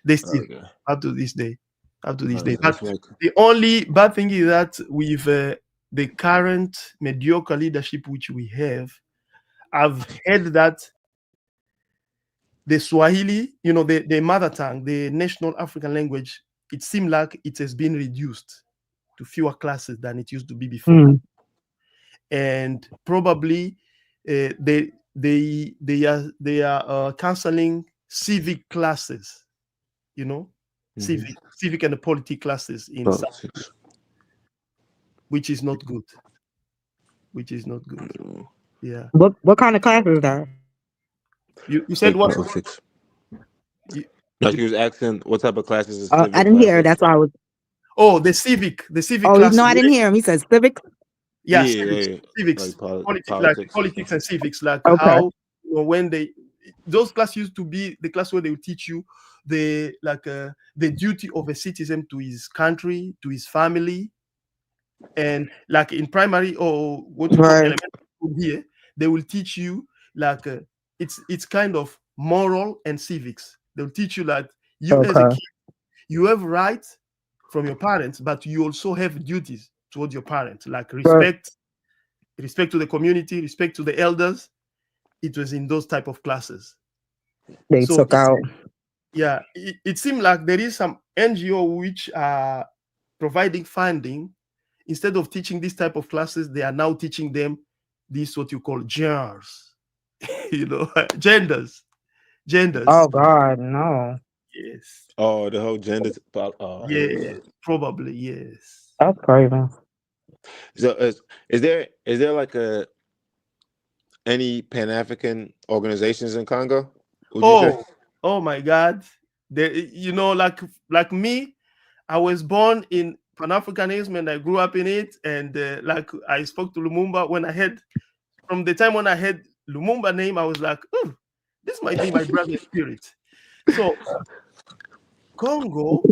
they still up to this day. But the only bad thing is that with the current mediocre leadership which we have, I've heard that the Swahili, the mother tongue, the national African language, it seems like it has been reduced to fewer classes than it used to be before. And probably they are canceling civic classes, civic and politics classes in South, which is not good. Yeah. What kind of class is that? You said what? Like you was asking what type of classes is I didn't hear. That's why I was. Oh, the civic Oh, class. no, I didn't hear him. He said civic. Yeah, civics, like politics and civics, like Okay. how when those classes used to be the class where they will teach you the duty of a citizen to his country, to his family, and like in primary or what you call elementary school here, they will teach you like it's kind of moral and civics. They'll teach you that you as a kid, you have rights from your parents, but you also have duties towards your parents, like Right. respect to the community, respect to the elders. It was in those type of classes. They So took out. yeah, it seemed like there is some NGO which are providing funding. Instead of teaching this type of classes, they are now teaching them this what you call genres, genders. Oh God, no. Yes, Oh, the whole gender. Oh, hell yeah, no. probably yes. That's crazy. So is there like any Pan African organizations in Congo? Would you say? Oh my God. Like me, I was born in Pan-Africanism and I grew up in it. And like I spoke to Lumumba from the time when I heard Lumumba name, I was like, oh, this might be my brother's spirit. So Congo,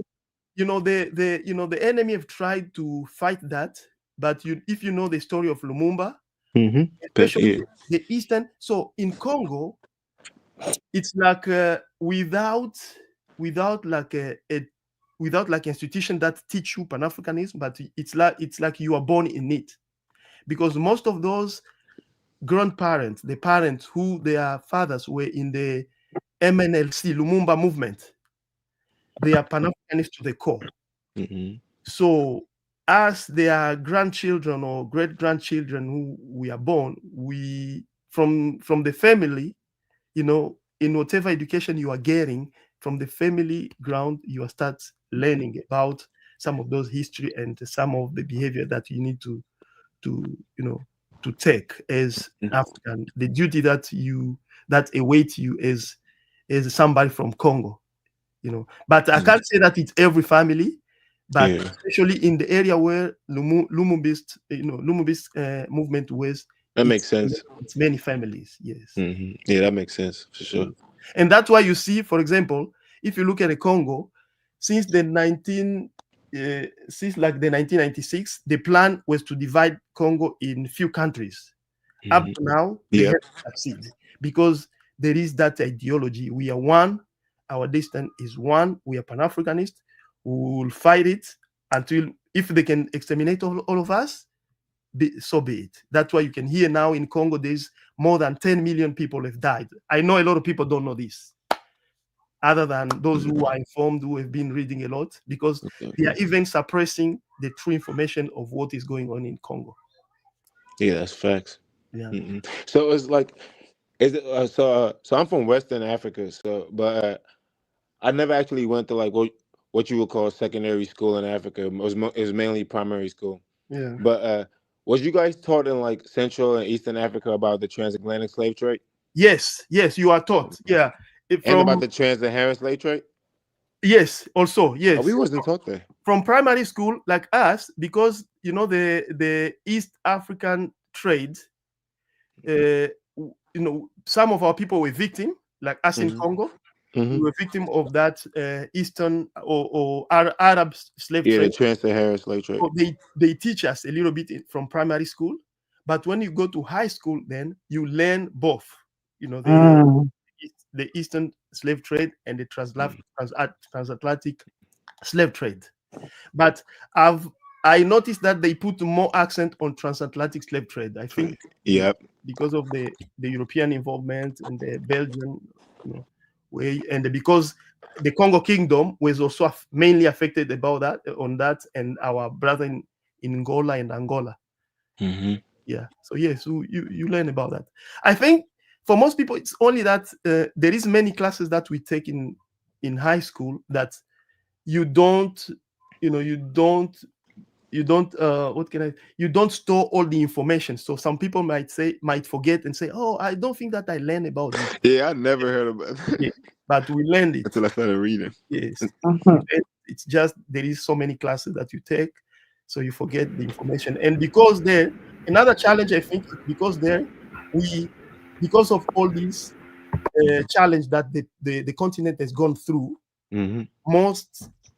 the enemy have tried to fight that. But if you know the story of Lumumba, especially Yeah. the Eastern, so in Congo, it's like without like without like institution that teach you Pan-Africanism, but it's like you are born in it, because most of those grandparents, the parents who their fathers were in the MNLC Lumumba movement, they are Pan-Africanists to the core. Mm-hmm. So as their grandchildren or great grandchildren who we are born, we from the family, in whatever education you are getting from the family ground, you start learning about some of those history and some of the behavior that you need to take as African, the duty that await you as somebody from Congo, But I can't say that it's every family, but Yeah. especially in the area where Lumumba's movement was, That makes sense. it's many families, yes. Mm-hmm. Yeah, that makes sense for sure. And that's why you see, for example, if you look at the Congo, since like the 1996, the plan was to divide Congo in few countries. Up to now, they haven't succeeded because there is that ideology. We are one. Our destiny is one. We are Pan-Africanist. We will fight it until, if they can exterminate all of us, so be it. That's why you can hear now in Congo, there's more than 10 million people have died. I know a lot of people don't know this, other than those who are informed, who have been reading a lot, because they are even suppressing the true information of what is going on in Congo. Yeah, that's facts. Yeah. Mm-hmm. So it's like, is it so I'm from Western Africa, but I never actually went to like what you would call secondary school in Africa. It was mainly primary school. Yeah. But was you guys taught in like Central and Eastern Africa about the transatlantic slave trade? Yes, you are taught. Yeah. And about the trans-Saharan slave trade? Yes, also, yes. Oh, we wasn't taught that. From primary school, like us, because the East African trade, some of our people were victim, like us in Congo. We were victim of that Eastern or Arab slave trade. Yeah, the trans-Saharan slave trade. So they teach us a little bit from primary school, but when you go to high school, then you learn both. The Eastern slave trade and the transatlantic slave trade. But I noticed that they put more accent on transatlantic slave trade. I think because of the European involvement and the Belgian way, and because the Congo Kingdom was also mainly affected on that, and our brother in Angola and Angola. Yeah. So yes, you learn about that. I think for most people, it's only that there is many classes that we take in high school that you don't store all the information. So some people might forget and say, oh, I don't think that I learned about this. Yeah, I never heard about that. Yeah, but we learned it until I started reading. Yes. It's just there is so many classes that you take, so you forget the information. And because another challenge, I think, because of all these challenge that the continent has gone through, in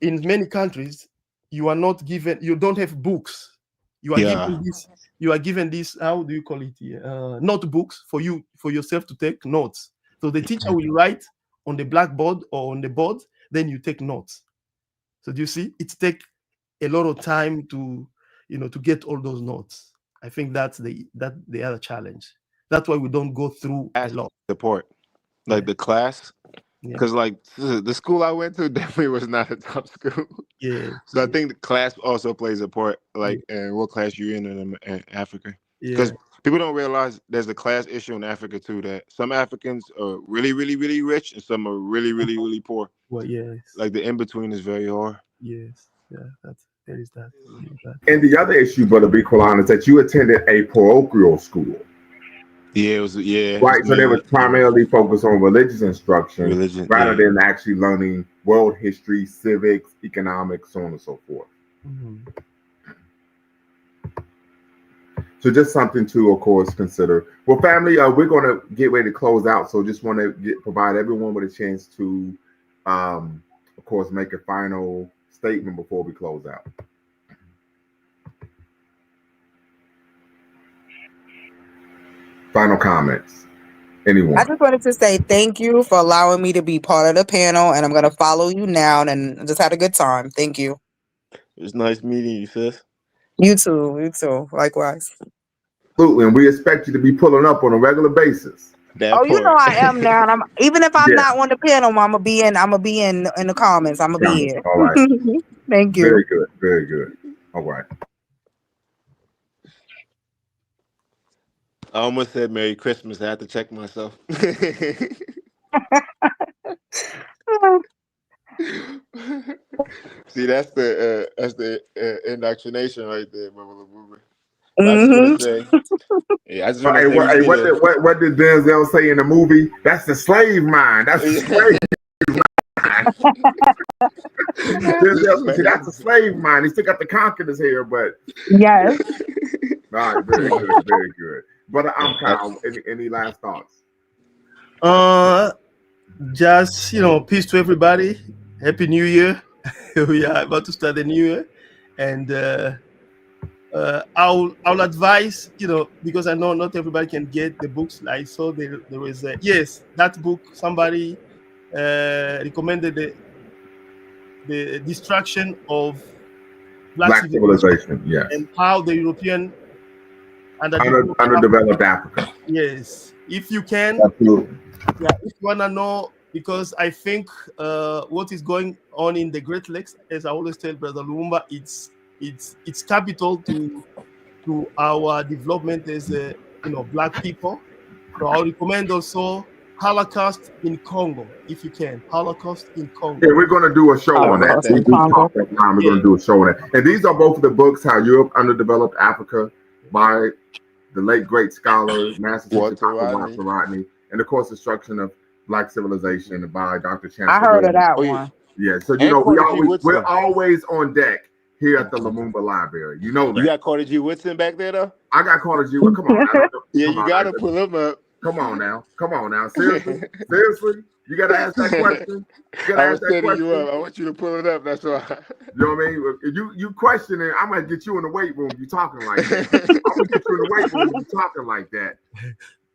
many countries, you don't have books. You are given this, how do you call it here? Notebooks for yourself to take notes. So the teacher will write on the blackboard or on the board, then you take notes. So do you see? It takes a lot of time to to get all those notes. I think that's the other challenge. That's why we don't go through a lot. Support, like Yeah. the class, Yeah. because like the school I went to definitely was not a top school. Yeah. So I think the class also plays a part, like in what class you're in Africa. Because people don't realize there's a class issue in Africa too. That some Africans are really, really, really rich, and some are really, really, really poor. Well, yes. Like the in between is very hard. Yes. Yeah. There is that. And the other issue, Brother Biqualan, is that you attended a parochial school. Yeah, it was. Yeah, right. So they was primarily focused on religious instruction, religion, rather than actually learning world history, civics, economics, so on and so forth. Mm-hmm. So just something to, of course, consider. Well, family, we're going to get ready to close out. So just want to provide everyone with a chance to, of course, make a final statement before we close out. Final comments. Anyone? I just wanted to say thank you for allowing me to be part of the panel, and I'm going to follow you now, and I just had a good time. Thank you. It's nice meeting you, sis. You too. Likewise. Absolutely, and we expect you to be pulling up on a regular basis. You know I am now. And even if I'm not on the panel, I'm gonna be in the comments. I'm gonna be here. All right. Thank you. Very good. Very good. All right. I almost said Merry Christmas. I had to check myself. See, that's the indoctrination right there, Mama Boomer. I just want to say, I just want to say, what did Denzel say in the movie? That's the slave mind. That's the slave mind. Denzel, that's the slave mind. He still got the conquerors here, but yes. All right, very good, very good. Brother, I'm Kyle. Any last thoughts? Just peace to everybody. Happy New Year. We are about to start the new year, and I'll advise, because I know not everybody can get the books. I saw there was that book somebody recommended, the destruction of Black civilization, yes, and how the European underdeveloped Africa. Yes, if you can, absolutely. Yeah, if you wanna know, because I think what is going on in the Great Lakes, as I always tell Brother Lumumba, it's capital to our development as Black people. So I'll recommend also Holocaust in Congo, if you can. Holocaust in Congo. Yeah, we're going to do a show on that. We're going to do a show on that. And these are both of the books, How Europe Underdeveloped Africa, by the late great scholar, Massachusetts Walter Rodney, and of course, Destruction of Black Civilization by Dr. Chancellor. I heard of that one. Yeah, so we're always on deck here at the Lumumba Library. You know that. You got Carter G. Woodson back there, though? I got Carter G. Woodson. Come on. Yeah, you got to pull him up. Come on now. Seriously? You got to ask that question. I was setting you up. I want you to pull it up. That's why. You know what I mean? If you questioning, I'm going to get you in the weight room. You talking like that. I'm going to get you in the weight room. You talking like that.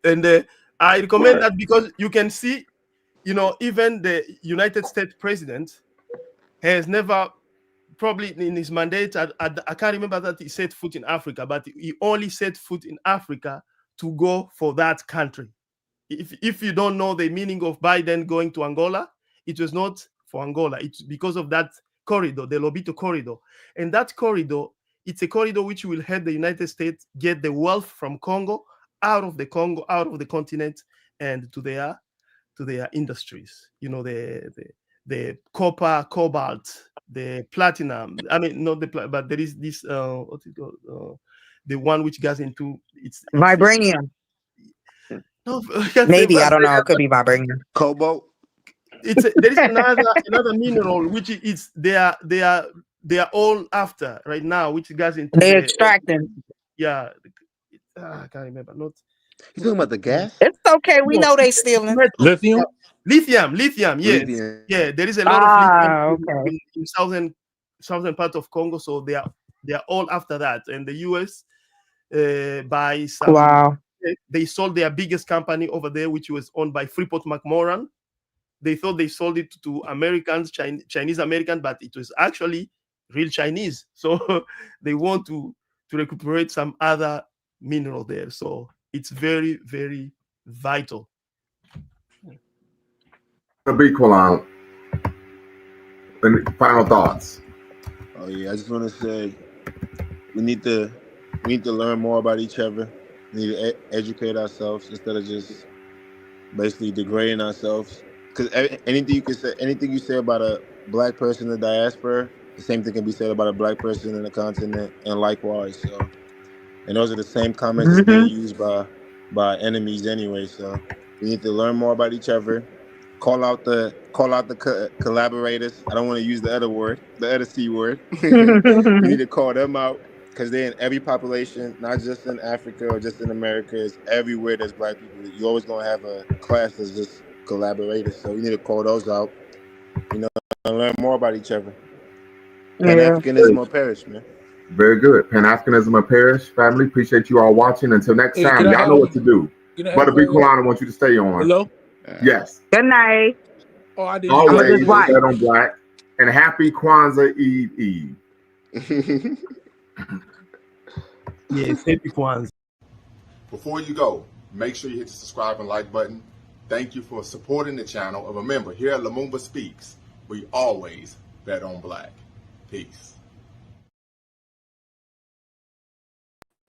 And I recommend that because you can see, even the United States president has never, probably in his mandate, I can't remember that he set foot in Africa, but he only set foot in Africa to go for that country. If you don't know the meaning of Biden going to Angola, it was not for Angola. It's because of that corridor, the Lobito corridor. And that corridor, it's a corridor which will help the United States get the wealth from Congo, out of the continent, and to their industries. The copper, cobalt, the platinum. I mean, not but there is this what's it called? The one which goes into it's vibranium. No, maybe I don't know. It could be vibranium. Cobalt. There is another mineral which is they are all after right now, which goes into they're extracting. Yeah, I can't remember. Not. You talking about the gas? It's okay. We know they stealing lithium. Lithium. Yes. Lithium. Yeah, there is a lot of lithium in southern part of Congo, so they are all after that. And the US by some they sold their biggest company over there, which was owned by Freeport McMoran. They thought they sold it to Americans, Chinese American, but it was actually real Chinese. So they want to to recuperate some other mineral there. So it's very, very vital. Biqualan, any final thoughts? Oh yeah, I just want to say we need to learn more about each other. We need to educate ourselves instead of just basically degrading ourselves. Because anything you say about a black person in the diaspora, the same thing can be said about a black person in the continent, and likewise. So, and those are the same comments that's being used by enemies anyway. So we need to learn more about each other. Call out the collaborators. I don't want to use the other C word. We need to call them out because they're in every population, not just in Africa or just in America. It's everywhere there's black people. You're always going to have a class that's just collaborators. So we need to call those out, and learn more about each other. Pan-Africanism or perish, man. Very good. Pan-Africanism or perish. Family, appreciate you all watching. Until next Hey, time, y'all know what to do. Brother Biqualan, I want you to stay on. Hello? Yes. Good night. Oh, I didn't I'ma Always just watch. Bet on Black. And happy Kwanzaa Eve. Yes, happy Kwanzaa. Before you go, make sure you hit the subscribe and like button. Thank you for supporting the channel. And remember, here at Lumumba Speaks, we always bet on Black. Peace.